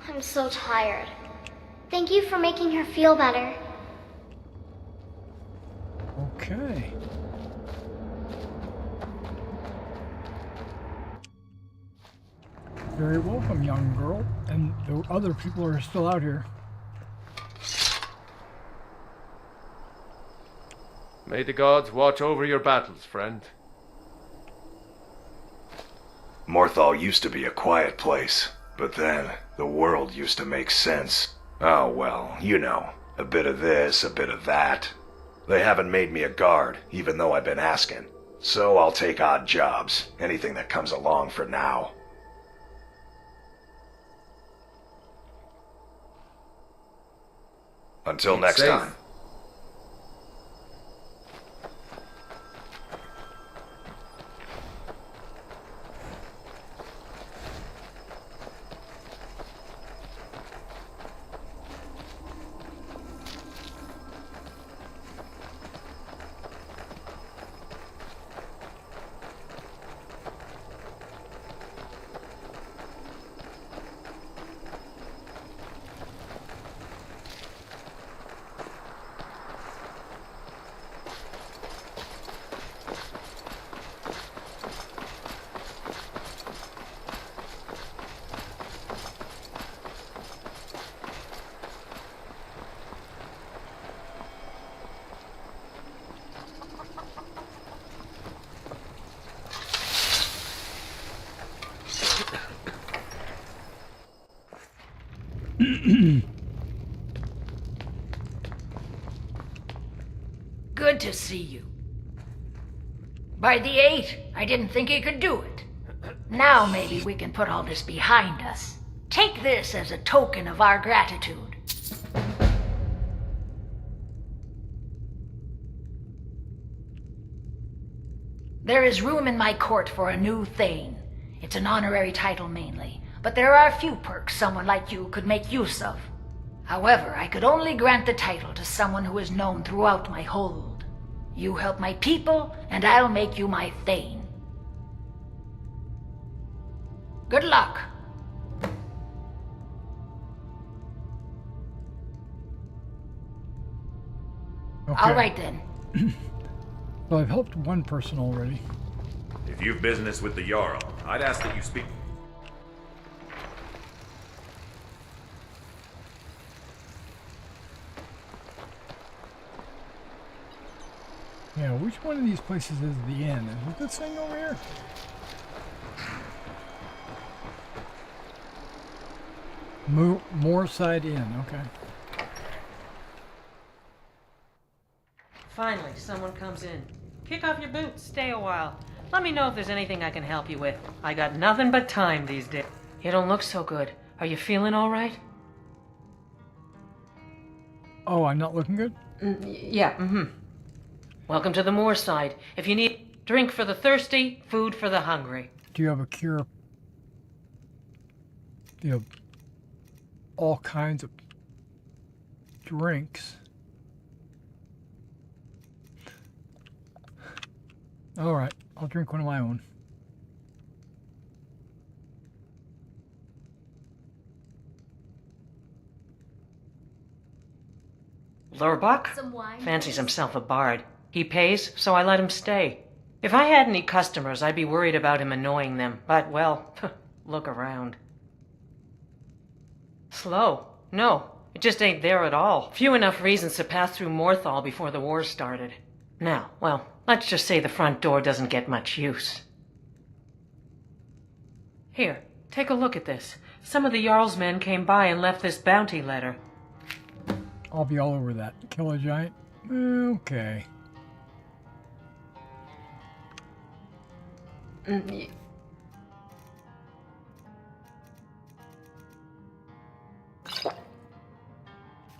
I'm so tired. Thank you for making her feel better. Okay. Very welcome, young girl. And the other people are still out here. May the gods watch over your battles, friend. Morthal used to be a quiet place, but then the world used to make sense. Oh well, you know, a bit of this, a bit of that. They haven't made me a guard, even though I've been asking. So I'll take odd jobs, anything that comes along for now. Until next time. Good to see you. By the 8, I didn't think he could do it. Now maybe we can put all this behind us. Take this as a token of our gratitude. There is room in my court for a new Thane. It's an honorary title mainly, but there are a few perks someone like you could make use of. However, I could only grant the title to someone who is known throughout my hold. You help my people, and I'll make you my Thane. Good luck. Okay. All right then. So I've helped one person already. If you've business with the Jarl, I'd ask that you speak. Yeah, which one of these places is the inn? Is it this thing over here? Moorside Inn, okay. Finally, someone comes in. Kick off your boots, stay a while. Let me know if there's anything I can help you with. I got nothing but time these days. You don't look so good. Are you feeling all right? Oh, I'm not looking good? Welcome to the Moorside. If you need drink for the thirsty, food for the hungry. Do you have a cure? You know, all kinds of drinks. All right, I'll drink one of my own. Lurbach? Fancies himself a bard. He pays, so I let him stay. If I had any customers, I'd be worried about him annoying them. But, well, look around. Slow? No, it just ain't there at all. Few enough reasons to pass through Morthal before the war started. Now, well, let's just say the front door doesn't get much use. Here, take a look at this. Some of the Jarl's men came by and left this bounty letter. I'll be all over that. Kill a giant? Okay.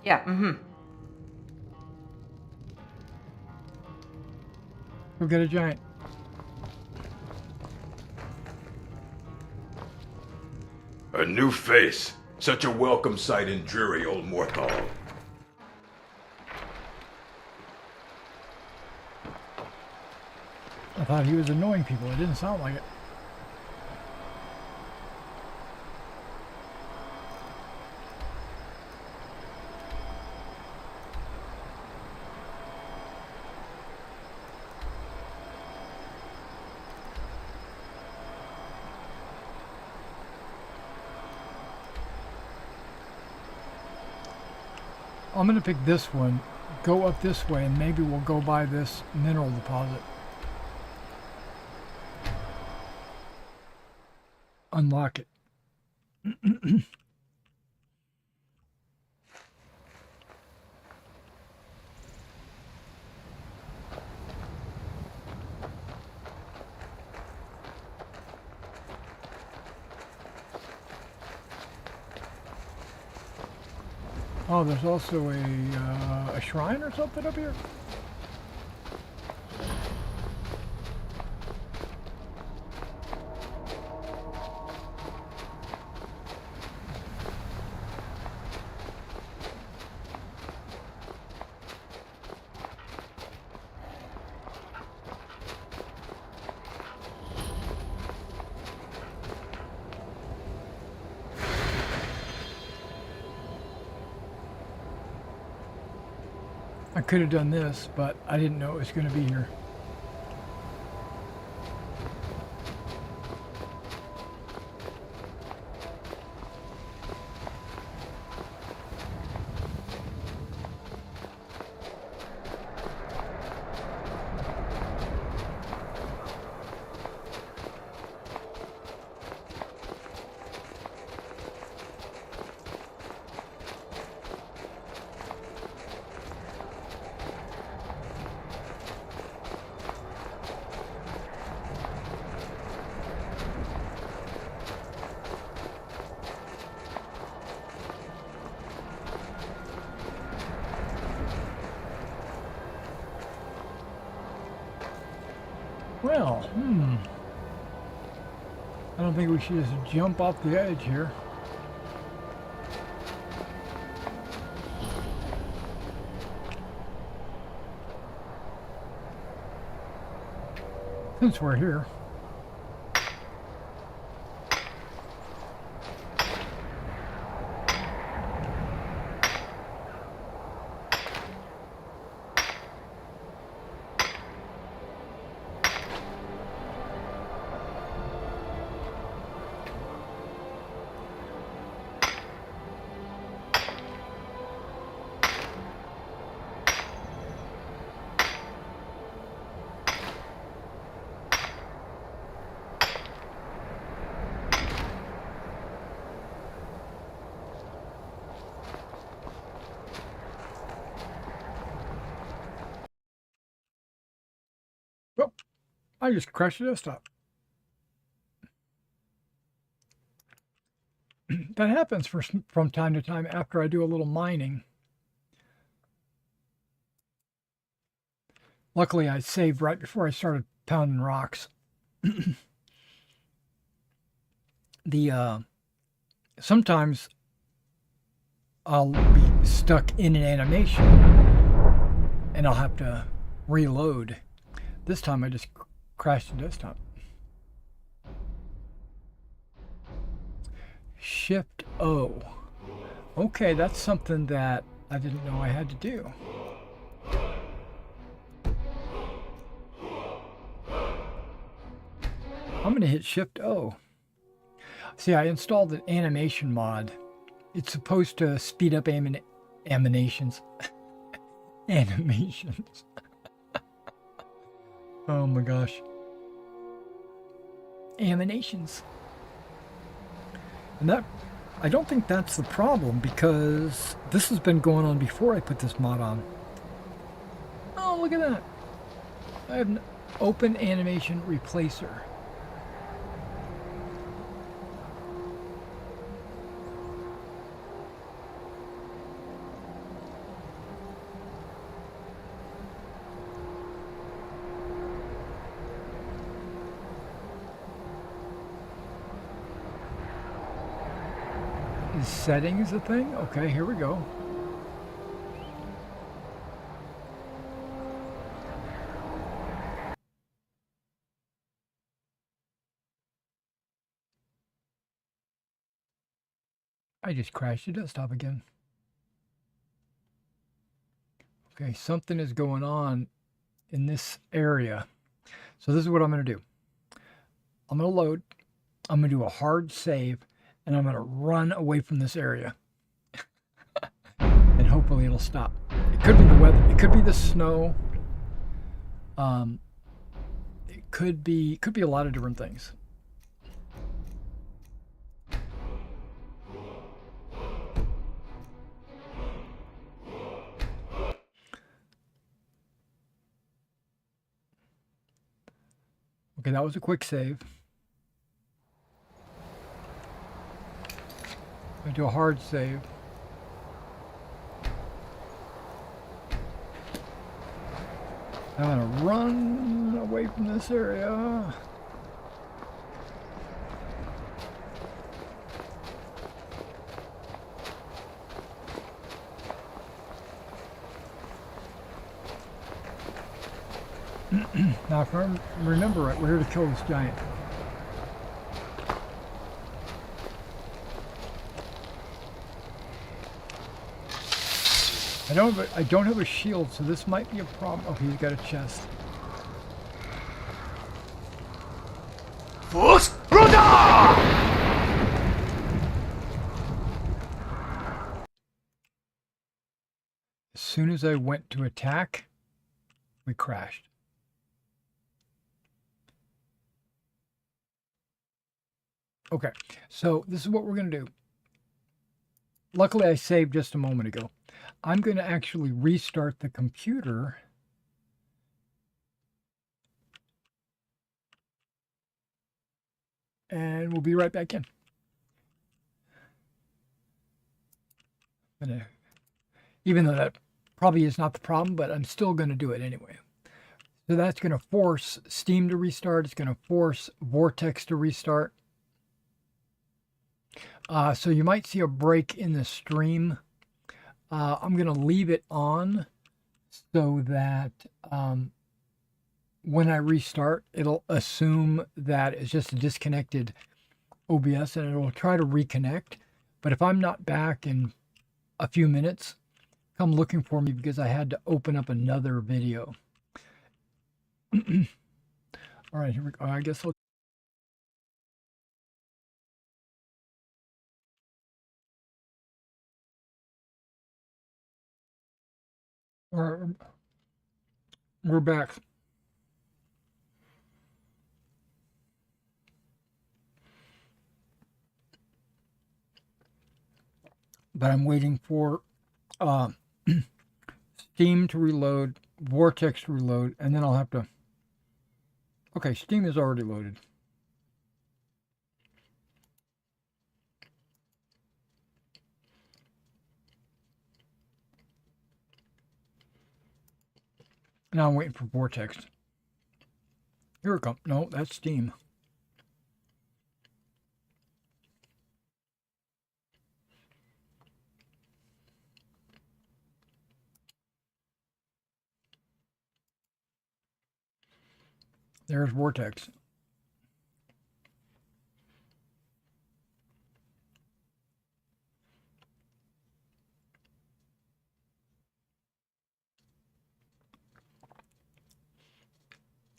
Yeah, Go get a giant. A new face. Such a welcome sight in dreary old Morthal. I thought he was annoying people. It didn't sound like it. I'm going to pick this one, go up this way, and maybe we'll go by this mineral deposit. Unlock it. Oh, there's also a shrine or something up here? I could have done this, but I didn't know it was going to be here. Well, I don't think we should just jump off the edge here. Since we're here. Oh, I just crashed the desktop. That happens from time to time after I do a little mining. Luckily, I saved right before I started pounding rocks. Sometimes I'll be stuck in an animation and I'll have to reload. This time I just crashed the desktop. Shift O. Okay, that's something that I didn't know I had to do. I'm going to hit Shift O. See, I installed an animation mod. It's supposed to speed up animations. Animations. Oh my gosh. Animations. And that, I don't think that's the problem because this has been going on before I put this mod on. Oh, look at that. I have an open animation replacer. Setting is a thing? Okay, here we go. I just crashed the desktop again. Okay, something is going on in this area. So this is what I'm going to do. I'm going to load. I'm going to do a hard save, and I'm going to run away from this area. And hopefully it'll stop. It could be the weather. It could be the snow. It could be a lot of different things. Okay, that was a quick save. I'm going to do a hard save. I'm going to run away from this area. Now, if I remember right, we're here to kill this giant. I don't have a shield, so this might be a problem. Okay, he's got a chest. As soon as I went to attack, we crashed. Okay, so this is what we're going to do. Luckily, I saved just a moment ago. I'm going to actually restart the computer. And we'll be right back in. Even though that probably is not the problem, but I'm still going to do it anyway. So that's going to force Steam to restart. It's going to force Vortex to restart. So you might see a break in the stream. I'm going to leave it on so that when I restart, it'll assume that it's just a disconnected OBS and it will try to reconnect. But if I'm not back in a few minutes, come looking for me because I had to open up another video. All right, here we go. I guess I'll... We're back. But I'm waiting for Steam to reload, Vortex to reload, and then I'll have to... Okay, Steam is already loaded. Now I'm waiting for Vortex. Here it comes. No, that's Steam. There's Vortex.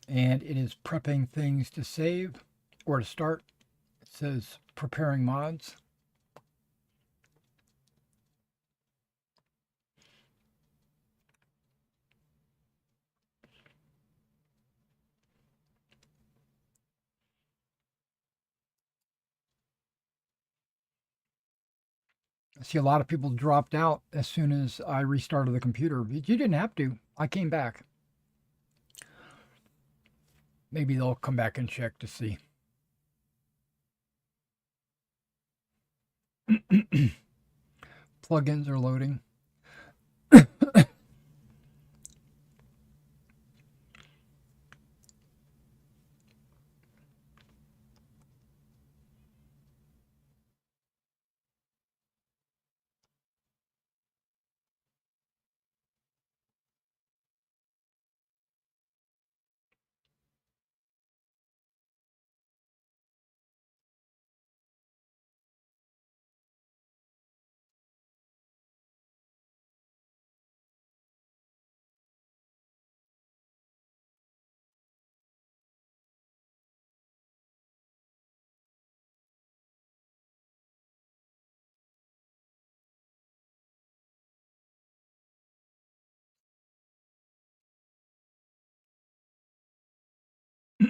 And it is prepping things to save or to start. It says preparing mods. I see a lot of people dropped out as soon as I restarted the computer. You didn't have to. I came back. Maybe they'll come back and check to see. Plugins are loading.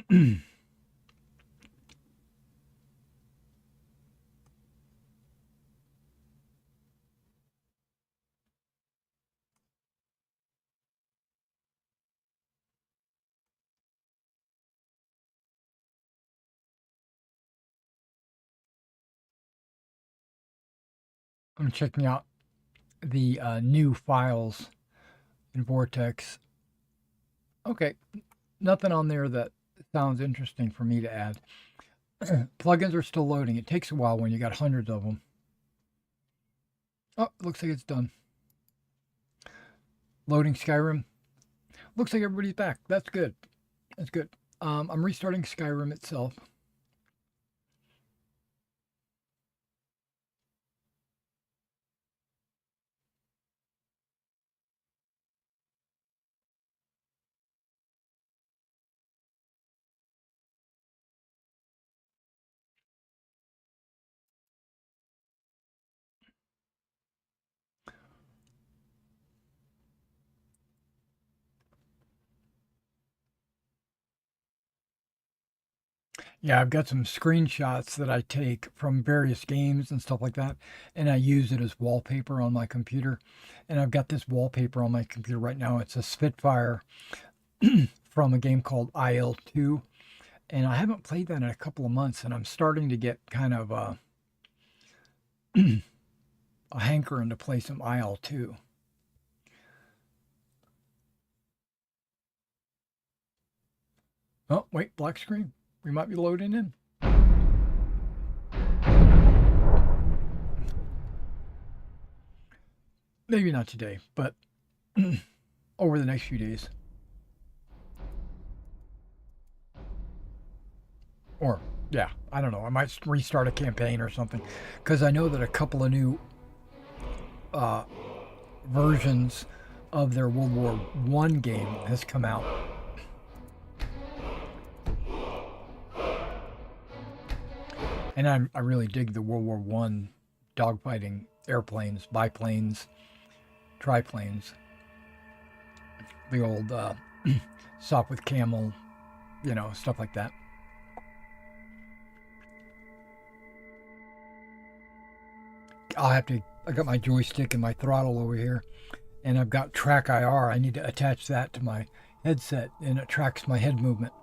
I'm checking out the new files in Vortex. Okay, nothing on there that sounds interesting for me to add. Plugins are still loading. It takes a while when you got hundreds of them. Oh, looks like it's done. Loading Skyrim. Looks like everybody's back. That's good. That's good. I'm restarting Skyrim itself. Yeah, I've got some screenshots that I take from various games and stuff like that, and I use it as wallpaper on my computer. And I've got this wallpaper on my computer right now. It's a Spitfire from a game called IL-2, and I haven't played that in a couple of months, and I'm starting to get kind of a hankering to play some IL-2. Oh, wait, black screen. We might be loading in. Maybe not today, but over the next few days. Or, yeah, I don't know. I might restart a campaign or something. Because I know that a couple of new versions of their World War I game has come out. And I really dig the World War I dogfighting airplanes, biplanes, triplanes. The old Sop with Camel, you know, stuff like that. I got my joystick and my throttle over here, and I've got Track IR. I need to attach that to my headset, and it tracks my head movement.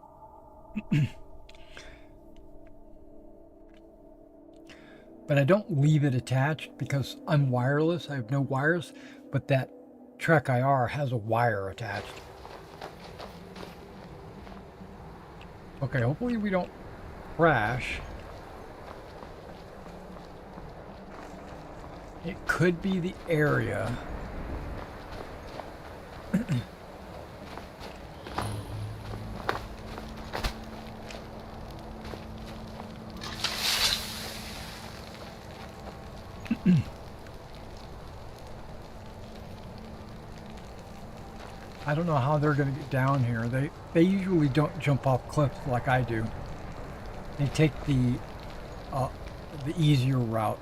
But I don't leave it attached because I'm wireless. I have no wires, but that Track IR has a wire attached. Okay, hopefully we don't crash. It could be the area. I don't know how they're going to get down here. They usually don't jump off cliffs like I do. They take the easier route.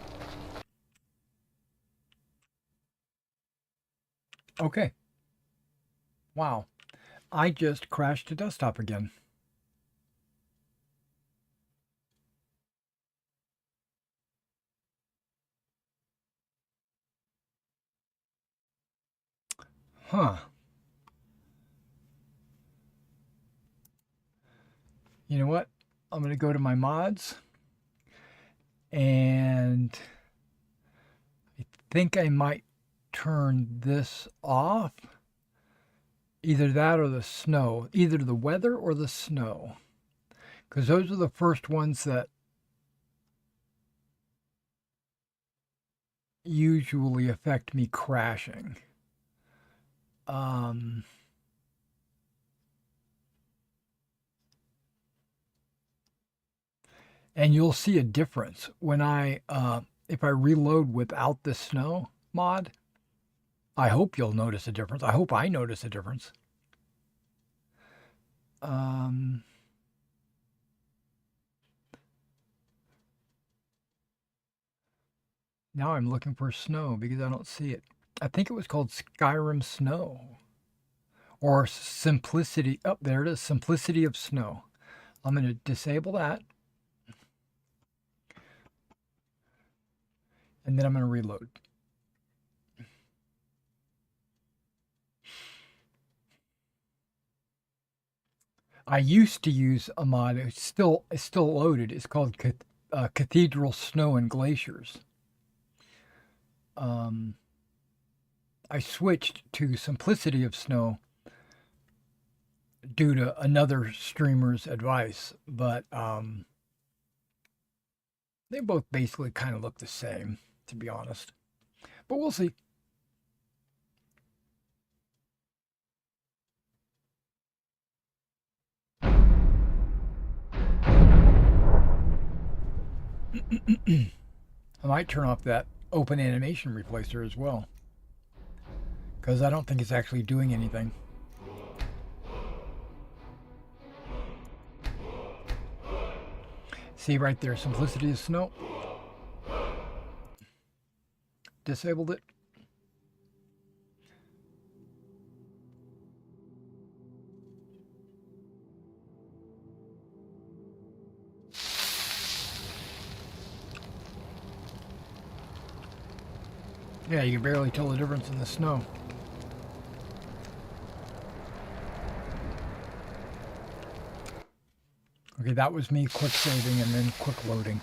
Okay. Wow. I just crashed to desktop again. Huh. You know what? I'm going to go to my mods. And I think I might turn this off. Either that or the snow. Either the weather or the snow. Because those are the first ones that usually affect me crashing. And you'll see a difference when if I reload without the snow mod. I hope you'll notice a difference. I hope I notice a difference. Now I'm looking for snow because I don't see it. I think it was called Skyrim Snow. Or Simplicity. Oh, there it is. Simplicity of Snow. I'm going to disable that. And then I'm going to reload. I used to use a mod. It's still loaded. It's called Cathedral Snow and Glaciers. I switched to Simplicity of Snow due to another streamer's advice, but they both basically kind of look the same, to be honest. But we'll see. I might turn off that open animation replacer as well, because I don't think it's actually doing anything. See right there, Simplicity of Snow. Disabled it. Yeah, you can barely tell the difference in the snow. Okay, that was me quick saving and then quick loading.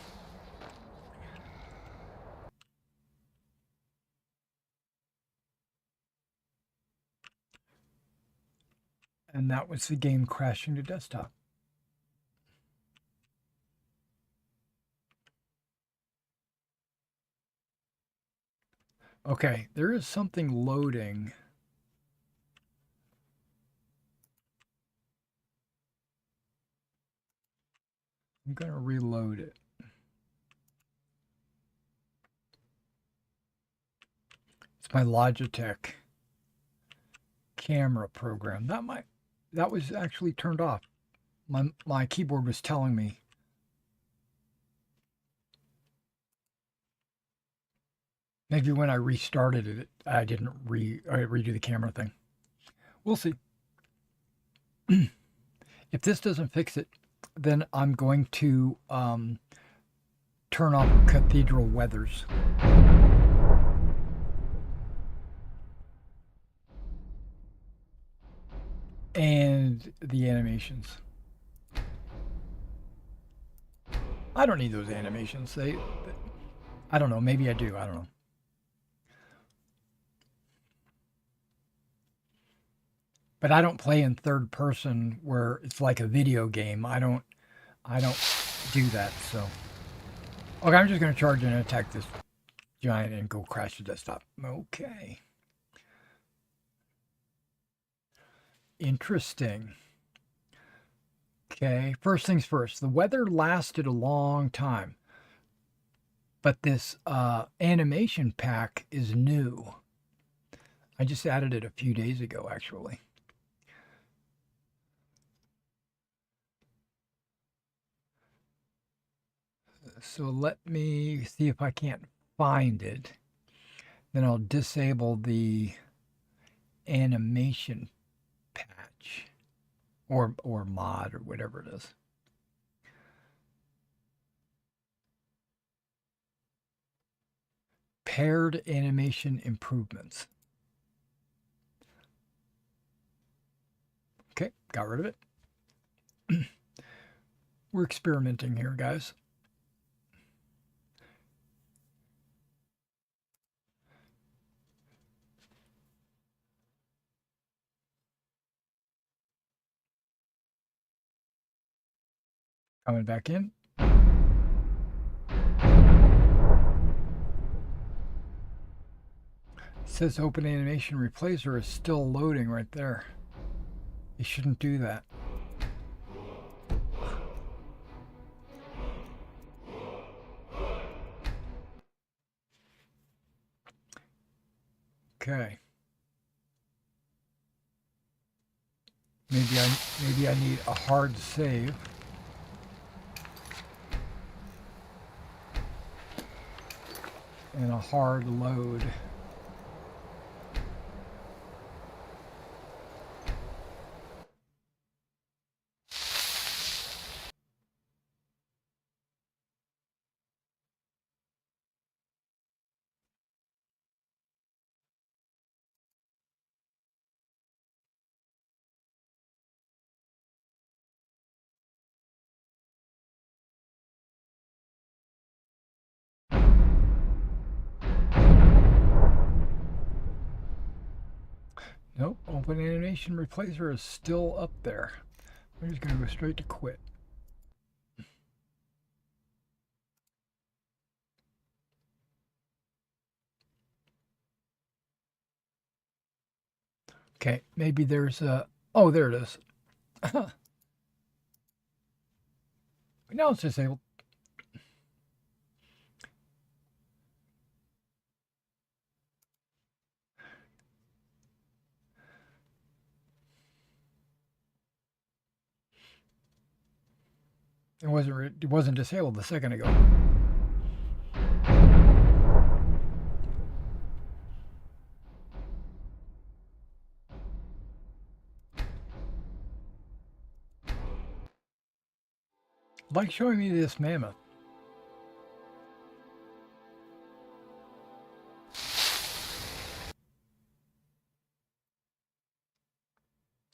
And that was the game crashing to desktop. Okay, there is something loading. I'm going to reload it. It's my Logitech camera program. That was actually turned off. My keyboard was telling me. Maybe when I restarted it, I didn't redo the camera thing. We'll see. If this doesn't fix it, then I'm going to turn off Cathedral Weathers. And the animations. I don't need those animations. I don't know. Maybe I do. I don't know. But I don't play in third person where it's like a video game. I don't do that, so. Okay, I'm just going to charge and attack this giant and go crash the desktop. Okay. Interesting. Okay, first things first. The weather lasted a long time. But this animation pack is new. I just added it a few days ago, actually. So let me see if I can't find it. Then I'll disable the animation patch or mod or whatever it is. Paired animation improvements. Okay, got rid of it. We're experimenting here, guys. Coming back in. It says open animation replacer is still loading right there. You shouldn't do that. Okay. Maybe I need a hard save. And a hard load. Nope, open animation replacer is still up there. We're just going to go straight to quit. Okay, maybe there's a... Oh, there it is. Now it's disabled. It wasn't disabled a second ago. Like showing me this mammoth.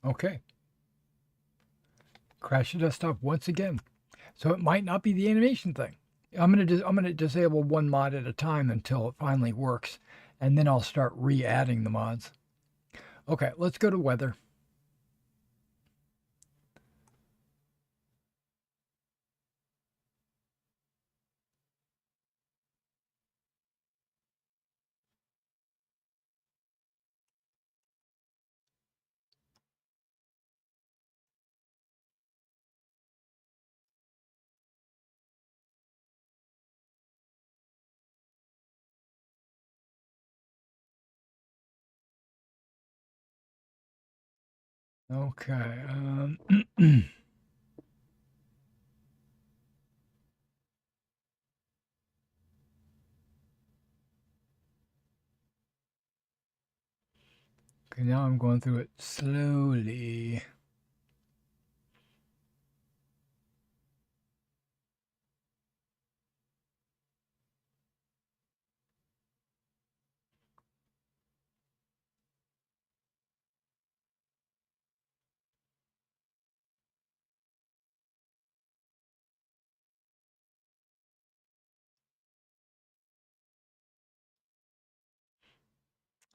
Okay. Crash the desktop once again. So it might not be the animation thing. I'm gonna disable one mod at a time until it finally works, and then I'll start re-adding the mods. Okay, let's go to weather. Okay. Okay, now I'm going through it slowly.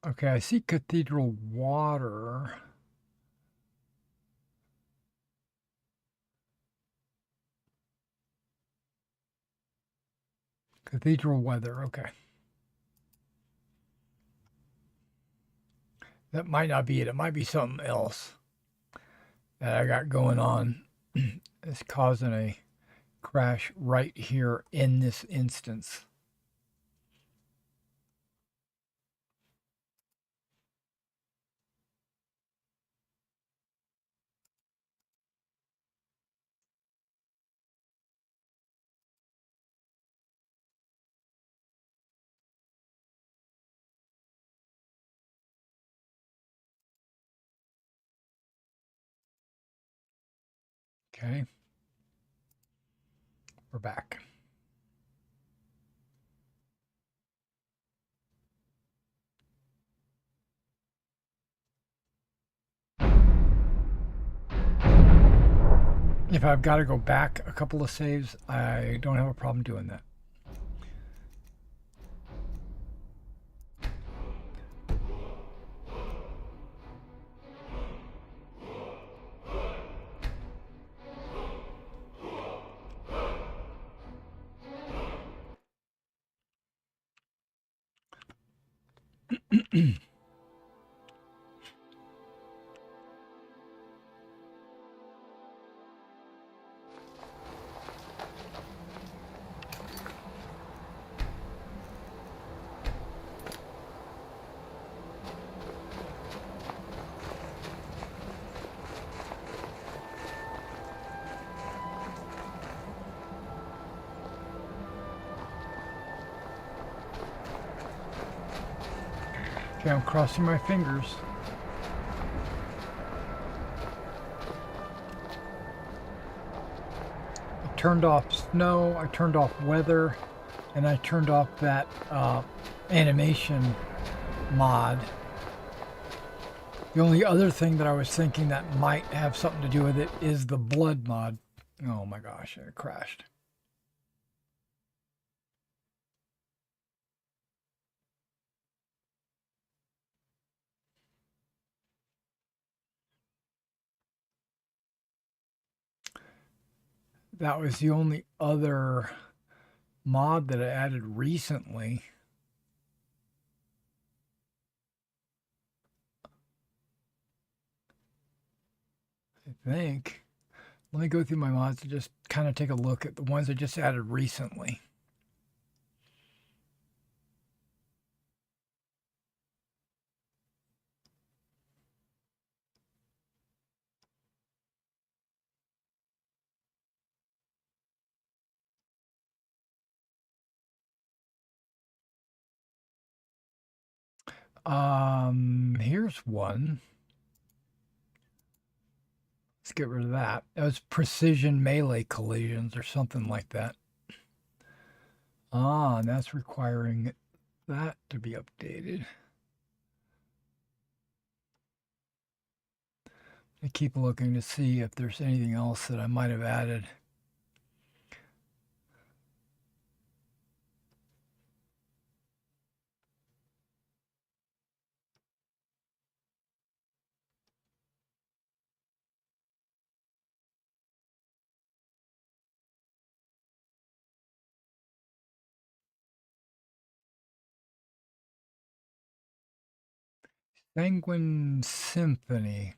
Okay, I see Cathedral Water. Cathedral Weather, okay. That might not be it. It might be something else that I got going on. It's causing a crash right here in this instance. Okay. We're back. If I've got to go back a couple of saves, I don't have a problem doing that. Okay, I'm crossing my fingers. I turned off snow, I turned off weather, and I turned off that animation mod. The only other thing that I was thinking that might have something to do with it is the blood mod. Oh my gosh, it crashed. that was the only other mod that I added recently. I think. Let me go through my mods and just kind of take a look at the ones I just added recently. Here's one. Let's get rid of that. That was precision melee collisions or something like that. And that's requiring that to be updated. I keep looking to see if there's anything else that I might have added. Sanguine Symphony.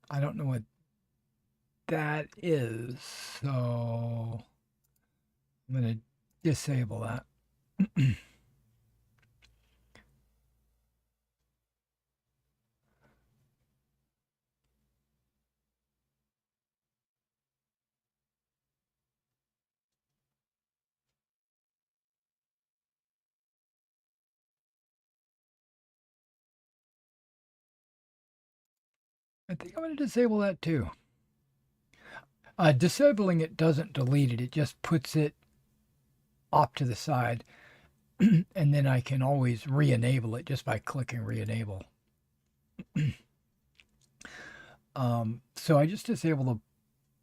I don't know what that is, so I'm going to disable that. I think I'm going to disable that too. Disabling it doesn't delete it. It just puts it off to the side. And then I can always re-enable it just by clicking re-enable. So I just disabled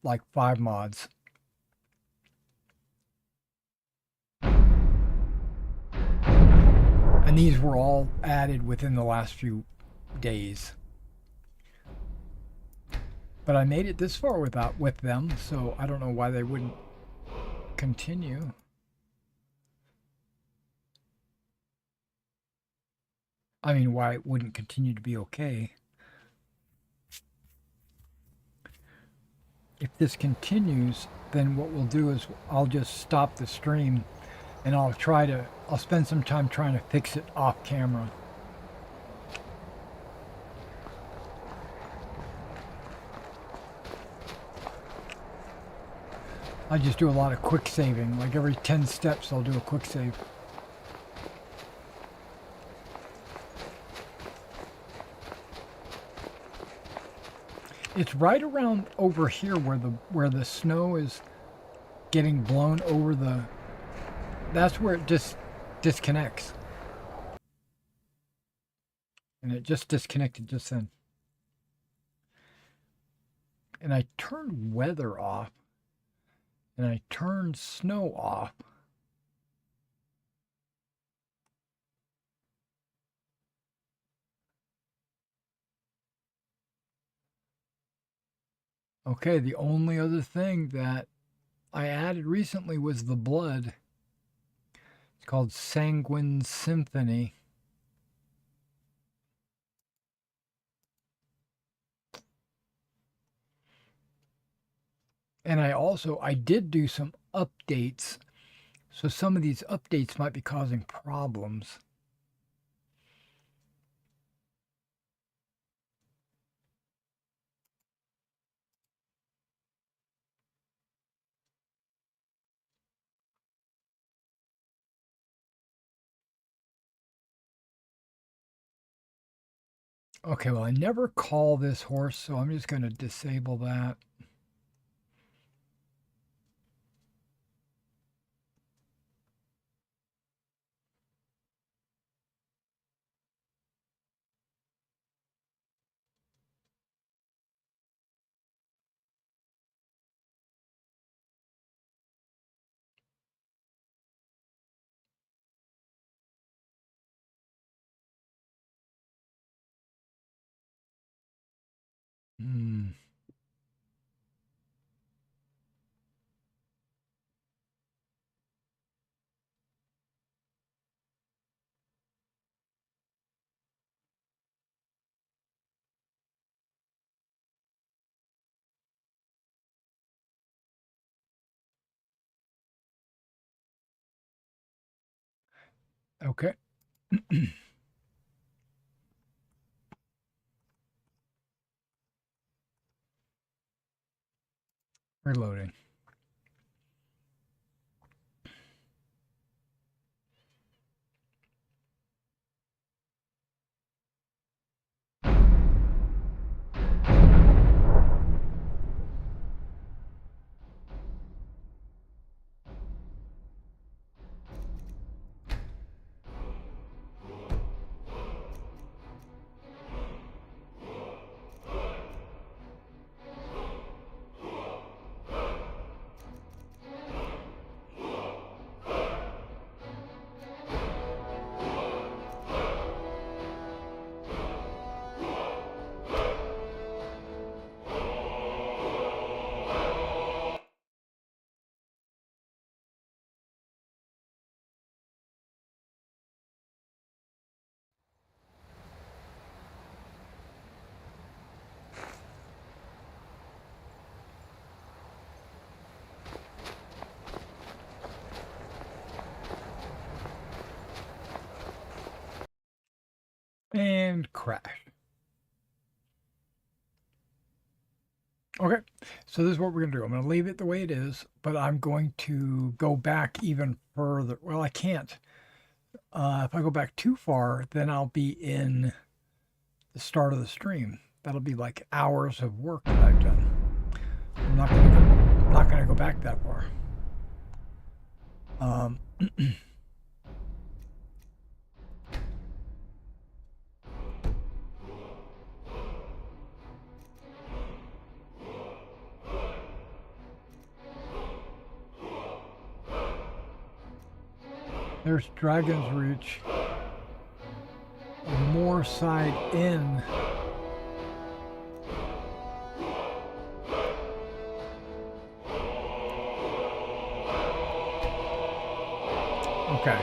like 5 mods. And these were all added within the last few days. But I made it this far with them, so I don't know why they wouldn't continue. I mean, why it wouldn't continue to be okay. If this continues, then what we'll do is I'll just stop the stream and I'll spend some time trying to fix it off camera. I just do a lot of quick saving. Like every 10 steps, I'll do a quick save. It's right around over here where the snow is getting blown over the. That's where it just disconnects. And it just disconnected just then. And I turned weather off. And I turned snow off. Okay, the only other thing that I added recently was the blood. It's called Sanguine Symphony. And I did do some updates. So some of these updates might be causing problems. Okay, well, I never call this horse, so I'm just going to disable that. Okay. Reloading. And crash. Okay, so this is what we're going to do. I'm going to leave it the way it is, but I'm going to go back even further. Well, I can't. If I go back too far, then I'll be in the start of the stream. That'll be like hours of work that I've done. I'm not going to go back that far. There's Dragon's Reach. More side in. Okay.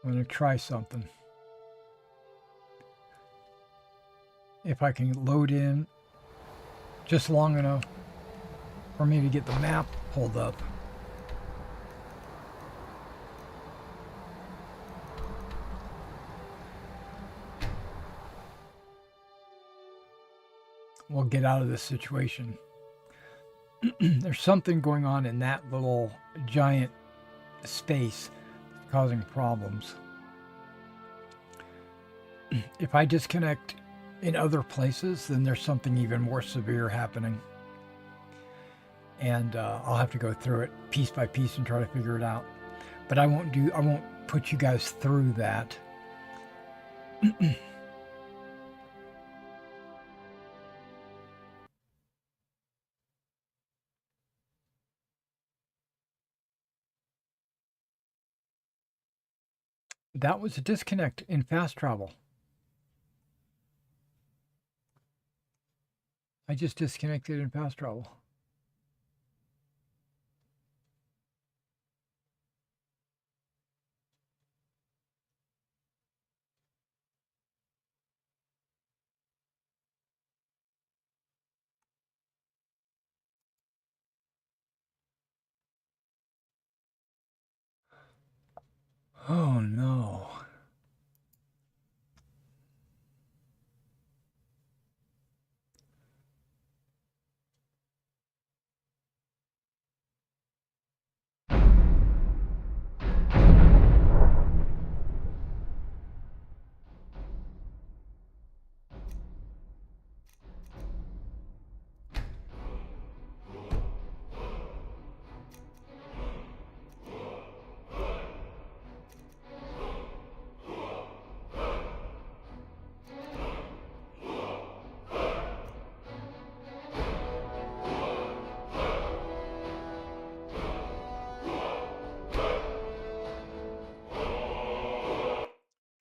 I'm going to try something. If I can load in just long enough for me to get the map pulled up. We'll get out of this situation. There's something going on in that little giant space causing problems. If I disconnect in other places, then there's something even more severe happening. And I'll have to go through it piece by piece and try to figure it out. But I won't put you guys through that. That was a disconnect in fast travel. I just disconnected in fast travel. Oh no.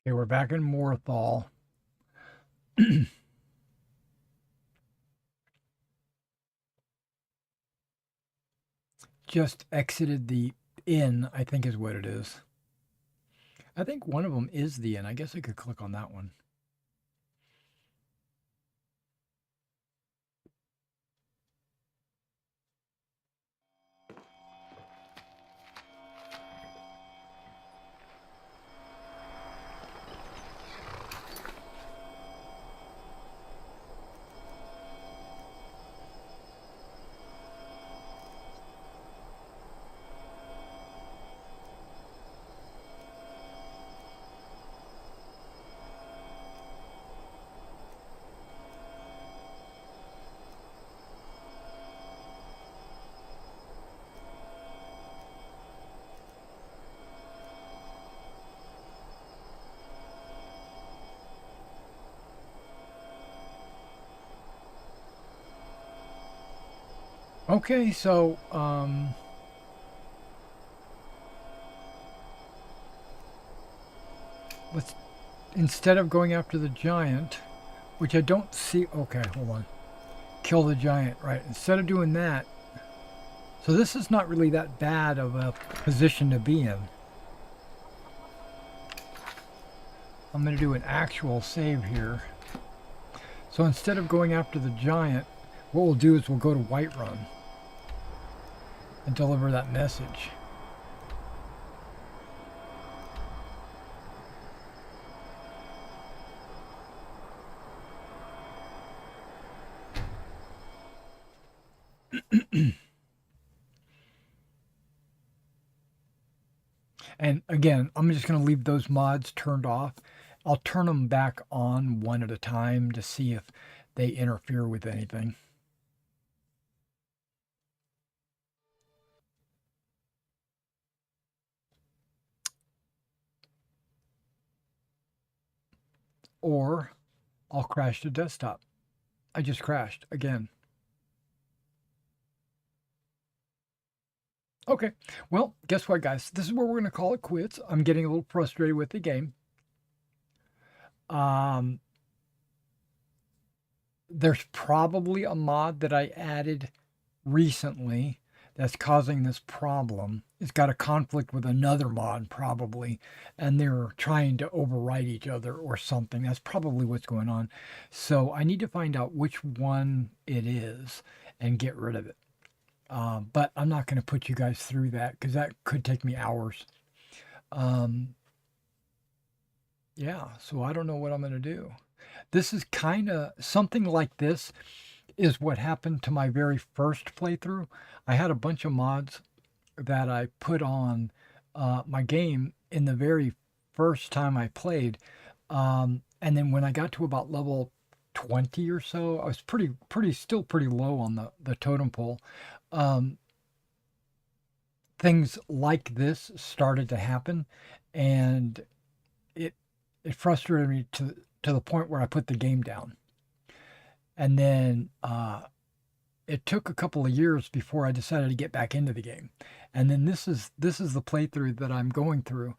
Okay, we're back in Morthal. Just exited the inn, I think is what it is. I think one of them is the inn. I guess I could click on that one. Okay, so let's, instead of going after the giant, which I don't see. Okay, hold on. Kill the giant, right? Instead of doing that, so this is not really that bad of a position to be in. I'm going to do an actual save here. So instead of going after the giant, what we'll do is we'll go to Whiterun and deliver that message. And again, I'm just going to leave those mods turned off. I'll turn them back on one at a time to see if they interfere with anything. Or I'll crash the desktop. I just crashed again. Okay, well, guess what, guys? This is where we're going to call it quits. I'm getting a little frustrated with the game. There's probably a mod that I added recently that's causing this problem. It's got a conflict with another mod, probably, and they're trying to override each other or something. That's probably what's going on. So I need to find out which one it is and get rid of it. But I'm not going to put you guys through that because that could take me hours. Yeah, so I don't know what I'm going to do. This is kind of something like this is what happened to my very first playthrough. I had a bunch of mods that I put on my game in the very first time I played. And then when I got to about level 20 or so, I was still pretty low on the totem pole. Things like this started to happen, and it frustrated me to the point where I put the game down. And then it took a couple of years before I decided to get back into the game. And then this is the playthrough that I'm going through.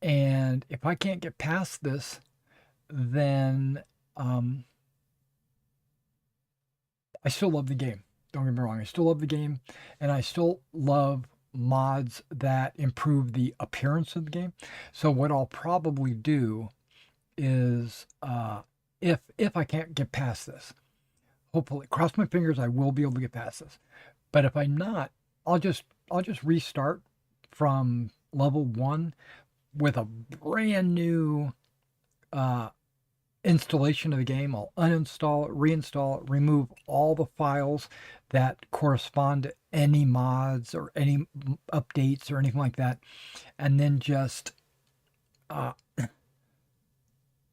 And if I can't get past this, then I still love the game. Don't get me wrong. I still love the game, and I still love mods that improve the appearance of the game. So what I'll probably do is, if I can't get past this, hopefully, cross my fingers, I will be able to get past this. But if I'm not, I'll just restart from level 1 with a brand new installation of the game. I'll uninstall it, reinstall it, remove all the files that correspond to any mods or any updates or anything like that, and then just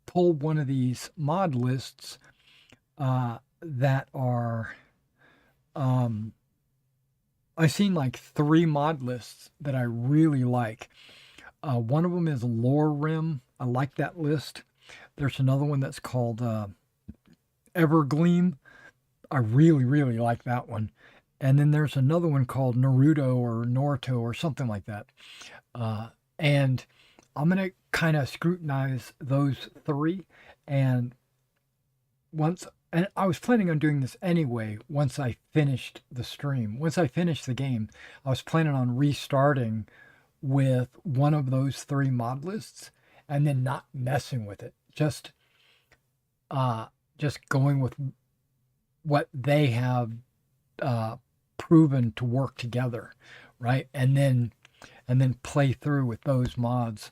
pull one of these mod lists that are I've seen like 3 mod lists that I really like. One of them is Lore Rim. I like that list. There's another one that's called Evergleam. I really, really like that one. And then there's another one called Naruto or Naruto or something like that. And I'm going to kind of scrutinize those 3. And I was planning on doing this anyway once I finished the stream. Once I finished the game, I was planning on restarting with one of those 3 mod lists and then not messing with it. Just going with what they have proven to work together, right? And then play through with those mods.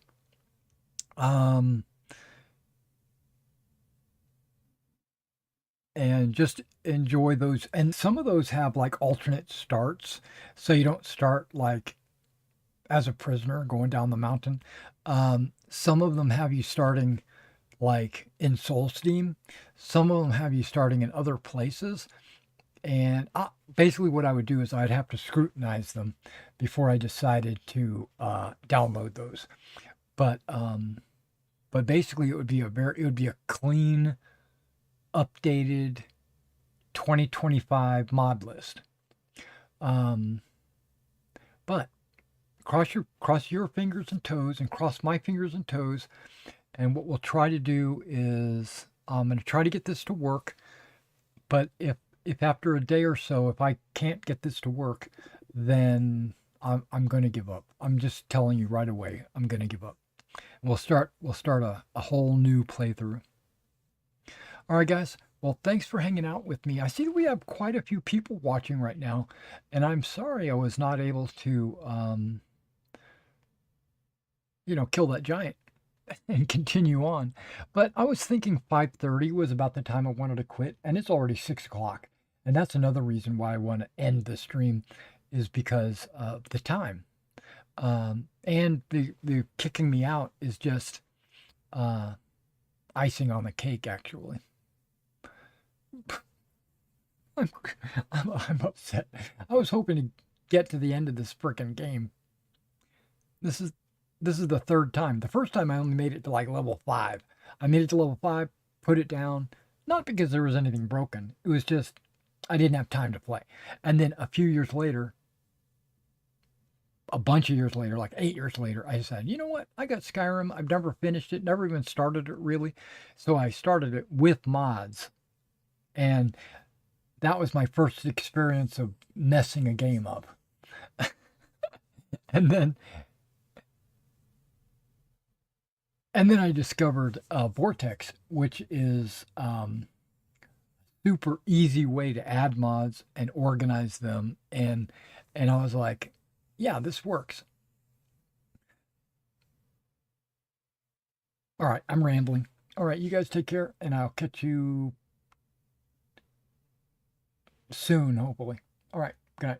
And just enjoy those. And some of those have like alternate starts, so you don't start like as a prisoner going down the mountain. Some of them have you starting like in Soul Steam. Some of them have you starting in other places. And basically what I would do is I'd have to scrutinize them before I decided to download those. But basically it would be a clean, updated 2025 mod list. But cross your fingers and toes and cross my fingers and toes. And what we'll try to do is I'm going to try to get this to work. But if after a day or so, if I can't get this to work, then I'm going to give up. I'm just telling you right away, I'm going to give up. We'll start a whole new playthrough. All right, guys. Well, thanks for hanging out with me. I see we have quite a few people watching right now, and I'm sorry I was not able to, kill that giant and continue on. But I was thinking 5:30 was about the time I wanted to quit, and it's already 6 o'clock. And that's another reason why I want to end the stream, is because of the time. And the kicking me out is just icing on the cake, actually. I'm upset. I was hoping to get to the end of this frickin' game. This is the third time. The first time I only made it to like level 5. I made it to level 5, put it down, not because there was anything broken. It was just I didn't have time to play. And then a few years later, a bunch of years later, like 8 years later, I decided, you know what? I got Skyrim. I've never finished it, never even started it really. So I started it with mods. And that was my first experience of messing a game up. and then I discovered Vortex, which is super easy way to add mods and organize them. And I was like, yeah, this works. All right, I'm rambling. All right, you guys take care, and I'll catch you soon, hopefully. All right, good night.